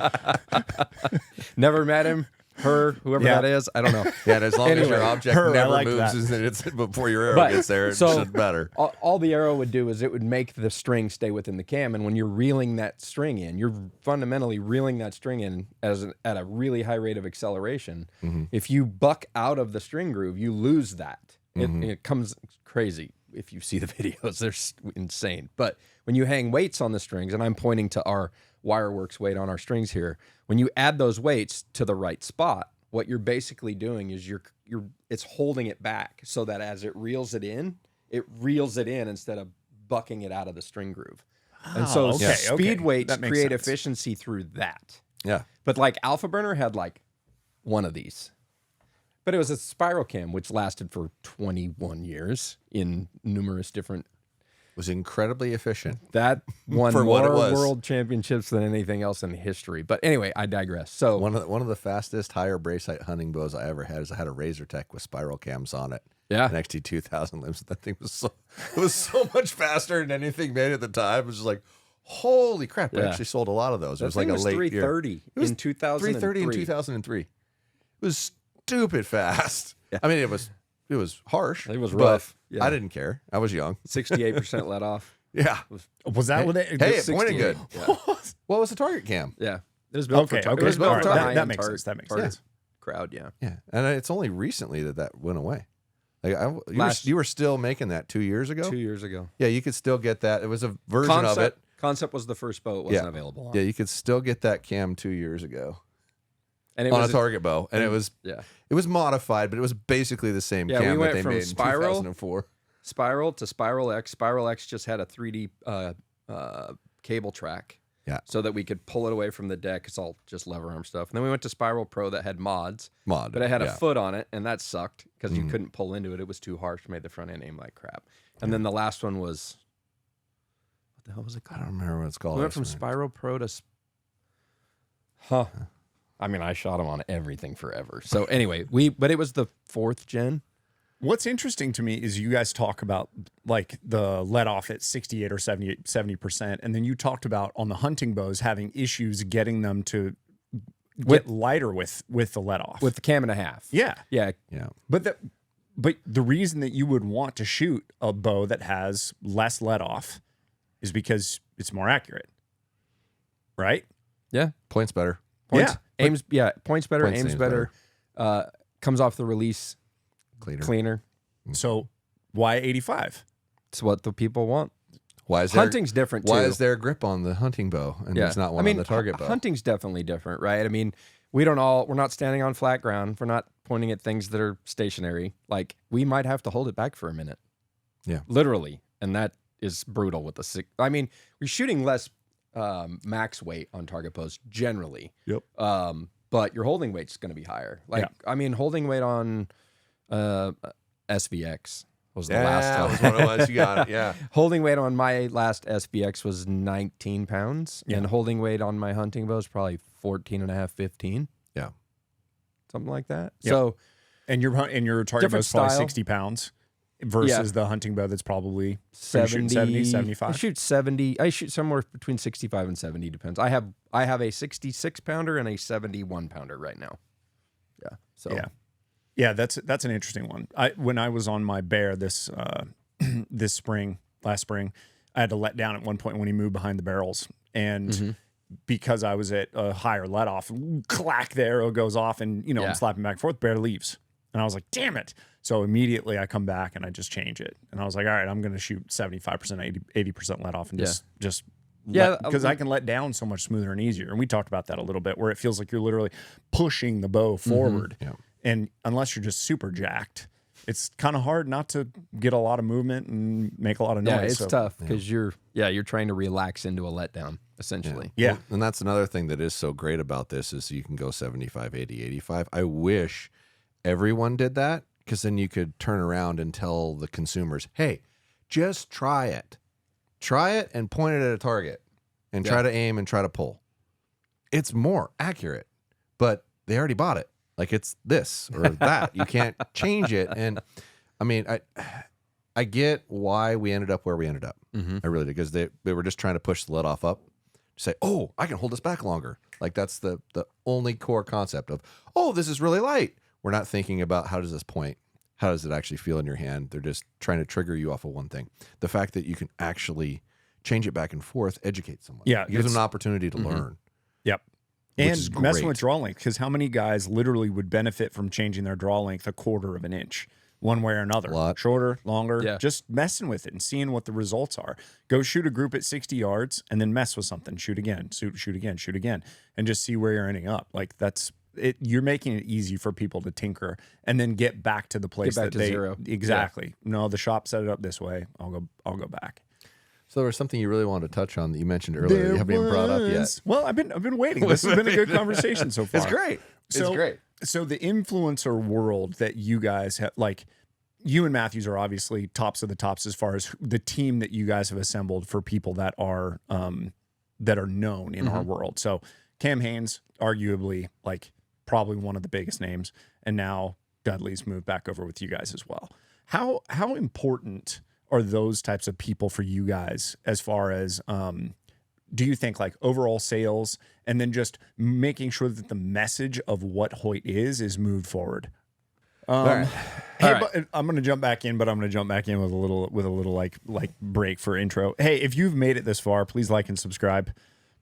Never met him, her, whoever that is. I don't know. Yeah, and as long as your object I never like moves and it's before your arrow gets there, it's better. All the arrow would do is it would make the string stay within the cam. And when you're reeling that string in, you're fundamentally reeling that string in at a really high rate of acceleration. If you buck out of the string groove, you lose that. It comes crazy if you see the videos. They're insane. But when you hang weights on the strings, and I'm pointing to our Wireworks weight on our strings here, when you add those weights to the right spot, what you're basically doing is it's holding it back so that as it reels it in instead of bucking it out of the string groove. And so speed weights create efficiency through that. Yeah. But like Alpha Burner had like one of these. But it was a spiral cam, which lasted for 21 years in numerous different. Was incredibly efficient. That won For more what it was. world championships than anything else in history. But anyway, I digress. So One of the fastest higher brace height hunting bows I ever had is I had a Razor Tech with spiral cams on it. Yeah. An XT2000 limbs. That thing was so much faster than anything made at the time. It was just like, holy crap! We actually sold a lot of those. It was like a late 330 year. It was in 2003. 330 in 2003. It was stupid fast. Yeah. I mean, it was harsh. It was but rough. Yeah. I didn't care. I was young. 68% let off. Yeah. Was that what it? Hey, it pointed 68. good. Yeah. What was the target cam? Yeah. It was built Okay, for okay. It was built All right, for that high-end makes sense. That makes target sense. crowd, yeah. Yeah, and it's only recently that went away. Like you were still making that 2 years ago. 2 years ago. Yeah, you could still get that. It was a version of it. Concept was the first bow. It wasn't available on. Yeah, you could still get that cam 2 years ago And it on was a target bow, and it was modified, but it was basically the same Yeah, cam we went that they from made spiral- in 2004. Spiral to Spiral X. Spiral X just had a 3D cable track. Yeah. So that we could pull it away from the deck. It's all just lever arm stuff. And then we went to Spiral Pro that had mods. But it had a foot on it, and that sucked because you couldn't pull into it. It was too harsh, made the front end aim like crap. And then the last one was, what the hell was it I called? don't remember what it's called. We went from Spiral Pro to, I mean, I shot them on everything forever. So anyway, but it was the 4th gen. What's interesting to me is you guys talk about like the let off at 68 or 70%. And then you talked about on the hunting bows having issues getting them to get lighter with the let off. With the cam and a half. Yeah. Yeah. But the reason that you would want to shoot a bow that has less let off is because it's more accurate. Right? Yeah. Points better. Points, Yeah. aims, points better, Points aims better. Comes off the release cleaner. So why 85? It's what the people want. Why is there, Hunting's different too. Why is there a grip on the hunting bow and there's not one on the target bow? Hunting's definitely different, right? I mean, we're not standing on flat ground. We're not pointing at things that are stationary. Like we might have to hold it back for a minute. Yeah. Literally. And that is brutal with the six. I mean, we're shooting less max weight on target bows generally. Yep. But your holding weight's going to be higher. Like, I mean, holding weight on SVX was the last one. That was what it was. You got it. Yeah. Holding weight on my last SVX was 19 pounds, and holding weight on my hunting bow is probably 14 and a half, 15. Yeah. Something like that. Yep. So, and your target bow is probably style. 60 pounds versus the hunting bow that's probably 70, 75. I shoot 70. I shoot somewhere between 65 and 70. Depends. I have a 66 pounder and a 71 pounder right now. Yeah. So yeah, that's an interesting one. When I was on my bear this last spring, I had to let down at one point when he moved behind the barrels, and because I was at a higher let off, clack, the arrow goes off, and I'm slapping back and forth. Bear leaves. And I was like, damn it. So immediately I come back and I just change it. And I was like, all right, I'm going to shoot 75%, 80% let off and just because I can let down so much smoother and easier. And we talked about that a little bit, where it feels like you're literally pushing the bow forward. Yeah. And unless you're just super jacked, it's kind of hard not to get a lot of movement and make a lot of noise. Yeah, it's tough because you're trying to relax into a letdown, essentially. Yeah. Well, and that's another thing that is so great about this is you can go 75, 80, 85. I wish everyone did that, because then you could turn around and tell the consumers, hey, just try it. Try it and point it at a target and try to aim and try to pull. It's more accurate, but they already bought it. Like, it's this or that. You can't change it. And I mean, I get why we ended up where we ended up. I really did, because they were just trying to push the let off up. Say, oh, I can hold this back longer. Like, that's the only core concept of, oh, this is really light. We're not thinking about how does this point? How does it actually feel in your hand? They're just trying to trigger you off of one thing. The fact that you can actually change it back and forth educates someone. Yeah, it gives them an opportunity to learn. Yep. Which is And messing great. with draw length, because how many guys literally would benefit from changing their draw length a quarter of an inch, one way or another? A lot. Shorter, longer, Yeah. just messing with it and seeing what the results are. Go shoot a group at 60 yards and then mess with something. Shoot again, shoot again, shoot again, and just see where you're ending up. Like, that's it. You're making it easy for people to tinker and then get back to the place back that to they zero. exactly. No, the shop set it up this way. I'll go back. So there was something you really wanted to touch on that you mentioned earlier that you haven't even brought up yet. Well, I've been waiting. This has been a good conversation so far. It's great. It's great. So the influencer world that you guys have, like, you and Matthews are obviously tops of the tops as far as the team that you guys have assembled for people that are known in our world. So Cam Haynes, arguably, like, probably one of the biggest names, and now Dudley's moved back over with you guys as well. How important are those types of people for you guys as far as do you think, like, overall sales, and then just making sure that the message of what Hoyt is moved forward? Hey, but I'm going to jump back in, but I'm going to jump back in with a little like break for intro. Hey, if you've made it this far, please like and subscribe.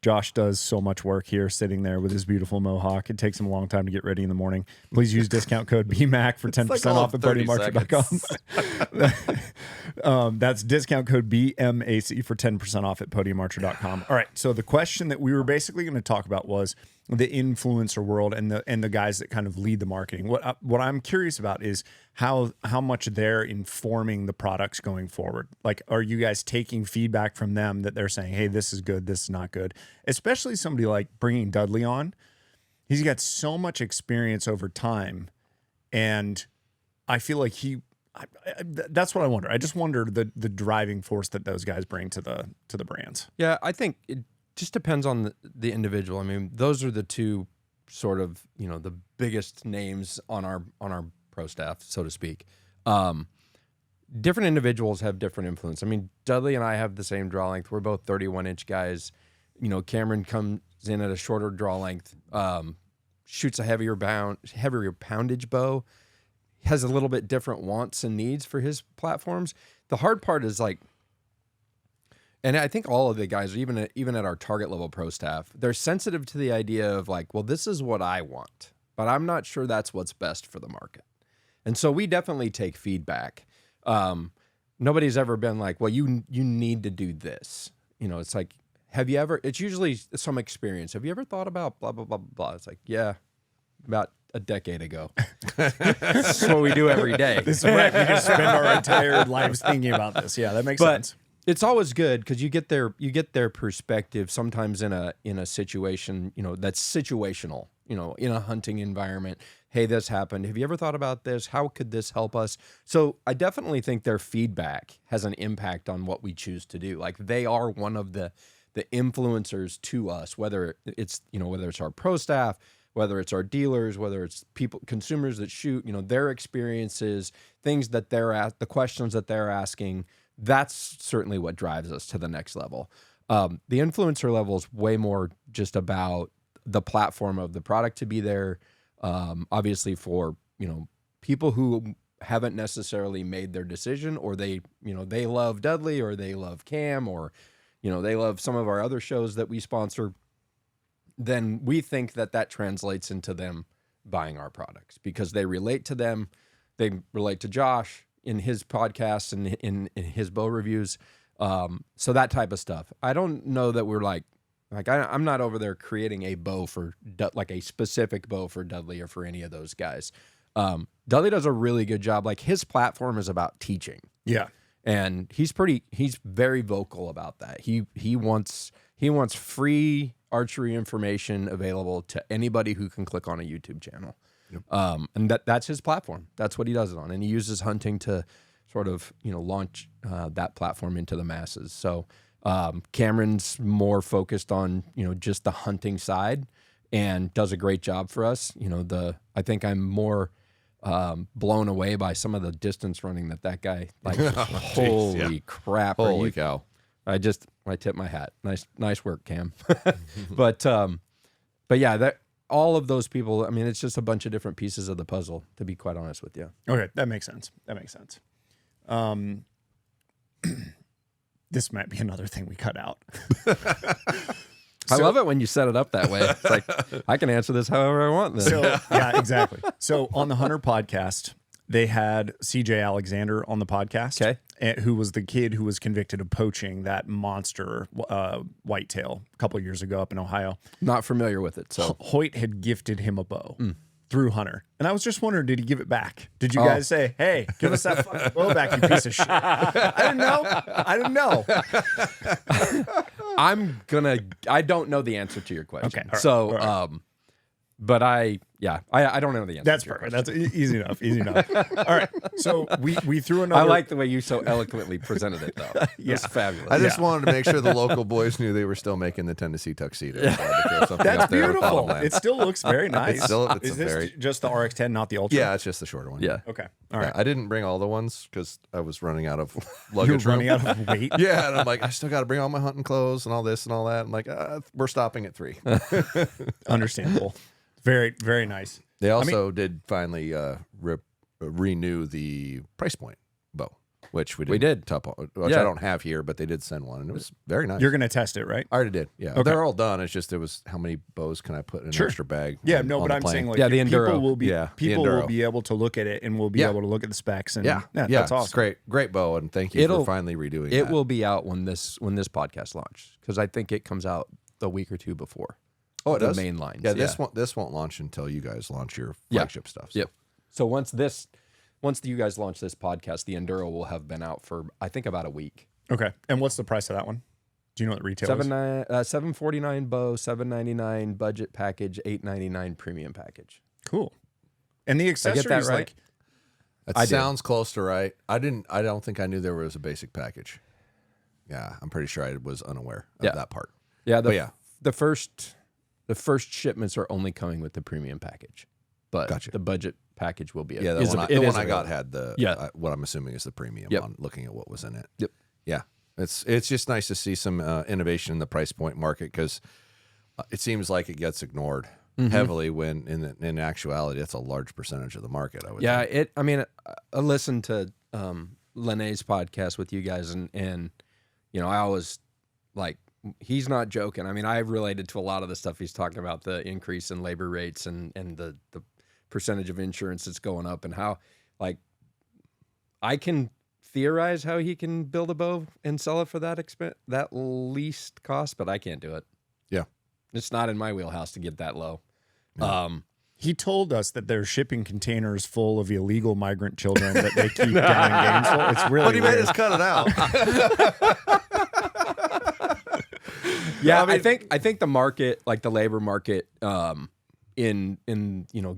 Josh does so much work here sitting there with his beautiful mohawk. It takes him a long time to get ready in the morning. Please use discount code BMAC for 10% off at podiumarcher.com. That's discount code BMAC for 10% off at podiumarcher.com. All right, so the question that we were basically going to talk about was the influencer world and the guys that kind of lead the marketing. What I'm curious about is how much they're informing the products going forward. Like, are you guys taking feedback from them that they're saying, hey, this is good, this is not good? Especially somebody like bringing Dudley on. He's got so much experience over time, and I feel like that's what I wonder. I just wonder the driving force that those guys bring to the brands. Yeah, I think it just depends on the individual. I mean, those are the two sort of, the biggest names on our pro staff, so to speak. Different individuals have different influence. I mean, Dudley and I have the same draw length. We're both 31-inch guys. Cameron comes in at a shorter draw length, shoots a heavier poundage bow, has a little bit different wants and needs for his platforms. The hard part is, like, and I think all of the guys, even at our target level pro staff, they're sensitive to the idea of, like, well, this is what I want, but I'm not sure that's what's best for the market. And so we definitely take feedback. Nobody's ever been like, well, you need to do this. It's like, it's usually some experience. Have you ever thought about blah, blah, blah, blah? It's like, yeah, about a decade ago. That's what we do every day. This is right. We just spend our entire lives thinking about this. Yeah, that makes sense. It's always good because you get their perspective sometimes in a situation, that's situational, in a hunting environment. Hey, this happened. Have you ever thought about this? How could this help us? So I definitely think their feedback has an impact on what we choose to do. Like, they are one of the influencers to us, whether it's our pro staff, whether it's our dealers, whether it's consumers that shoot, their experiences, things that the questions that they're asking. That's certainly what drives us to the next level. The influencer level is way more just about the platform of the product to be there. Obviously for, people who haven't necessarily made their decision, or they love Dudley, or they love Cam, or, they love some of our other shows that we sponsor, then we think that translates into them buying our products because they relate to them. They relate to Josh in his podcasts and in his bow reviews. So that type of stuff. I don't know that we're like I'm not over there creating a bow for like a specific bow for Dudley or for any of those guys. Dudley does a really good job. Like his platform is about teaching. Yeah. And he's very vocal about that. He wants free archery information available to anybody who can click on a YouTube channel. Yep. And that's his platform. That's what he does it on. And he uses hunting to sort of, launch that platform into the masses. So Cameron's more focused on, just the hunting side and does a great job for us. I think I'm more blown away by some of the distance running that guy, like, holy crap. Holy cow. I tip my hat. Nice work, Cam. But yeah, all of those people, I mean, it's just a bunch of different pieces of the puzzle, to be quite honest with you. Okay. That makes sense. This might be another thing we cut out. I love it when you set it up that way. It's like, I can answer this however I want. Then. So, yeah, exactly. So on the Hunter podcast, they had CJ Alexander on the podcast, who was the kid who was convicted of poaching that monster whitetail a couple of years ago up in Ohio. Not familiar with it. So Hoyt had gifted him a bow through Hunter. And I was just wondering, did he give it back? Did you guys say, hey, give us that fucking bow back, you piece of shit? I didn't know. I don't know the answer to your question. Okay. All right, so, all right. But I don't know the answer. That's perfect. That's easy enough. All right. So we threw another. I like the way you so eloquently presented it, though. Yeah. It's fabulous. I just wanted to make sure the local boys knew they were still making the Tennessee tuxedo. That's beautiful. It still looks very nice. Is this just the RX-10, not the Ultra? Yeah, it's just the shorter one. Yeah. Okay. All right. I didn't bring all the ones because I was running out of luggage. You're running out of weight? Yeah, and I'm like, I still got to bring all my hunting clothes and all this and all that. I'm like, we're stopping at 3. Understandable. Very, very nice. They also did finally renew the price point bow, which we did. Which I don't have here, but they did send one, and it was very nice. You're going to test it, right? I already did. Yeah, okay. They're all done. It's just how many bows can I put in an extra bag? Yeah, but I'm saying like the Enduro. People will be able to look at it and will be able to look at the specs. And that's awesome. It's great bow, and thank you for finally redoing it. It will be out when this podcast launches because I think it comes out a week or two before. Oh, it does? Main lines. Yeah, this won't launch until you guys launch your flagship stuff. So. Yep. So once you guys launch this podcast, the Enduro will have been out for I think about a week. Okay. And what's the price of that one? Do you know what retail is? $749 bow, $799 budget package, $899 premium package. Cool. And the accessories, I get that right? That sounds close to right. I don't think I knew there was a basic package. Yeah, I'm pretty sure I was unaware of that part. Yeah, the first shipments are only coming with the premium package, but the budget package will be. The one I got had what I'm assuming is the premium. On looking at what was in it. Yep. Yeah, it's just nice to see some innovation in the price point market because it seems like it gets ignored heavily when in actuality it's a large percentage of the market. I would. Yeah. Think. I listened to Lene's podcast with you guys, and I always like. He's not joking. I mean, I've related to a lot of the stuff he's talking about, the increase in labor rates and the percentage of insurance that's going up and how, like, I can theorize how he can build a bow and sell it for that least cost, but I can't do it. Yeah. It's not in my wheelhouse to get that low. No. He told us that they're shipping containers full of illegal migrant children that they keep down in Gainesville. It's really But he weird. made us cut it out. Yeah, I think the market, like the labor market, in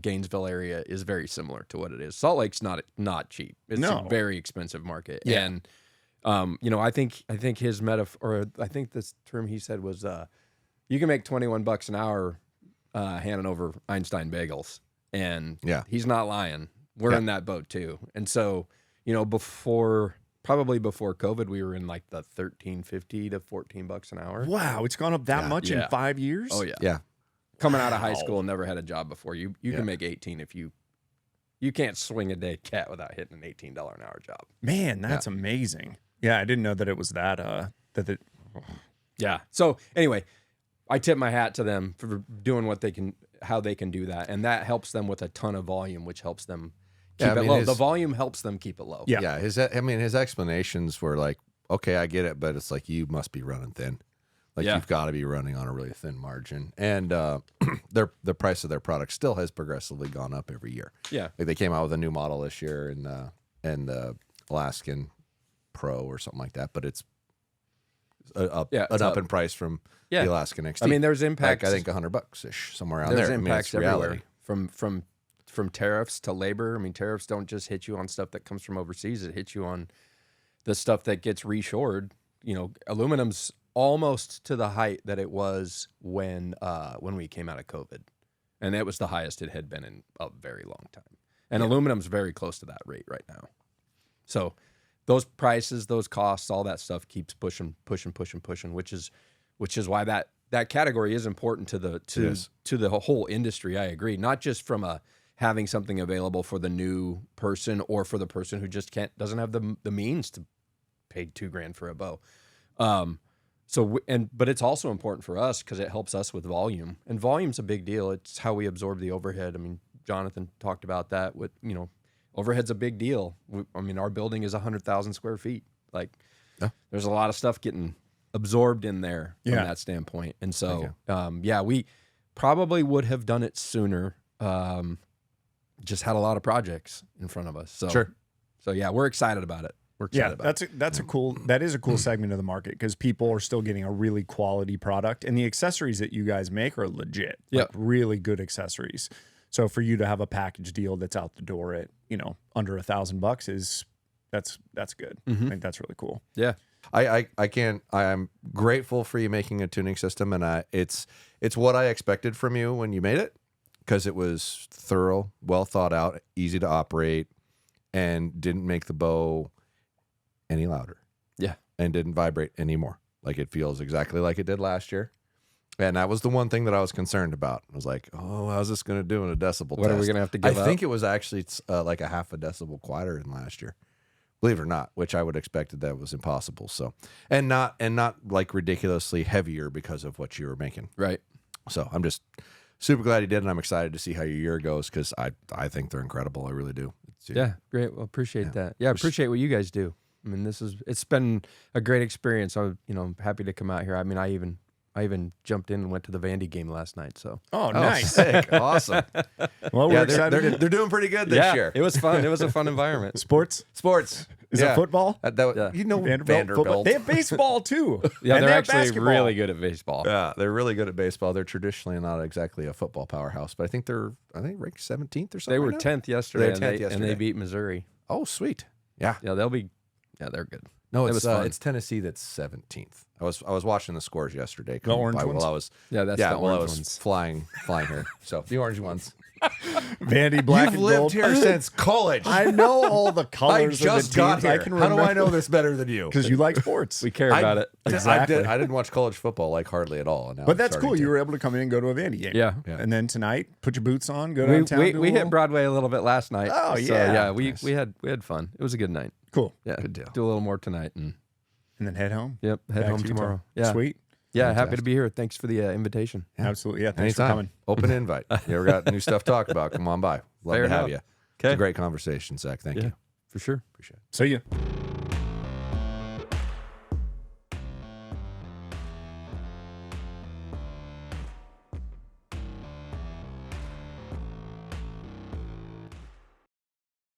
Gainesville area is very similar to what it is. Salt Lake's not cheap. It's a very expensive market. Yeah. And I think his metaphor, or I think this term he said was you can make $21 an hour handing over Einstein bagels. And he's not lying. We're in that boat too. And so, probably before COVID, we were in like the $13.50 to $14 an hour. Wow, it's gone up that much in 5 years? Oh yeah. Yeah. Coming out of high school and never had a job before. You can make 18 if you can't swing a dead cat without hitting an $18 an hour job. Man, that's amazing. Yeah, I didn't know that it was that Yeah. So anyway, I tip my hat to them for doing what they can how they can do that, and that helps them with a ton of volume, which helps them keep Yeah, I it mean, low. his- The volume helps them keep it low. Yeah. Yeah, his explanations were like, okay, I get it, but it's like you must be running thin. Like Yeah. you've got to be running on a really thin margin, and the price of their product still has progressively gone up every year. Yeah. Like they came out with a new model this year, and the Alaskan Pro or something like that, but it's an up in price from Yeah. the Alaskan XT. I mean, there's impacts. like, I think $100 ish somewhere around There's there. impacts I mean, it's everywhere reality. from tariffs to labor. I mean, tariffs don't just hit you on stuff that comes from overseas; it hits you on the stuff that gets reshored. You know, aluminum's almost to the height that it was when we came out of COVID, and that was the highest it had been in a very long time. And aluminum's very close to that rate right now. So those prices, those costs, all that stuff keeps pushing, which is why that category is important to the whole industry. I agree. Not just from having something available for the new person or for the person who just doesn't have the means to pay $2,000 for a bow. But it's also important for us because it helps us with volume, and volume's a big deal. It's how we absorb the overhead. I mean, Jonathan talked about that with, overhead's a big deal. I mean, our building is 100,000 square feet. Like, there's a lot of stuff getting absorbed in there from that standpoint. And so, we probably would have done it sooner. Just had a lot of projects in front of us. So, we're excited about it. We're excited about it. That is a cool segment of the market because people are still getting a really quality product, and the accessories that you guys make are legit. Like really good accessories. So for you to have a package deal that's out the door at, under $1,000 that's good. I think that's really cool. Yeah. I'm grateful for you making a tuning system, and it's what I expected from you when you made it, because it was thorough, well thought out, easy to operate, and didn't make the bow any louder. Yeah. And didn't vibrate anymore. Like it feels exactly like it did last year. And that was the one thing that I was concerned about. I was like, oh, how's this going to do in a decibel test? What are we going to have to give up? I think it was actually like a half a decibel quieter than last year. Believe it or not, which I would have expected that was impossible. So, and not like ridiculously heavier because of what you were making. Right. So I'm just super glad you did, and I'm excited to see how your year goes because I think they're incredible. I really do. Yeah, great. Well, appreciate that. Yeah, appreciate what you guys do. I mean, it's been a great experience. I'm happy to come out here. I mean, I even jumped in and went to the Vandy game last night. So Nice. Sick. Awesome. Well, we're excited. They're doing pretty good this year. It was fun. It was a fun environment. Sports. Is it football? Vanderbilt. They have baseball too. Yeah, And they're they have actually basketball. really good at baseball. Yeah, they're really good at baseball. They're traditionally not exactly a football powerhouse, but I think they're ranked 17th or something. They were right now. 10th yesterday, They were 10th and they beat Missouri. Oh, sweet. Yeah. Yeah, they're good. No, It was fun. it's Tennessee that's 17th. I was watching the scores yesterday. The orange ones? While I was That's the while I orange was ones. flying here. So the orange ones. Vandy black You've and lived gold. here since college. I know all the I colors just of the got teams. here. I can How remember. do I know this better than you? Because you like sports. We care about it. Exactly. I didn't watch college football like hardly at all. And now But I'm that's starting cool. to. You were able to come in and go to a Vandy game. Yeah. And then tonight, put your boots on, go downtown. We do a hit little- Broadway a little bit last night. Oh, So, yeah. we Nice. had fun. It was a good night. Cool. Yeah. Good deal. Do a little more tonight and And then head home. head Back home to Utah. tomorrow. Yeah. Sweet. Yeah, happy Fantastic. to be here. Thanks for the invitation. Absolutely. Yeah. Thanks Anytime. for coming. Open invite. You ever got new stuff to talk about? Come on by. Love Fair to have enough. you. It's Okay. a great conversation, Zach. Thank you. For sure. Appreciate it. See you.